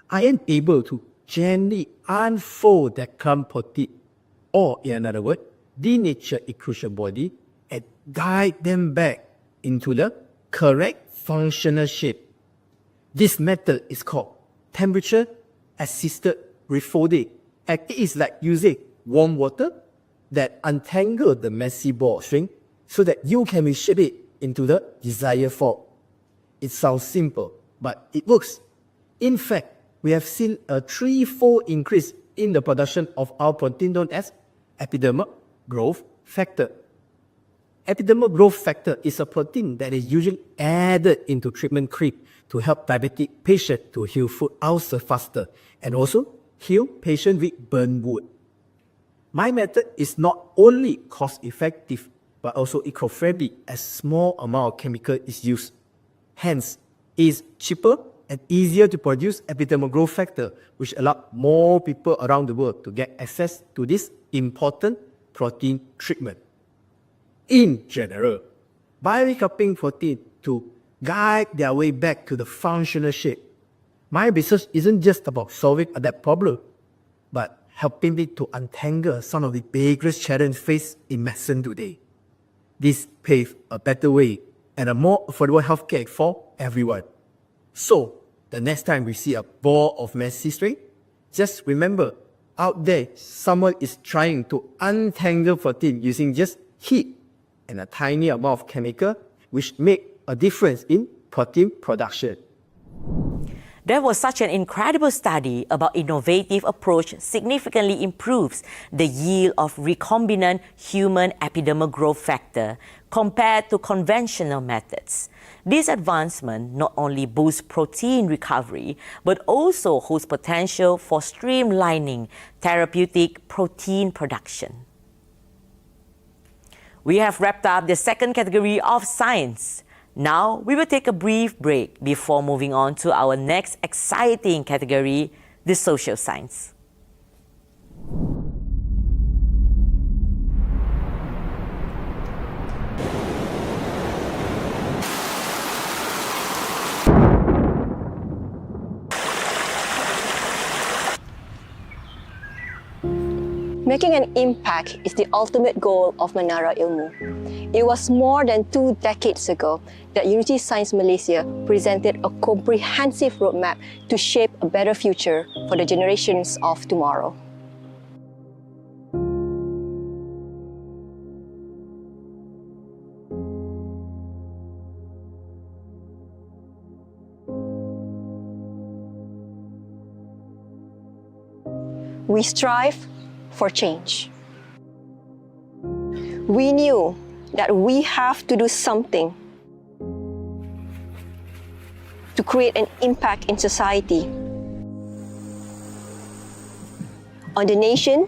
Speaker 20: I am able to gently unfold that clump protein, or in another word, denature a crucial body and guide them back into the correct functional shape. This method is called temperature-assisted refolding,
Speaker 15: And it is like using warm water that untangle the messy ball string so that you can reshape it into the desired form. It sounds simple, but it works. In fact, we have seen a 3-fold increase in the production of our protein known as epidermal growth factor. Epidermal growth factor is a protein that is usually added into treatment cream to help diabetic patients to heal foot ulcers faster and also heal patients with burn wound. My method is not only cost-effective but also eco-friendly as small amount of chemical is used. Hence, it is cheaper and easier to produce epidermal growth factor, which allows more people around the world to get access to this important protein treatment. In general, by recapping protein to guide their way back to the functional shape, my research isn't just about solving that problem, but helping it to untangle some of the biggest challenges faced in medicine today. This paves a better way and a more affordable healthcare for everyone. So, the next time we see a ball of messy string, just remember, out there, someone is trying to untangle protein using just heat and a tiny amount of chemical, which make a difference in protein production.
Speaker 4: There was such an incredible study about innovative approach significantly improves the yield of recombinant human epidermal growth factor compared to conventional methods. This advancement not only boosts protein recovery, but also holds potential for streamlining therapeutic protein production. We have wrapped up the second category of science. Now, we will take a brief break before moving on to our next exciting category, the social science.
Speaker 16: Making an impact is the ultimate goal of Menara Ilmu. It was more than 2 decades ago that Unity Science Malaysia presented a comprehensive roadmap to shape a better future for the generations of tomorrow. We strive for change. We knew that we have to do something to create an impact in society, on the nation,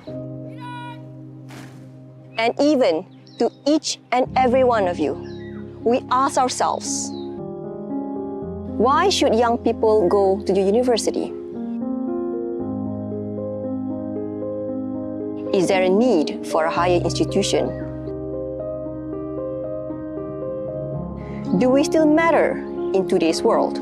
Speaker 16: and even to each and every one of you. We ask ourselves, why should young people go to the university? Is there a need for a higher institution? Do we still matter in today's world?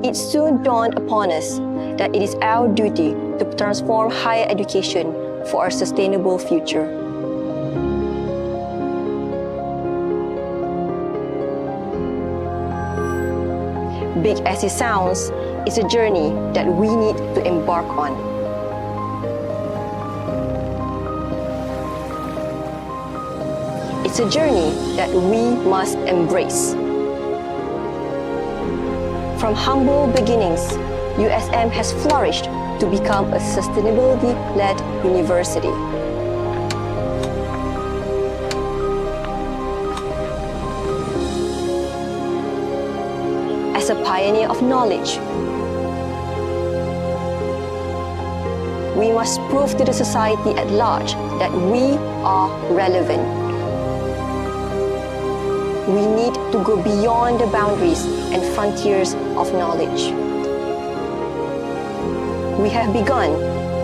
Speaker 16: It soon dawned upon us that it is our duty to transform higher education for a sustainable future. Big as it sounds, it's a journey that we need to embark on. It's a journey that we must embrace. From humble beginnings, USM has flourished to become a sustainability-led university. As a pioneer of knowledge, we must prove to the society at large that we are relevant. We need to go beyond the boundaries and frontiers of knowledge. We have begun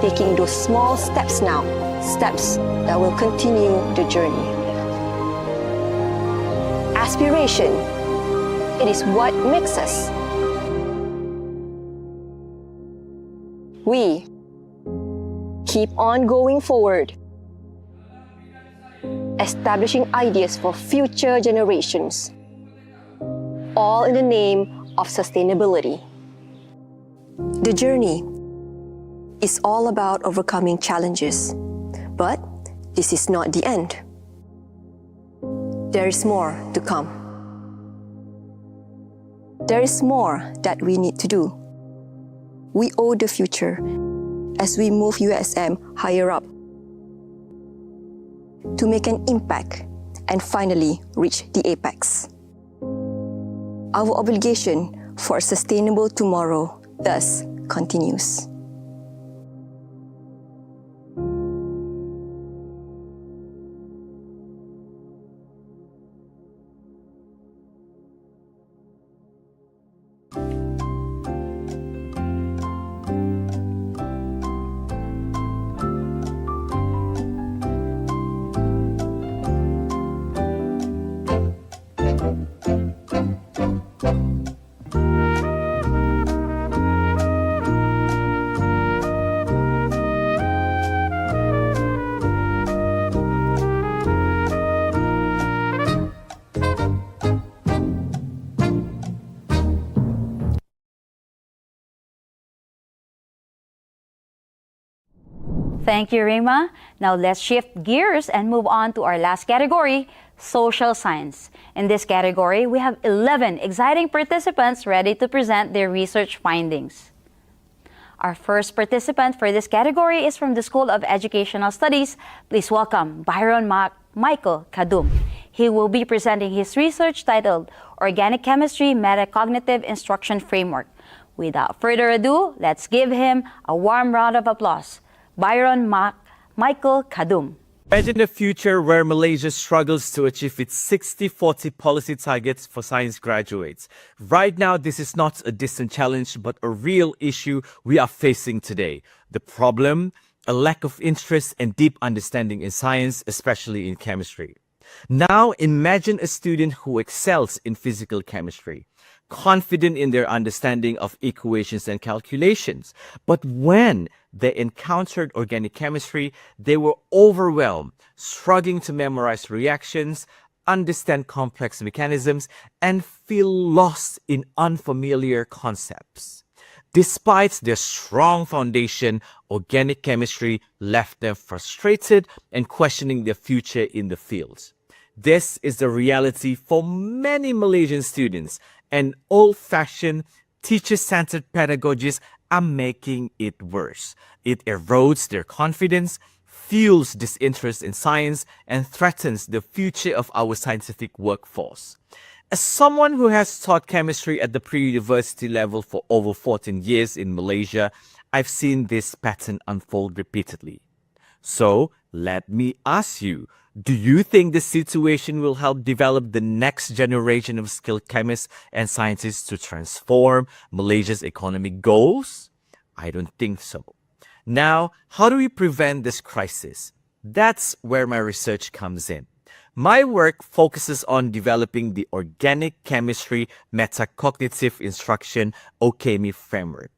Speaker 16: taking those small steps now, steps that will continue the journey. Aspiration, it is what makes us. We keep on going forward, establishing ideas for future generations, all in the name of sustainability. The journey is all about overcoming challenges, but this is not the end. There is more to come. There is more that we need to do. We owe the future as we move USM higher up to make an impact and finally reach the apex. Our obligation for a sustainable tomorrow thus continues.
Speaker 5: Thank you, Rima. Now let's shift gears and move on to our last category, social science. In this category, we have 11 exciting participants ready to present their research findings. Our first participant for this category is from the School of Educational Studies. Please welcome Byron Michael Kadum. He will be presenting his research titled Organic Chemistry Metacognitive Instruction Framework. Without further ado, let's give him a warm round of applause. Byron Michael Kadum.
Speaker 17: Imagine a future where Malaysia struggles to achieve its 60-40 policy targets for science graduates. Right now, this is not a distant challenge, but a real issue we are facing today. The problem? A lack of interest and deep understanding in science, especially in chemistry. Now, imagine a student who excels in physical chemistry, confident in their understanding of equations and calculations. But when they encountered organic chemistry, they were overwhelmed, struggling to memorize reactions, understand complex mechanisms, and feel lost in unfamiliar concepts. Despite their strong foundation, organic chemistry left them frustrated and questioning their future in the field. This is the reality for many Malaysian students, and old-fashioned, teacher-centered pedagogies are making it worse. It erodes their confidence, fuels disinterest in science, and threatens the future of our scientific workforce. As someone who has taught chemistry at the pre-university level for over 14 years in Malaysia, I've seen this pattern unfold repeatedly. So, let me ask you, do you think the situation will help develop the next generation of skilled chemists and scientists to transform Malaysia's economic goals? I don't think so. Now, how do we prevent this crisis? That's where my research comes in. My work focuses on developing the Organic Chemistry Metacognitive Instruction OCHEMI framework,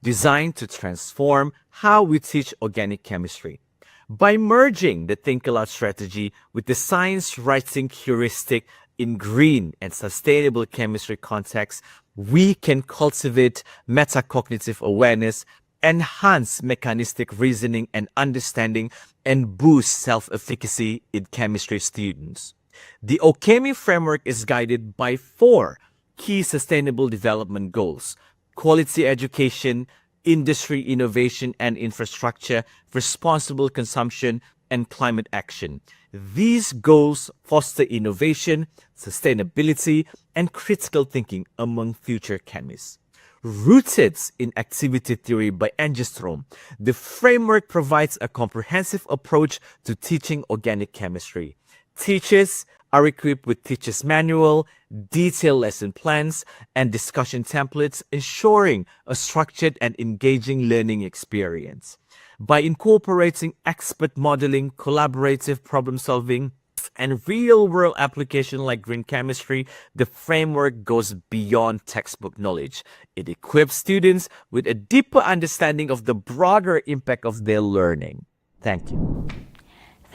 Speaker 17: designed to transform how we teach organic chemistry. By merging the Think Aloud strategy with the science writing heuristic in green and sustainable chemistry context, we can cultivate metacognitive awareness, enhance mechanistic reasoning and understanding, and boost self-efficacy in chemistry students. The OCHEMI framework is guided by 4 key sustainable development goals: quality education, industry innovation and infrastructure, responsible consumption, and climate action. These goals foster innovation, sustainability, and critical thinking among future chemists. Rooted in activity theory by Engström, the framework provides a comprehensive approach to teaching organic chemistry. Teachers are equipped with teacher's manual, detailed lesson plans, and discussion templates, ensuring a structured and engaging learning experience. By incorporating expert modeling, collaborative problem solving, and real-world application like green chemistry, the framework goes beyond textbook knowledge. It equips students with a deeper understanding of the broader impact of their learning. Thank you.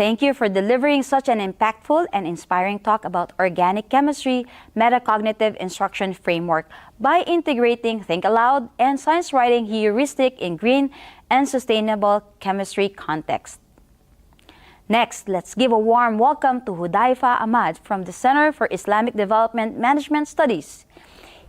Speaker 5: Thank you for delivering such an impactful and inspiring talk about organic chemistry, metacognitive instruction framework by integrating think aloud and science writing heuristic in green and sustainable chemistry context. Next, let's give a warm welcome to Hudaifa Ahmad from the Center for Islamic Development Management Studies.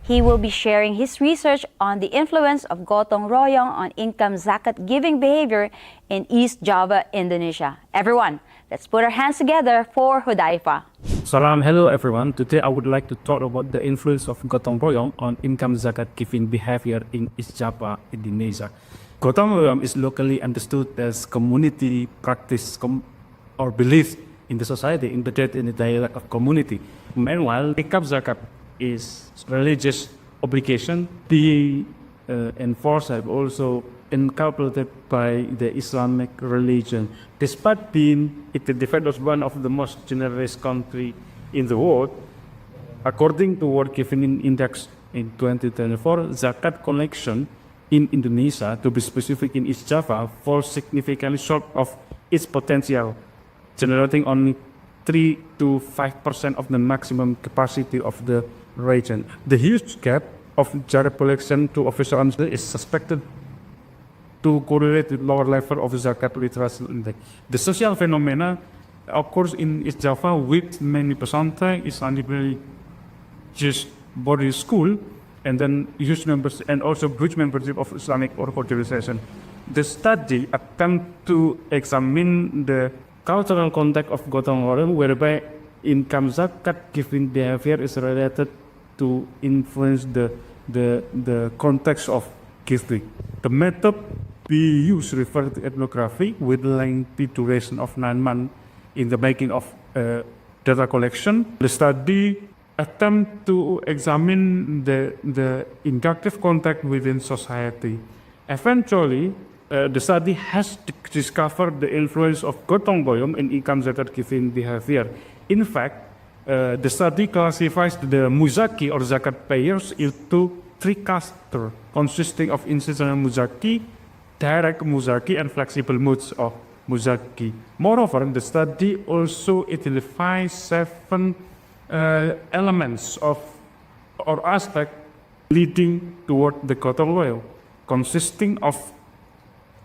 Speaker 5: He will be sharing his research on the influence of gotong royong on income zakat giving behavior in East Java, Indonesia. Everyone, let's put our hands together for Hudaifa.
Speaker 18: Salam, hello everyone. Today I would like to talk about the influence of gotong royong on income zakat giving behavior in East Java, Indonesia. Gotong royong is locally understood as community practice or belief in the society embedded in the dialect of community. Meanwhile, income zakat is religious obligation being enforced and also incorporated by the Islamic religion. Despite being it developed as one of the most generous country in the world, according to World Giving Index in 2024, zakat collection in Indonesia, to be specific in East Java, falls significantly short of its potential, generating only 3 to 5% of the maximum capacity of the region. The huge gap of zakat collection to official answer is suspected to correlate with lower level of zakat literacy index. The social phenomena occurs in East Java with many pesantren, Islamic religious body school, and then youth members and also bridge membership of Islamic organization. The study attempt to examine the cultural context of gotong royong, whereby income zakat giving behavior is related to influence the context of giving. The method we use refer to ethnography with lengthy duration of 9 months in the making of data collection. The study attempt to examine the inductive contact within society. Eventually, the study has discovered the influence of gotong royong in income zakat giving behavior. In fact, the study classifies the muzaki or zakat payers into 3 clusters, consisting of institutional muzaki, direct muzaki, and flexible modes of muzaki. Moreover, the study also identifies 7 elements of or aspects leading toward the gotong royong, consisting of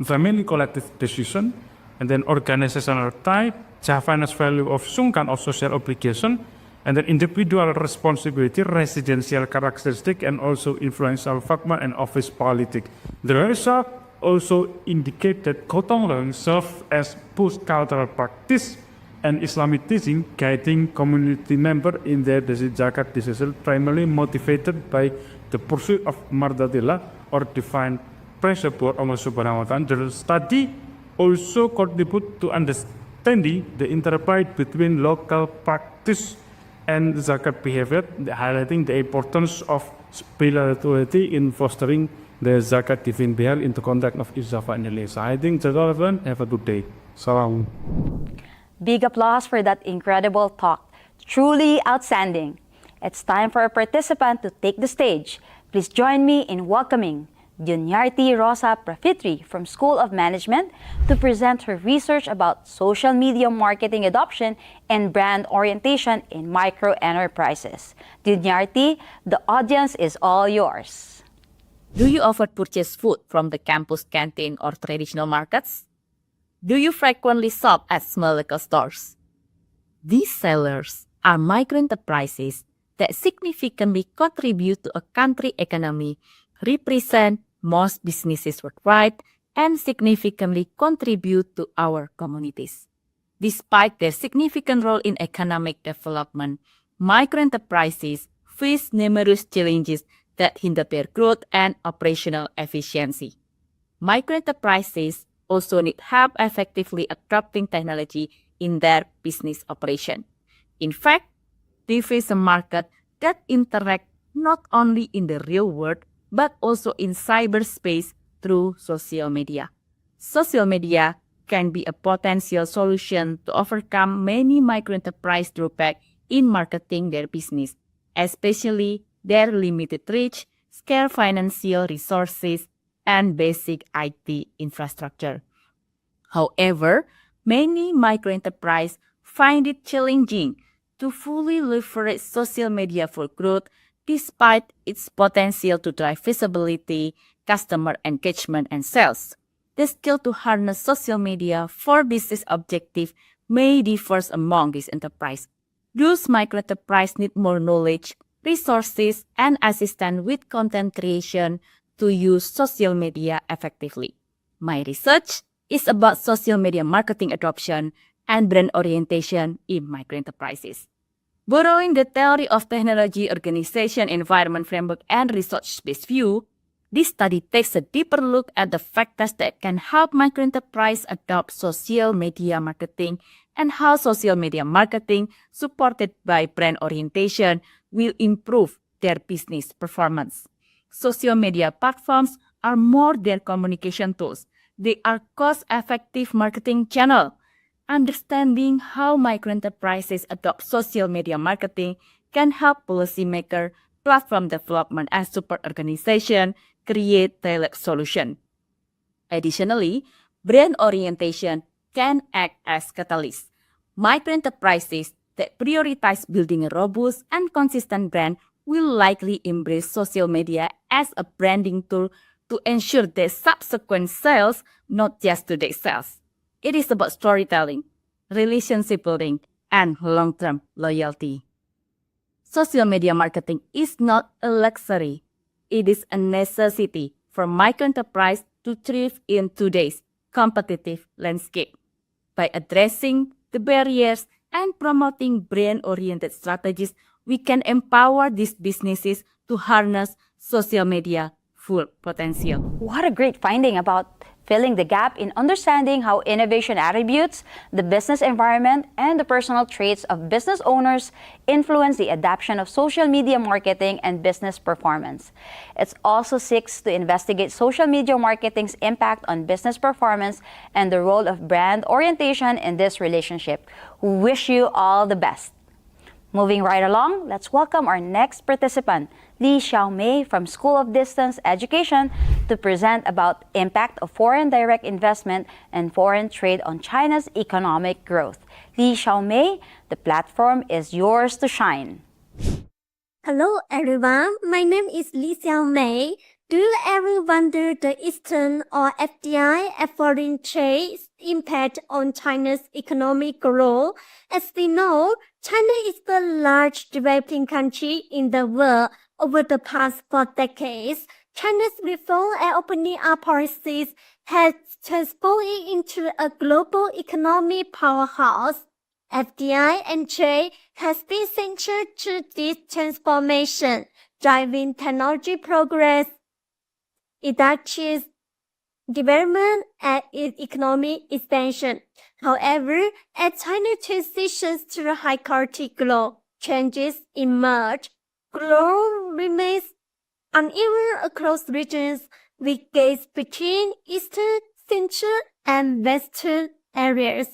Speaker 18: family collective decision, and then organizational type, Javanese value of sungkan of social obligation, and then individual responsibility, residential characteristic, and also influential fakma and office politics. The result also indicate that gotong royong serves as post-cultural practice and Islamic teaching guiding community members in their zakat decision, primarily motivated by the pursuit of mardatillah or divine pressure for Allah Subhanahu wa Ta'ala. The study also contribute to understanding the interplay between local practice and zakat behavior, highlighting the importance of spirituality in fostering the zakat giving behavior in the context of East Java and Indonesia. I think that's all, everyone. Have a good day. Salam.
Speaker 5: Big applause for that incredible talk. Truly outstanding. It's time for a participant to take the stage. Please join me in welcoming Dunyarti Rosa Prafitri from School of Management to present her research about social media marketing adoption and brand orientation in micro enterprises. Dunyarti, the audience is all yours.
Speaker 21: Do you often purchase food from the campus canteen or traditional markets? Do you frequently shop at small local stores? These sellers are micro enterprises that significantly contribute to a country's economy, represent most businesses worldwide, and significantly contribute to our communities. Despite their significant role in economic development, microenterprises face numerous challenges that hinder their growth and operational efficiency. Microenterprises also need help effectively adopting technology in their business operation. In fact, they face a market that interacts not only in the real world, but also in cyberspace through social media. Social media can be a potential solution to overcome many microenterprise drawbacks in marketing their business, especially their limited reach, scarce financial resources, and basic IT infrastructure. However, many microenterprises find it challenging to fully leverage social media for growth despite its potential to drive visibility, customer engagement, and sales. The skill to harness social media for business objectives may differ among these enterprises. Those microenterprises need more knowledge, resources, and assistance with content creation to use social media effectively. My research is about social media marketing adoption and brand orientation in microenterprises. Borrowing the theory of technology, organization, environment framework, and research-based view, this study takes a deeper look at the factors that can help microenterprise adopt social media marketing and how social media marketing, supported by brand orientation, will improve their business performance. Social media platforms are more than communication tools. They are cost-effective marketing channels. Understanding how microenterprises adopt social media marketing can help policymakers, platform development, and support organizations create tailored solutions. Additionally, brand orientation can act as catalyst. Microenterprises that prioritize building a robust and consistent brand will likely embrace social media as a branding tool to ensure their subsequent sales, not just today's sales. It is about storytelling, relationship building, and long-term loyalty. Social media marketing is not a luxury. It is a necessity for microenterprise to thrive in today's competitive landscape. By addressing the barriers and promoting brand-oriented strategies, we can empower these businesses to harness social media full potential.
Speaker 5: What a great finding about filling the gap in understanding how innovation attributes, the business environment, and the personal traits of business owners influence the adoption of social media marketing and business performance. It also seeks to investigate social media marketing's impact on business performance and the role of brand orientation in this relationship. We wish you all the best. Moving right along, let's welcome our next participant, Lee Xiaomei from School of Distance Education, to present about impact of foreign direct investment and foreign trade on China's economic growth. Lee Xiaomei, the platform is yours to shine.
Speaker 10: Hello everyone, my name is Lee Xiaomei. Do you ever wonder the Eastern or FDI and foreign trade's impact on China's economic growth? As we know, China is the largest developing country in the world. Over the past 4 decades, China's reform and opening up policies has transformed it into a global economic powerhouse. FDI and trade has been central to this transformation, driving technology progress, industrial development, and economic expansion. However, as China transitions to high-quality growth, changes emerge. Growth remains uneven across regions, with gaps between Eastern, Central, and Western areas.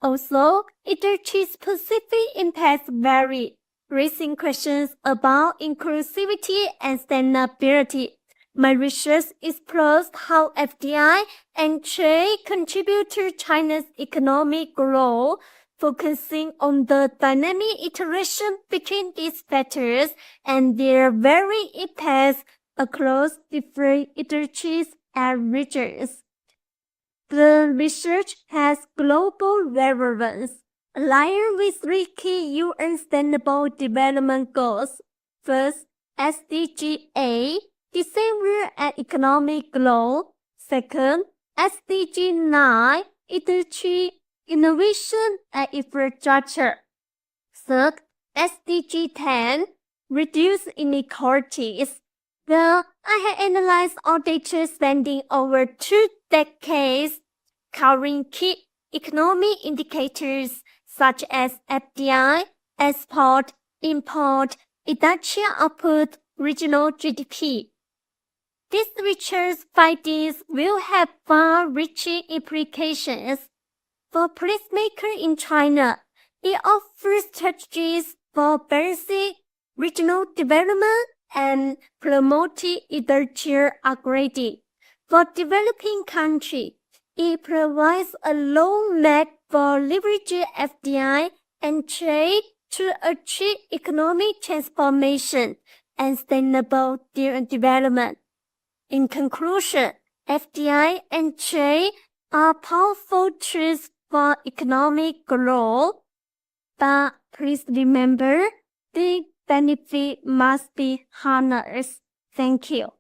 Speaker 10: Also, industry-specific impacts vary, raising questions about inclusivity and sustainability. My research explores how FDI and trade contribute to China's economic growth, focusing on the dynamic interaction between these factors and their varying impacts across different industries and regions. The research has global relevance, aligned with 3 key UN Sustainable Development Goals. First, SDG 8, December and economic growth. Second, SDG 9, industry, innovation and infrastructure. Third, SDG 10, reduce inequalities. Well, I have analyzed all data spanning over 2 decades, covering key economic indicators such as FDI, export, import, industrial output, regional GDP. These research findings will have far-reaching implications. For policymakers in China, it offers strategies for balancing regional development and promoting industrial upgrading. For developing countries,
Speaker 8: It provides a roadmap for leveraging FDI and trade to achieve economic transformation and sustainable development. In conclusion, FDI and trade are powerful tools for economic growth, but please remember the benefit must be harnessed. Thank you.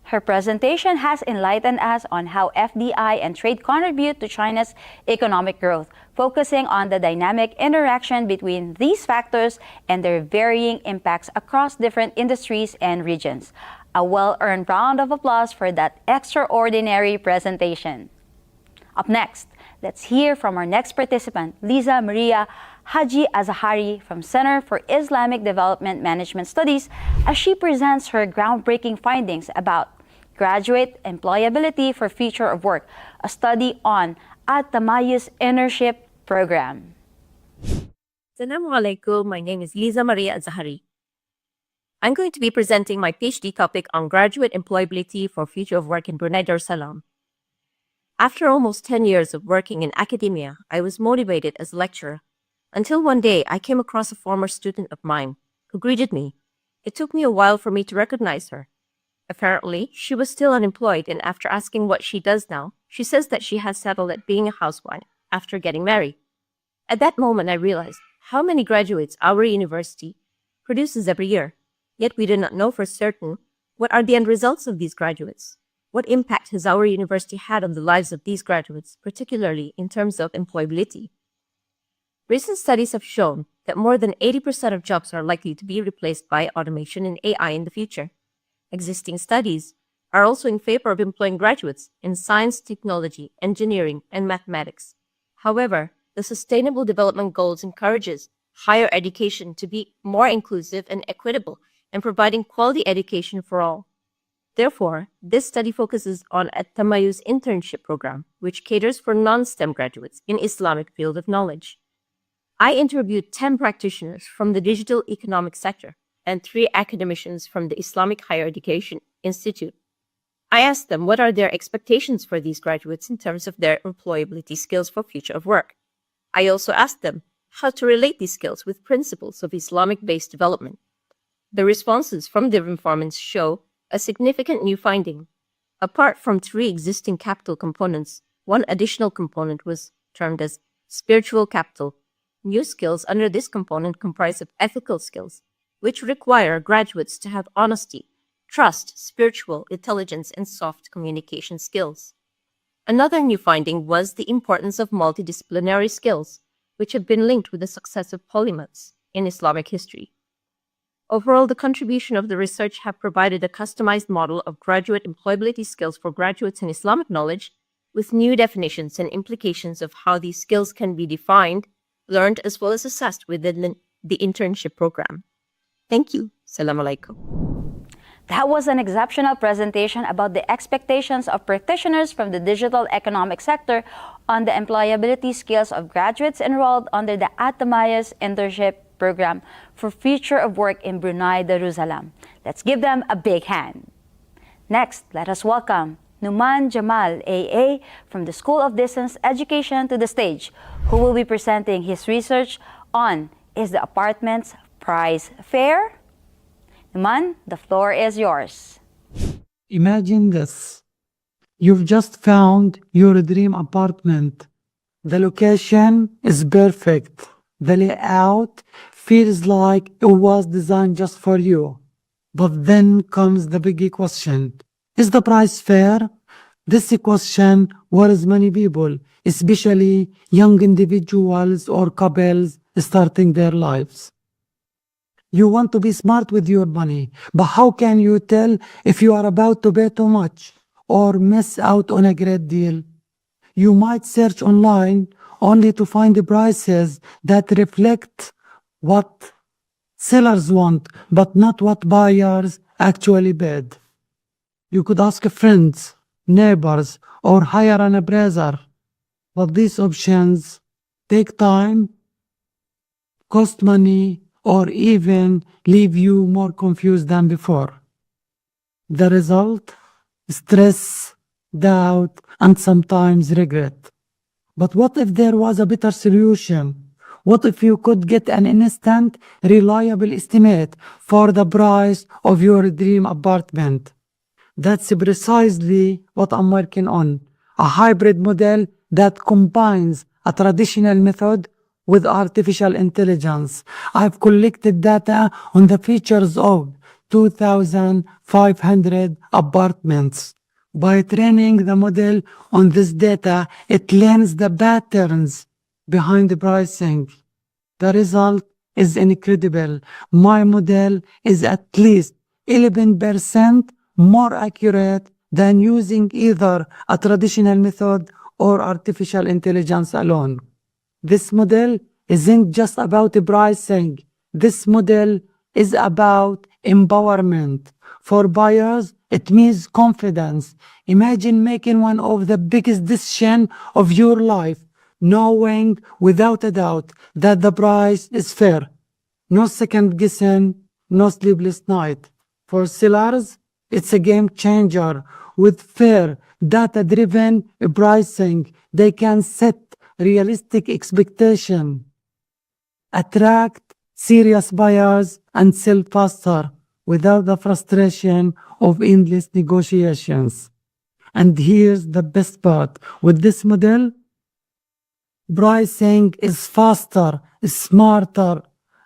Speaker 5: Her presentation has enlightened us on how FDI and trade contribute to China's economic growth, focusing on the dynamic interaction between these factors and their varying impacts across different industries and regions. A well-earned round of applause for that extraordinary presentation. Up next, let's hear from our next participant, Liza Maria Haji Azahari from Center for Islamic Development Management Studies, as she presents her groundbreaking findings about graduate employability for future of work, a study on At-Tamayus internship program.
Speaker 1: Assalamu alaikum, my name is Liza Maria Azahari. I'm going to be presenting my PhD topic on graduate employability for future of work in Brunei Darussalam. After almost 10 years of working in academia, I was motivated as a lecturer, until one day I came across a former student of mine who greeted me. It took me a while for me to recognize her. Apparently, she was still unemployed, and after asking what she does now, she says that she has settled at being a housewife after getting married. At that moment, I realized how many graduates our university produces every year, yet we do not know for certain what are the end results of these graduates. What impact has our university had on the lives of these graduates, particularly in terms of employability? Recent studies have shown that more than 80% of jobs are likely to be replaced by automation and AI in the future. Existing studies are also in favor of employing graduates in science, technology, engineering, and mathematics. However, the Sustainable Development Goals encourages higher education to be more inclusive and equitable and providing quality education for all. Therefore, this study focuses on At-Tamayus internship program, which caters for non-STEM graduates in Islamic field of knowledge. I interviewed 10 practitioners from the digital economic sector and 3 academicians from the Islamic Higher Education Institute. I asked them what are their expectations for these graduates in terms of their employability skills for future of work. I also asked them how to relate these skills with principles of Islamic-based development. The responses from the informants show a significant new finding. Apart from 3 existing capital components, one additional component was termed as spiritual capital. New skills under this component comprise of ethical skills, which require graduates to have honesty, trust, spiritual intelligence, and soft communication skills. Another new finding was the importance of multidisciplinary skills, which have been linked with the success of polymaths in Islamic history. Overall, the contribution of the research have provided a customized model of graduate employability skills for graduates in Islamic knowledge, with new definitions and implications of how these skills can be defined, learned, as well as assessed within the internship program. Thank you. Assalamu alaikum.
Speaker 5: That was an exceptional presentation about the expectations of practitioners from the digital economic sector on the employability skills of graduates enrolled under the At-Tamayus internship program for future of work in Brunei Darussalam. Let's give them a big hand. Next, let us welcome Numan Jamal AA from the School of Distance Education to the stage, who will be presenting his research on Is the Apartment's Price Fair? Numan, the floor is yours.
Speaker 2: Imagine this. You've just found your dream apartment. The location is perfect. The layout feels like it was designed just for you. But then comes the big question. Is the price fair? This question worries many people, especially young individuals or couples starting their lives. You want to be smart with your money, but how can you tell if you are about to pay too much or miss out on a great deal? You might search online only to find the prices that reflect what sellers want, but not what buyers actually paid. You could ask friends, neighbors, or hire an appraiser, but these options take time, cost money, or even leave you more confused than before. The result? Stress, doubt, and sometimes regret. But what if there was a better solution? What if you could get an instant, reliable estimate for the price of your dream apartment? That's precisely what I'm working on. A hybrid model that combines a traditional method with artificial intelligence. I've collected data on the features of 2,500 apartments. By training the model on this data, it learns the patterns behind the pricing. The result is incredible. My model is at least 11% more accurate than using either a traditional method or artificial intelligence alone. This model isn't just about pricing. This model is about empowerment. For buyers, it means confidence. Imagine making one of the biggest decisions of your life, knowing without a doubt that the price is fair. No second guessing, no sleepless night. For sellers, it's a game changer. With fair, data-driven pricing, they can set realistic expectation, attract serious buyers, and sell faster without the frustration of endless negotiations. And here's the best part. With this model, pricing is faster, smarter,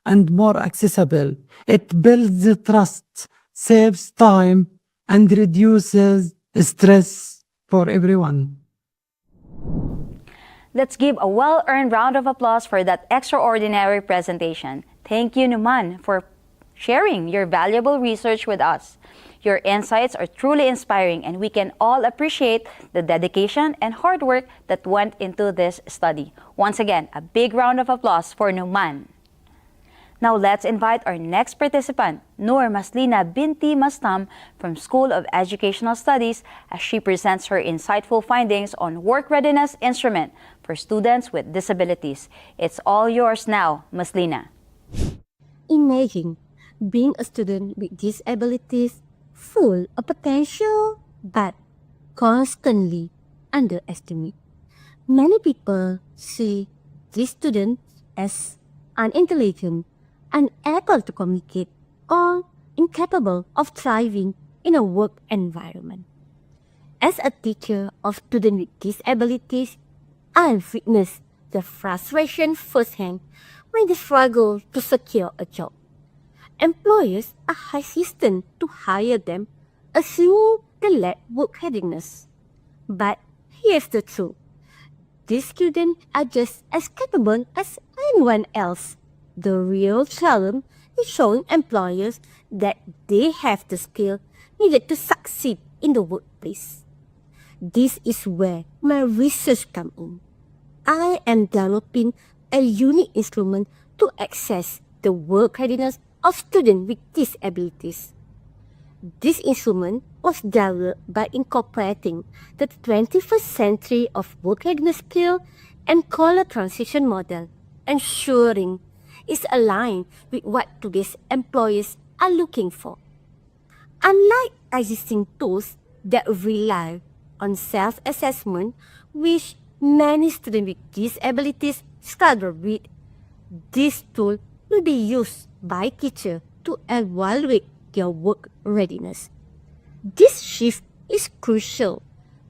Speaker 2: and more accessible. It builds trust, saves time, and reduces stress for everyone.
Speaker 5: Let's give a well-earned round of applause for that extraordinary presentation. Thank you, Numan, for sharing your valuable research with us. Your insights are truly inspiring, and we can all appreciate the dedication and hard work that went into this study. Once again, a big round of applause for Numan. Now let's invite our next participant, Noor Maslina Binti Mastam from School of Educational Studies, as she presents her insightful findings on work readiness instrument for students with disabilities. It's all yours now, Maslina.
Speaker 10: Imagine being a student with disabilities, full of potential but constantly underestimated. Many people see these students as unintelligent, unable to communicate, or incapable of thriving in a work environment. As a teacher of students with disabilities, I've witnessed the frustration firsthand when they struggle to secure a job. Employers are hesitant to hire them, assuming they lack work readiness. But here's the truth. These students are just as capable as anyone else. The real challenge is showing employers that they have the skill needed to succeed in the workplace. This is where my research comes in. I am developing a unique instrument to assess the work readiness of students with disabilities. This instrument was developed by incorporating the 21st century of work readiness skill and career transition model, ensuring it's aligned with what today's employers are looking for. Unlike existing tools that rely on self-assessment, which many students with disabilities struggle with, this tool will be used by teachers to evaluate their work readiness. This shift is crucial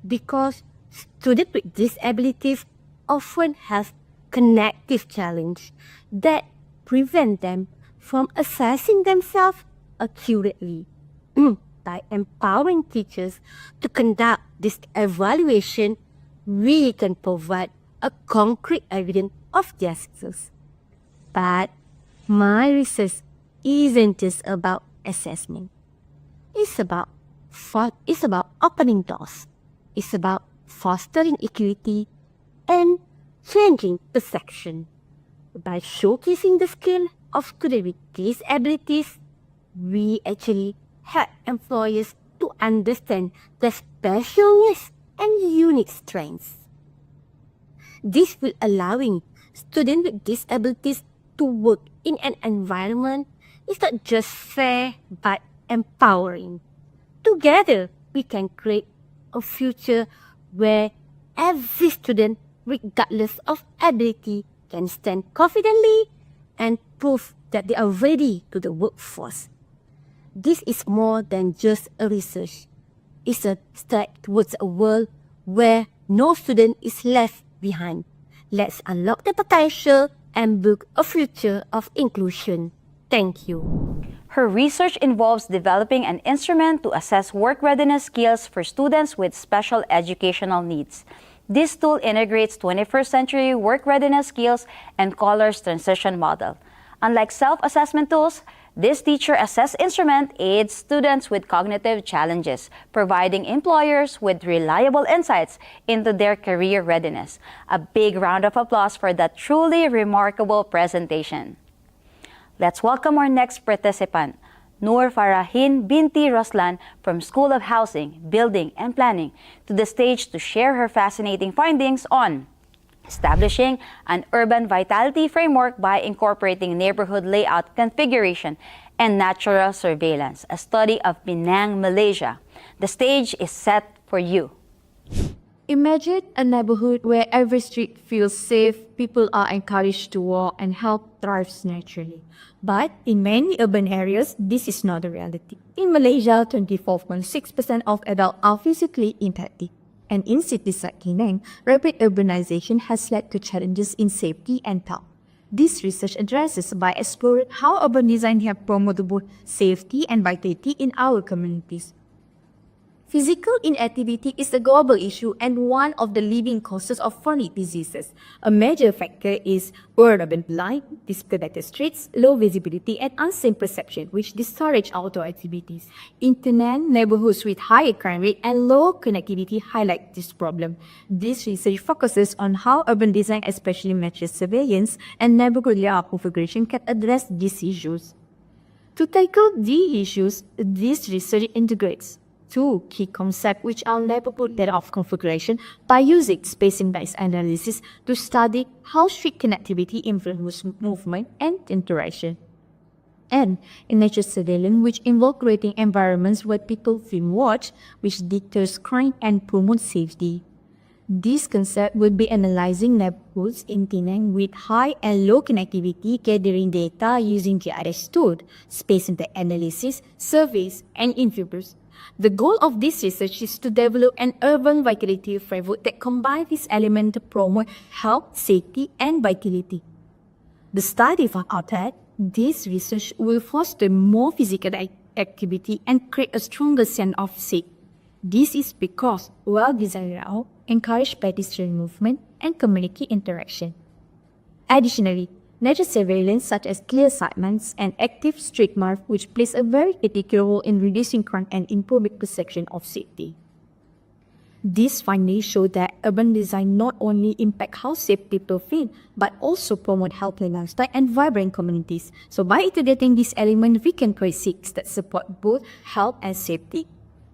Speaker 10: because students with disabilities often have cognitive challenges that prevent them from assessing themselves accurately. By empowering teachers to conduct this evaluation, we can provide a concrete evidence of their success. But my research isn't just about assessment. It's about opening doors. It's about fostering equity and changing perception. By showcasing the skill of students with disabilities, we actually help employers to understand their special needs and unique strengths. This will allowing students with disabilities to work in an environment is not just fair but empowering. Together, we can create a future where every student, regardless of ability, can stand confidently and prove that they are ready to the workforce. This is more than just a research. It's a step towards a world where no student is left behind. Let's unlock the potential and build a future of inclusion. Thank you.
Speaker 5: Her research involves developing an instrument to assess work readiness skills for students with special educational needs. This tool integrates 21st century work readiness skills and colors transition model. Unlike self-assessment tools, this teacher assess instrument aids students with cognitive challenges, providing employers with reliable insights into their career readiness. A big round of applause for that truly remarkable presentation. Let's welcome our next participant, Noor Farahin Binti Roslan from School of Housing, Building and Planning, to the stage to share her fascinating findings on establishing an urban vitality framework by incorporating neighborhood layout configuration and natural surveillance, a study of Penang, Malaysia. The stage is set for you.
Speaker 12: Imagine a neighborhood where every street feels safe, people are encouraged to walk and health thrives naturally.
Speaker 6: But in many urban areas, this is not the reality. In Malaysia, 24.6% of adults are physically impacted. And in cities like Penang, rapid urbanization has led to challenges in safety and health. This research addresses by exploring how urban design has promoted both safety and vitality in our communities.
Speaker 10: Physical inactivity is a global issue and one of the leading causes of chronic diseases. A major factor is urban light, disconnected streets, low visibility, and unsafe perception, which discourage outdoor activities. In Penang, neighborhoods with high crime rate and low connectivity highlight this problem. This research focuses on how urban design, especially matches surveillance and neighborhood layout configuration, can address these issues. To tackle these issues, this research integrates two key concepts, which are neighborhood layout configuration by using spacing-based analysis to study how street connectivity influences movement and interaction, and in nature surveillance, which involve creating environments where people feel watched, which deters crime and promotes safety. This concept will be analyzing neighborhoods in Penang with high and low connectivity, gathering data using GIS tools, spacing the analysis, surveys, and interviews. The goal of this research is to develop an urban vitality framework that combines these elements to promote health, safety, and vitality. The study found out that this research will foster more physical activity and create a stronger sense of safety. This is because well-designed layout encourage pedestrian movement and community interaction. Additionally, nature surveillance such as clear segments and active street mark, which plays a very critical role in reducing crime and improving perception of safety. These findings show that urban design not only impact how safe people feel, but also promote healthy lifestyle and vibrant communities. So by integrating these elements, we can create cities that support both health and safety.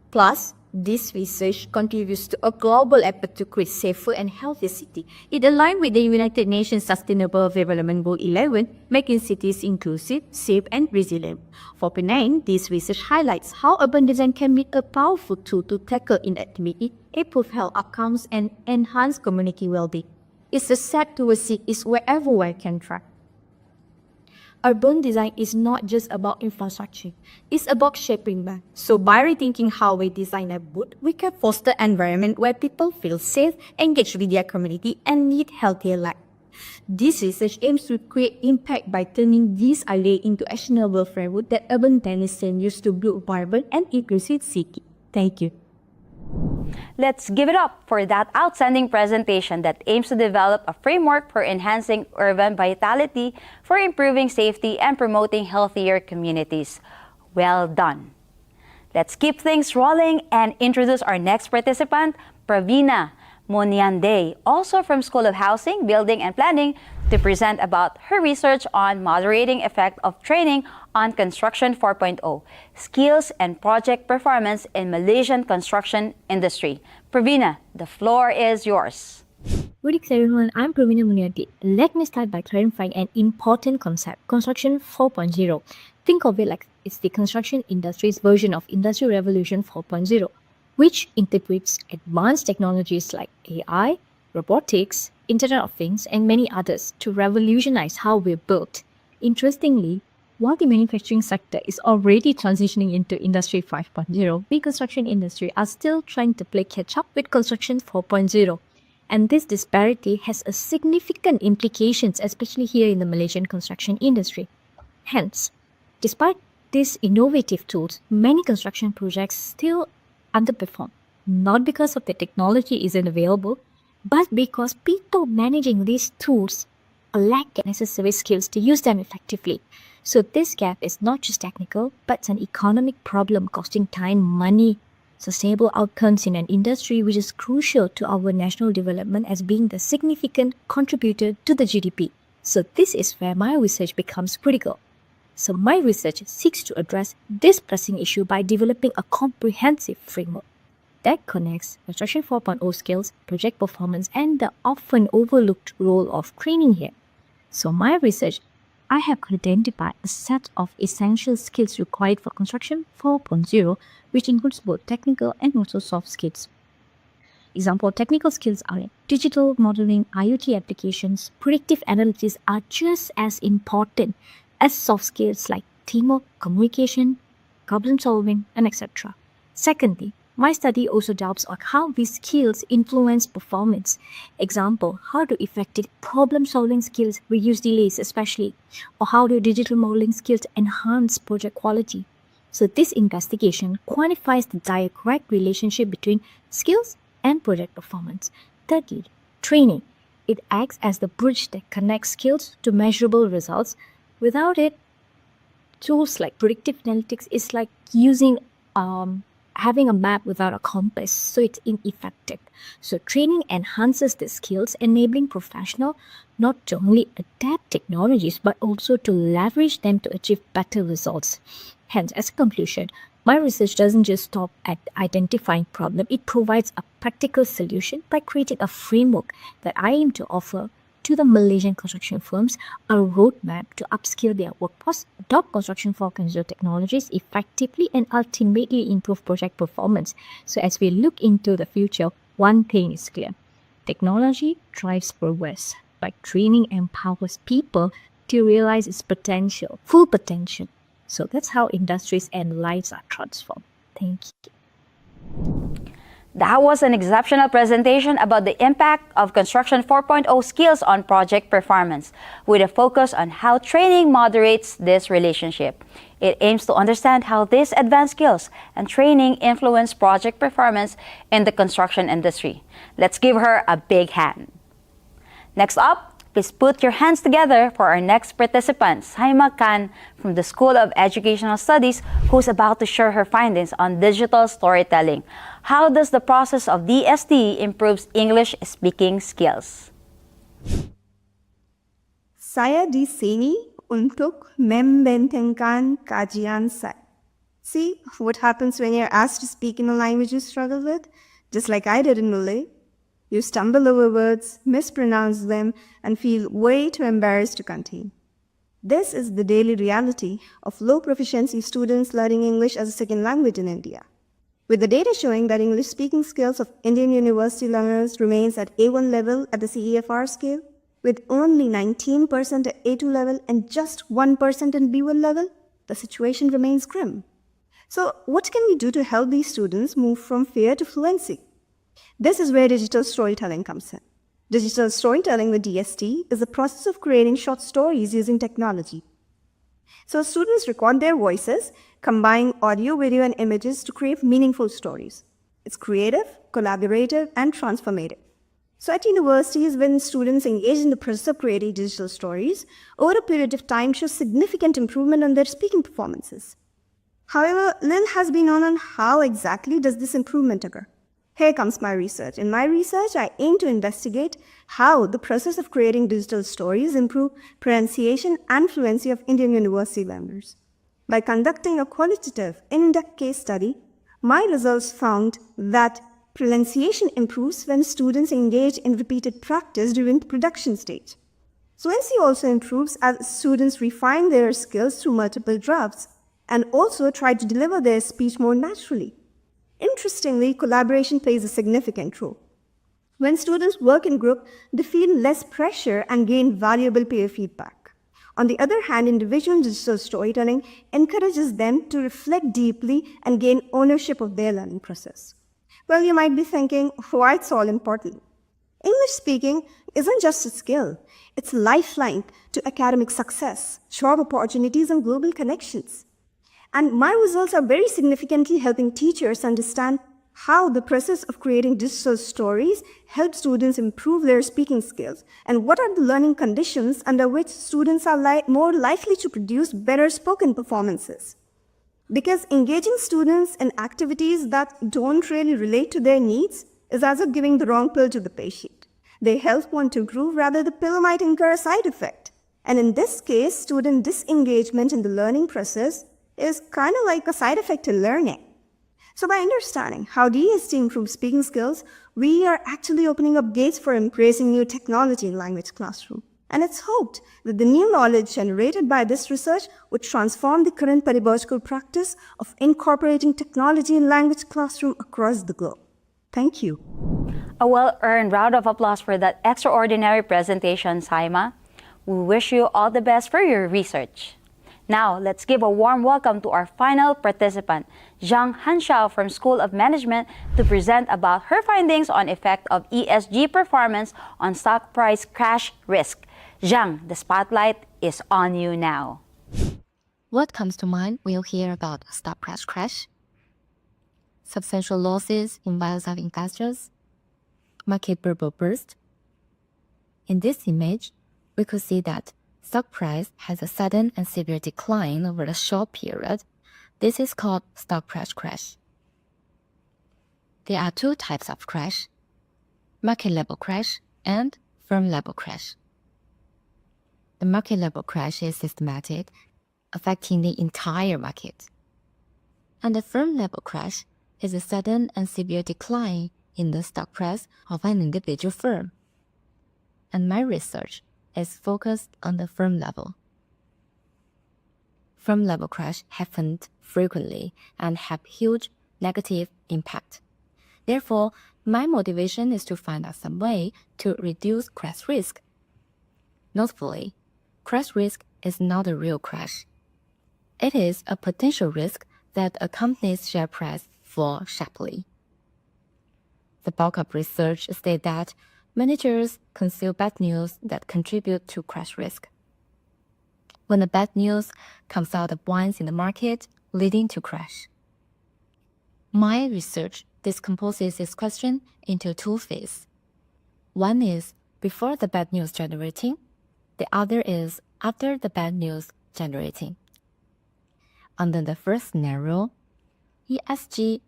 Speaker 10: Plus, this research contributes to a global effort to create safer and healthier cities. It aligns with the United Nations Sustainable Development Goal 11, making cities inclusive, safe, and resilient. For Penang, this research highlights how urban design can be a powerful tool to tackle inactivity, improve health outcomes, and enhance community well-being. It's a step towards cities where everyone can thrive. Urban design is not just about infrastructure, it's about shaping back. So by rethinking how we design a neighborhood, we can foster an environment where people feel safe, engaged with their community, and lead healthier life. This research aims to create impact by turning these ideas into actionable framework that urban tenants can use to build vibrant and inclusive city. Thank you.
Speaker 5: Let's give it up for that outstanding presentation that aims to develop a framework for enhancing urban vitality, for improving safety, and promoting healthier communities. Well done. Let's keep things rolling and introduce our next participant, Pravina Moniande, also from School of Housing, Building and Planning, to present about her research on moderating effect of training on Construction 4.0, skills and project performance in Malaysian construction industry. Pravina, the floor is yours.
Speaker 10: Good evening everyone, I'm Pravina Muniati. Let me start by clarifying an important concept, Construction 4.0. Think of it like it's the construction industry's version of Industry Revolution 4.0.
Speaker 6: which integrates advanced technologies like AI, robotics, Internet of Things, and many others to revolutionize how we're built. Interestingly, while the manufacturing sector is already transitioning into Industry 5.0, we construction industry are still trying to play catch-up with Construction 4.0. And this disparity has a significant implications, especially here in the Malaysian construction industry. Hence, despite these innovative tools, many construction projects still underperform, not because of the technology isn't available, but because people managing these tools lack necessary skills to use them effectively. So this gap is not just technical, but it's an economic problem costing time, money, sustainable outcomes in an industry which is crucial to our national development as being the significant contributor to the GDP. So this is where my research becomes critical. So my research seeks to address this pressing issue by developing a comprehensive framework that connects Construction 4.0 skills, project performance, and the often overlooked role of training here. So my research, I have identified a set of essential skills required for Construction 4.0, which includes both technical and also soft skills. Example, technical skills are digital modeling, IoT applications, predictive analytics are just as important as soft skills like teamwork, communication, problem solving, and etc. Secondly, my study also delves on how these skills influence performance. Example, how do effective problem-solving skills reduce delays especially, or how do digital modeling skills enhance project quality? So this investigation quantifies the direct relationship between skills and project performance. Thirdly, training. It acts as the bridge that connects skills to measurable results. Without it, tools like predictive analytics is like using having a map without a compass, so it's ineffective. So training enhances the skills, enabling professionals not only adapt technologies but also to leverage them to achieve better results. Hence, as a conclusion, my research doesn't just stop at identifying problem, it provides a practical solution by creating a framework that I aim to offer to the Malaysian construction firms a roadmap to upskill their workforce, adopt Construction 4.0 technologies effectively, and ultimately improve project performance. So as we look into the future, one thing is clear. Technology drives progress, but training empowers people to realize its potential, full potential. So that's how industries and lives are transformed. Thank you.
Speaker 5: That was an exceptional presentation about the impact of Construction 4.0 skills on project performance, with a focus on how training moderates this relationship. It aims to understand how these advanced skills and training influence project performance in the construction industry. Let's give her a big hand. Next up, please put your hands together for our next participant, Saima Khan from the School of Educational Studies, who's about to share her findings on digital storytelling. How does the process of DST improves English speaking skills?
Speaker 13: Saya di sini untuk membentangkan kajian saya. See what happens when you're asked to speak in a language you struggle with? Just like I did in Malay. You stumble over words, mispronounce them, and feel way too embarrassed to continue. This is the daily reality of low proficiency students learning English as a second language in India. With the data showing that English speaking skills of Indian university learners remains at A1 level at the CEFR scale, with only 19% at A2 level and just 1% in B1 level, the situation remains grim. So what can we do to help these students move from fear to fluency? This is where digital storytelling comes in. Digital storytelling with DST is the process of creating short stories using technology. So students record their voices, combine audio, video, and images to create meaningful stories. It's creative, collaborative, and transformative. So at universities, when students engage in the process of creating digital stories, over a period of time show significant improvement on their speaking performances. However, little has been known on how exactly does this improvement occur. Here comes my research. In my research, I aim to investigate how the process of creating digital stories improve pronunciation and fluency of Indian university learners. By conducting a qualitative, in-depth case study, my results found that pronunciation improves when students engage in repeated practice during the production stage. Fluency also improves as students refine their skills through multiple drafts and also try to deliver their speech more naturally. Interestingly, collaboration plays a significant role. When students work in group, they feel less pressure and gain valuable peer feedback. On the other hand, individual digital storytelling encourages them to reflect deeply and gain ownership of their learning process. Well, you might be thinking, why it's all important? English speaking isn't just a skill, it's a lifeline to academic success, job opportunities, and global connections. And my results are very significantly helping teachers understand how the process of creating digital stories helps students improve their speaking skills, and what are the learning conditions under which students are more likely to produce better spoken performances. Because engaging students in activities that don't really relate to their needs is as if giving the wrong pill to the patient. They help one to improve, rather the pill might incur a side effect. And in this case, student disengagement in the learning process is kind of like a side effect to learning. So by understanding how DST improves speaking skills, we are actually opening up gates for embracing new technology in language classroom. And it's hoped that the new knowledge generated by this research would transform the current pedagogical practice of incorporating technology in language classroom across the globe. Thank you.
Speaker 5: A well-earned round of applause for that extraordinary presentation, Saima. We wish you all the best for your research. Now, let's give a warm welcome to our final participant, Zhang Hanxiao from School of Management, to present about her findings on effect of ESG performance on stock price crash risk. Zhang, the spotlight is on you now.
Speaker 19: What comes to mind when you hear about stock price crash? Substantial losses in values of investors, market bubble burst. In this image, we could see that stock price has a sudden and severe decline over a short period. This is called stock price crash. There are two types of crash: market level crash and firm level crash. The market level crash is systematic, affecting the entire market. And the firm level crash is a sudden and severe decline in the stock price of an individual firm. And my research is focused on the firm level. Firm level crash happened frequently and have huge negative impact. Therefore, my motivation is to find out some way to reduce crash risk. Notably, crash risk is not a real crash. It is a potential risk that a company's share price fall sharply. The bulk of research states that managers conceal bad news that contribute to crash risk. When the bad news comes out at once in the market, leading to crash. My research decomposes this question into two phases. One is before the bad news generating, the other is after the bad news generating. Under the first scenario, ESG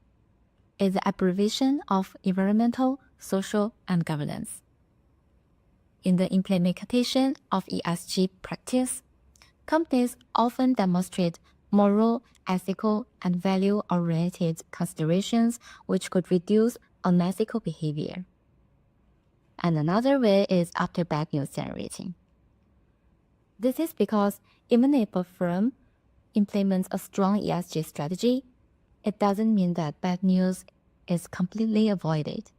Speaker 19: is the abbreviation of environmental, social, and governance. In the implementation of ESG practice, companies often demonstrate moral, ethical, and value-oriented considerations which could reduce unethical behavior. And another way is after bad news generating. This is because even if a firm implements a strong ESG strategy, it doesn't mean that bad news is completely avoided.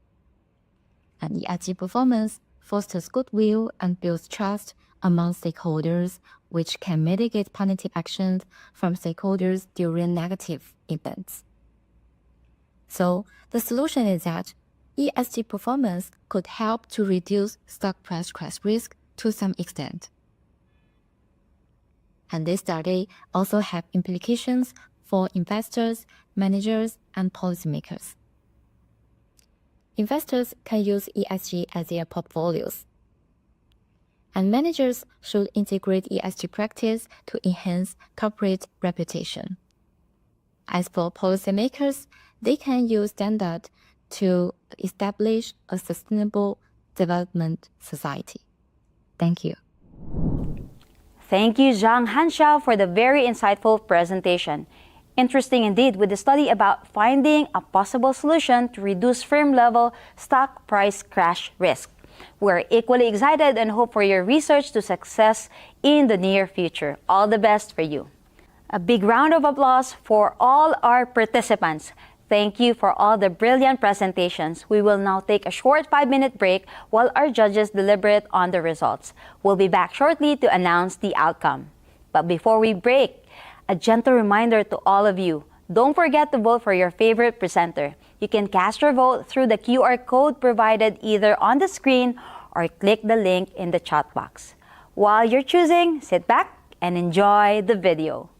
Speaker 19: And ESG performance fosters goodwill and builds trust among stakeholders, which can mitigate punitive actions from stakeholders during negative events. So, the solution is that ESG performance could help to reduce stock price crash risk to some extent. And this study also have implications for investors, managers, and policymakers. Investors can use ESG as their portfolios. And managers should integrate ESG practice to enhance corporate reputation. As for policymakers, they can use standards to establish a sustainable development society. Thank you.
Speaker 5: Thank you, Zhang Hanxiao, for the very insightful presentation. Interesting indeed with the study about finding a possible solution to reduce firm-level stock price crash risk. We're equally excited and hope for your research to success in the near future. All the best for you. A big round of applause for all our participants. Thank you for all the brilliant presentations. We will now take a short 5-minute break while our judges deliberate on the results. We'll be back shortly to announce the outcome. But before we break, a gentle reminder to all of you, don't forget to vote for your favorite presenter. You can cast your vote through the QR code provided either on the screen or click the link in the chat box. While you're choosing, sit back and enjoy the video.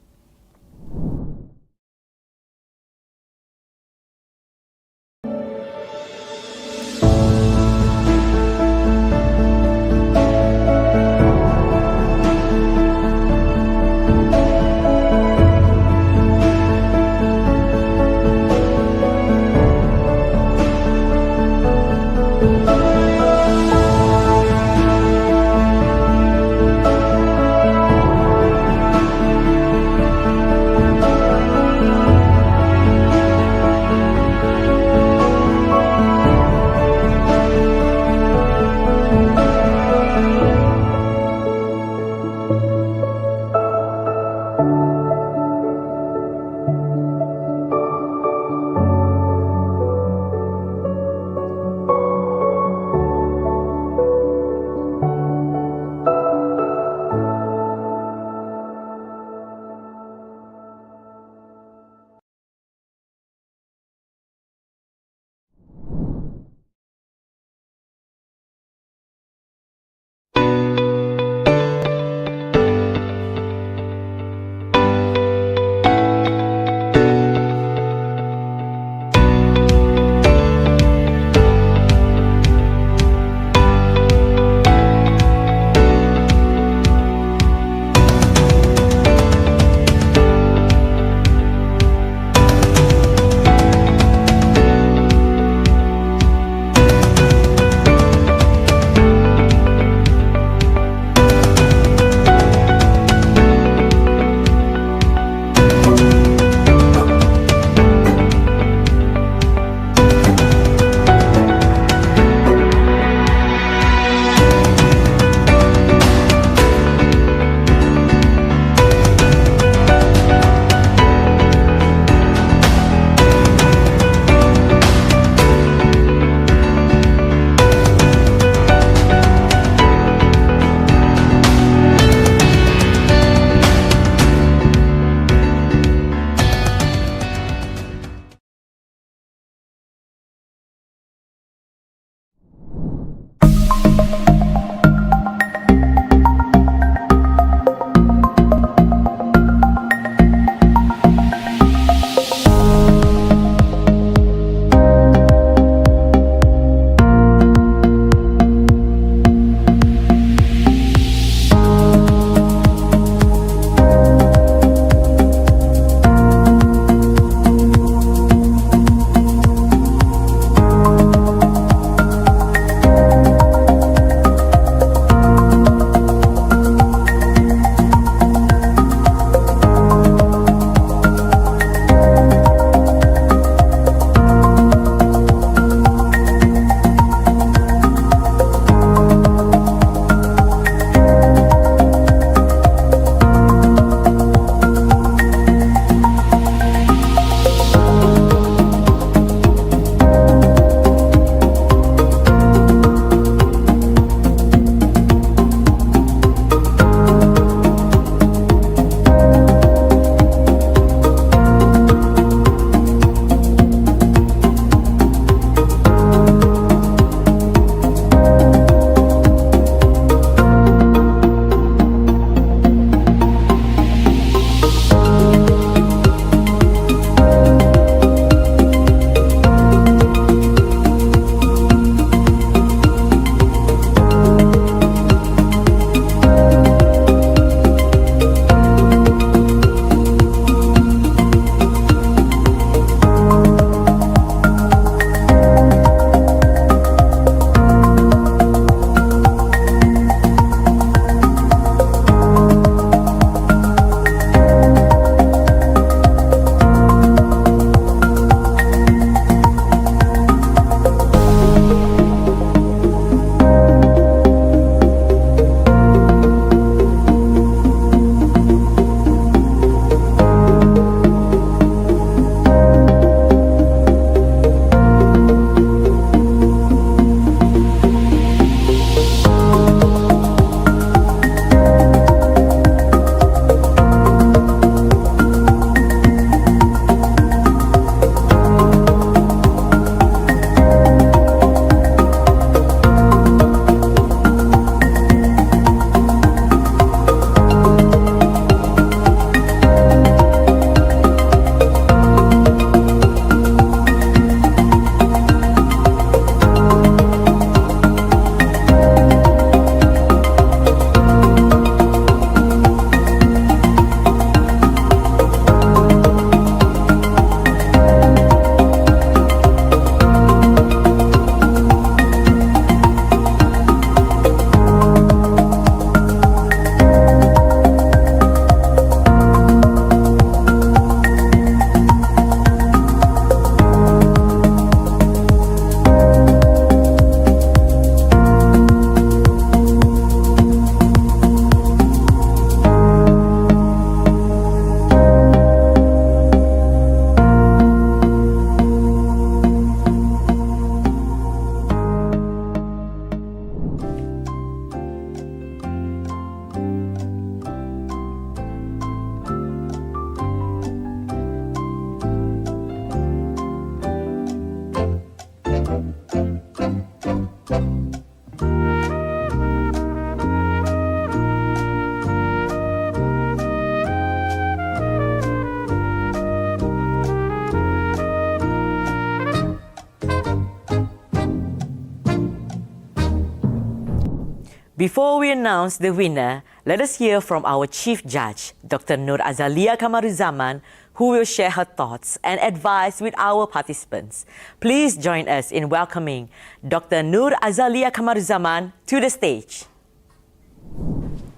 Speaker 4: Before we announce the winner, let us hear from our Chief Judge, Dr. Nur Azalia Kamaruzaman, who will share her thoughts and advice with our participants. Please join us in welcoming Dr. Nur Azalia Kamaruzaman to the stage.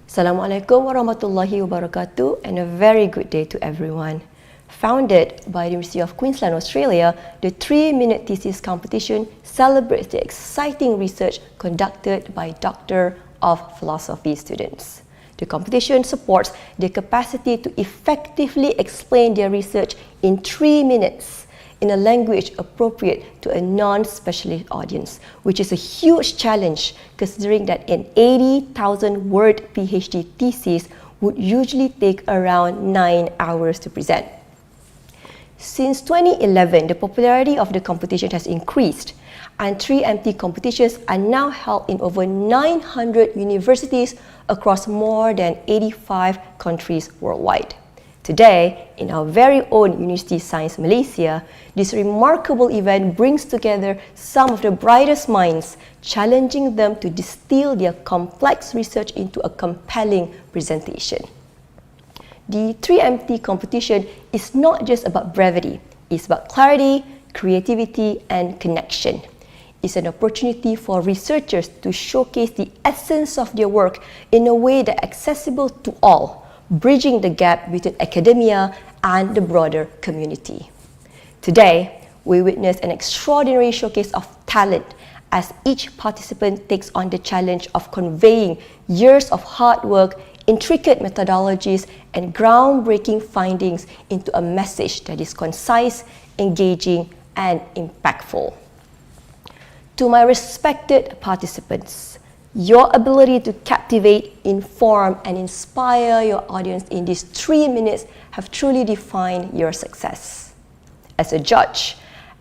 Speaker 16: Assalamualaikum warahmatullahi wabarakatuh, and a very good day to everyone. Founded by the University of Queensland, Australia, the 3-minute thesis competition celebrates the exciting research conducted by Doctor of Philosophy students. The competition supports their capacity to effectively explain their research in 3 minutes in a language appropriate to a non-specialist audience, which is a huge challenge considering that an 80,000 word PhD thesis would usually take around 9 hours to present. Since 2011, the popularity of the competition has increased, and 3MT competitions are now held in over 900 universities across more than 85 countries worldwide. Today, in our very own University Science Malaysia, this remarkable event brings together some of the brightest minds, challenging them to distill their complex research into a compelling presentation. The 3MT competition is not just about brevity, it's about clarity, creativity, and connection. It's an opportunity for researchers to showcase the essence of their work in a way that's accessible to all, bridging the gap between academia and the broader community. Today, we witness an extraordinary showcase of talent as each participant takes on the challenge of conveying years of hard work, intricate methodologies, and groundbreaking findings into a message that is concise, engaging, and impactful. To my respected participants, your ability to captivate, inform, and inspire your audience in these 3 minutes have truly defined your success. As a judge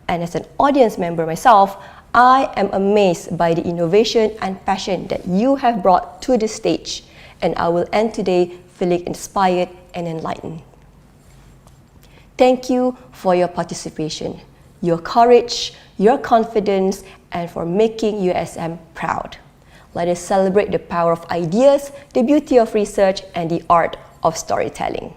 Speaker 16: and as an audience member myself, I am amazed by the innovation and passion that you have brought to the stage, and I will end today feeling inspired and enlightened. Thank you for your participation, your courage, your confidence, and for making USM proud. Let us celebrate the power of ideas, the beauty of research, and the art of storytelling.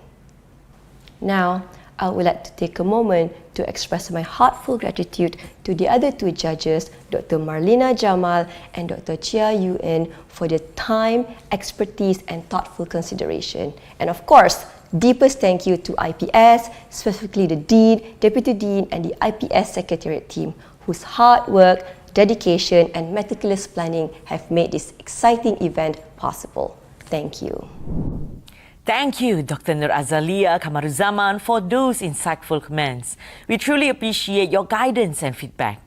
Speaker 16: Now, I would like to take a moment to express my heartfelt gratitude to the other 2 judges, Dr. Marlina Jamal and Dr. Chia Yuen, for their time, expertise, and thoughtful consideration. And of course, deepest thank you to IPS, specifically the Dean, Deputy Dean, and the IPS Secretariat team, whose hard work, dedication, and meticulous planning have made this exciting event possible. Thank you.
Speaker 4: Thank you, Dr. Nur Azalia Kamaruzaman, for those insightful comments. We truly appreciate your guidance and feedback.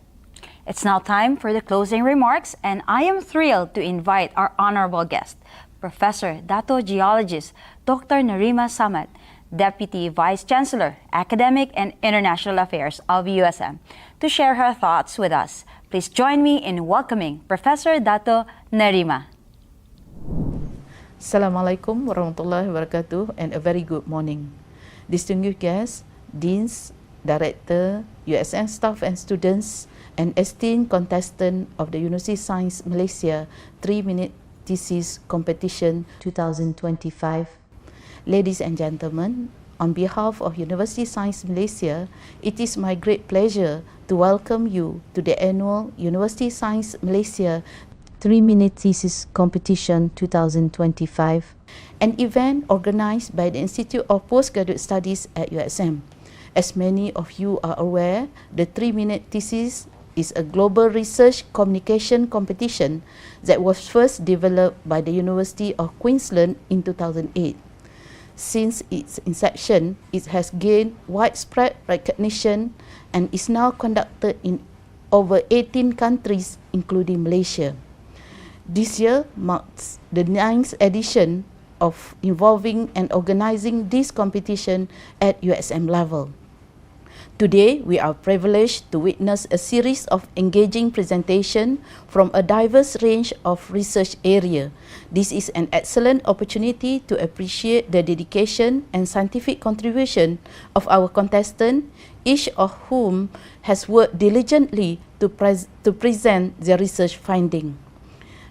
Speaker 5: It's now time for the closing remarks, and I am thrilled to invite our honorable guest, Professor Dato Geologist Dr. Narima Samad, Deputy Vice Chancellor, Academic and International Affairs of USM, to share her thoughts with us. Please join me in welcoming Professor Dato Narima.
Speaker 3: Assalamualaikum warahmatullahi wabarakatuh, and a very good morning. Distinguished guests, deans, director, USM staff and students, and esteemed contestant of the University Science Malaysia 3-minute thesis competition 2025. Ladies and gentlemen, on behalf of University Science Malaysia, it is my great pleasure to welcome you to the annual University Science Malaysia 3-minute thesis competition 2025, an event organized by the Institute of Postgraduate Studies at USM. As many of you are aware, the 3-minute thesis is a global research communication competition that was first developed by the University of Queensland in 2008. Since its inception, it has gained widespread recognition and is now conducted in over 18 countries, including Malaysia. This year marks the 9th edition of involving and organizing this competition at USM level. Today, we are privileged to witness a series of engaging presentations from a diverse range of research areas. This is an excellent opportunity to appreciate the dedication and scientific contribution of our contestants, each of whom has worked diligently to present their research findings.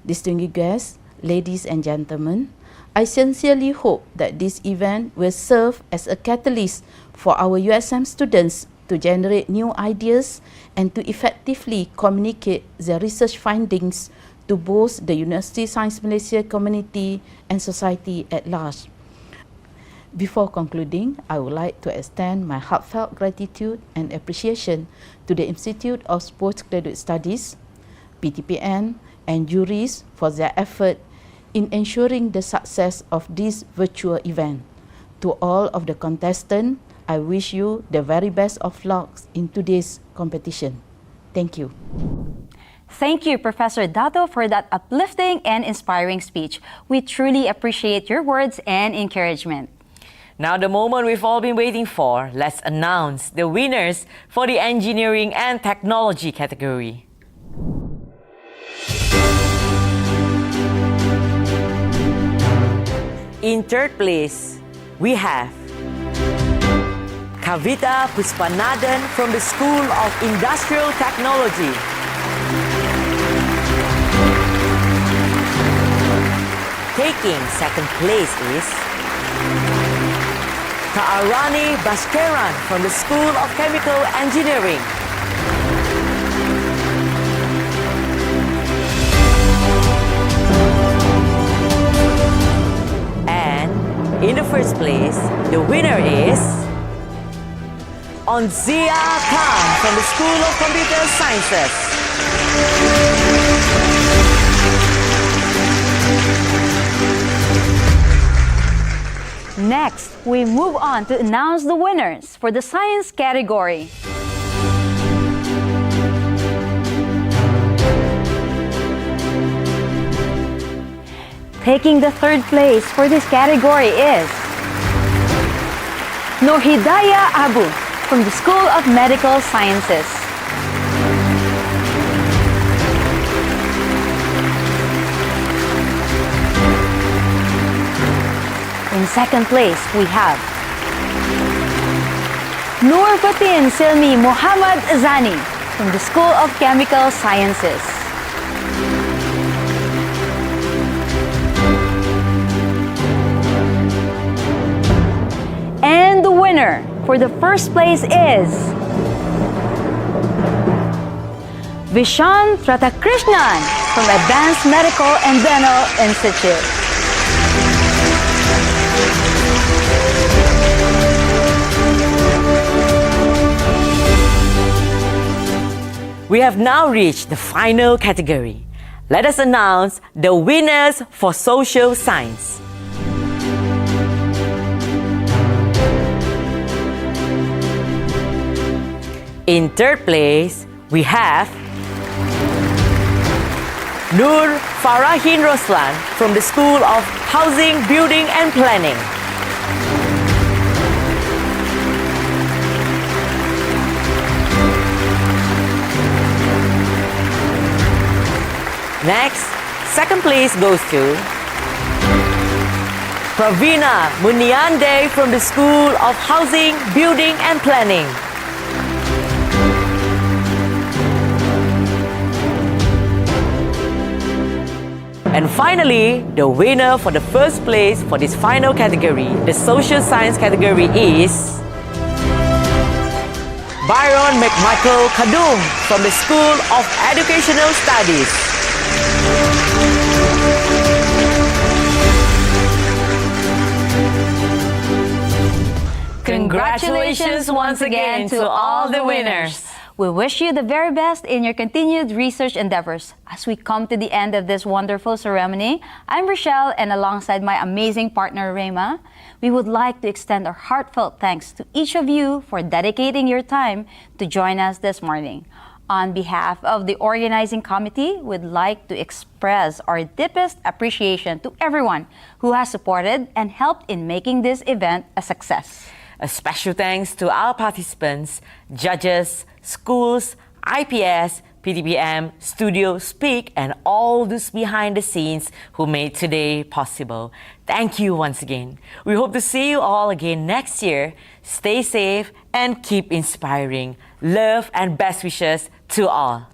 Speaker 3: Distinguished guests, Ladies and gentlemen, I sincerely hope that this event will serve as a catalyst for our USM students to generate new ideas and to effectively communicate their research findings to both the University Science Malaysia community and society at large. Before concluding, I would like to extend my heartfelt gratitude and appreciation to the Institute of Postgraduate Studies, PTPN, and juries for their effort in ensuring the success of this virtual event. To all of the contestants, I wish you the very best of luck in today's competition. Thank you.
Speaker 5: Thank you, Professor Dato, for that uplifting and inspiring speech. We truly appreciate your words and encouragement.
Speaker 4: Now the moment we've all been waiting for, let's announce the winners for the Engineering and Technology category. In third place, we have Kavita Puspanathan from the School of Industrial Technology. Taking second place is Kaarani Bhaskaran from the School of Chemical Engineering. And in the first place, the winner is Onzia Khan from the School of Computer Sciences.
Speaker 5: Next, we move on to announce the winners for the science category. Taking the third place for this category is Nohidaya Abu from the School of Medical Sciences. In second place, we have Nurfatin Silmi Muhammad Azani from the School of Chemical Sciences. And the winner for the first place is Vishan Tratakrishnan from Advanced Medical and Dental Institute.
Speaker 4: We have now reached the final category. Let us announce the winners for social science. In third place, we have Nur Farahin Roslan from the School of Housing, Building and Planning. Next, second place goes to Pravina Muniande from the School of Housing, Building and Planning. And finally, the winner for the first place for this final category, the social science category, is Byron McMichael Kadum from the School of Educational Studies. Congratulations once again to all the winners.
Speaker 5: We wish you the very best in your continued research endeavors. As we come to the end of this wonderful ceremony, I'm Rochelle, and alongside my amazing partner, Rema, we would like to extend our heartfelt thanks to each of you for dedicating your time to join us this morning. On behalf of the organizing committee, we'd like to express our deepest appreciation to everyone who has supported and helped in making this event a success.
Speaker 4: A special thanks to our participants, judges, schools, IPS, PTPM, Studio Speak, and all those behind the scenes who made today possible. Thank you once again. We hope to see you all again next year. Stay safe and keep inspiring. Love and best wishes to all.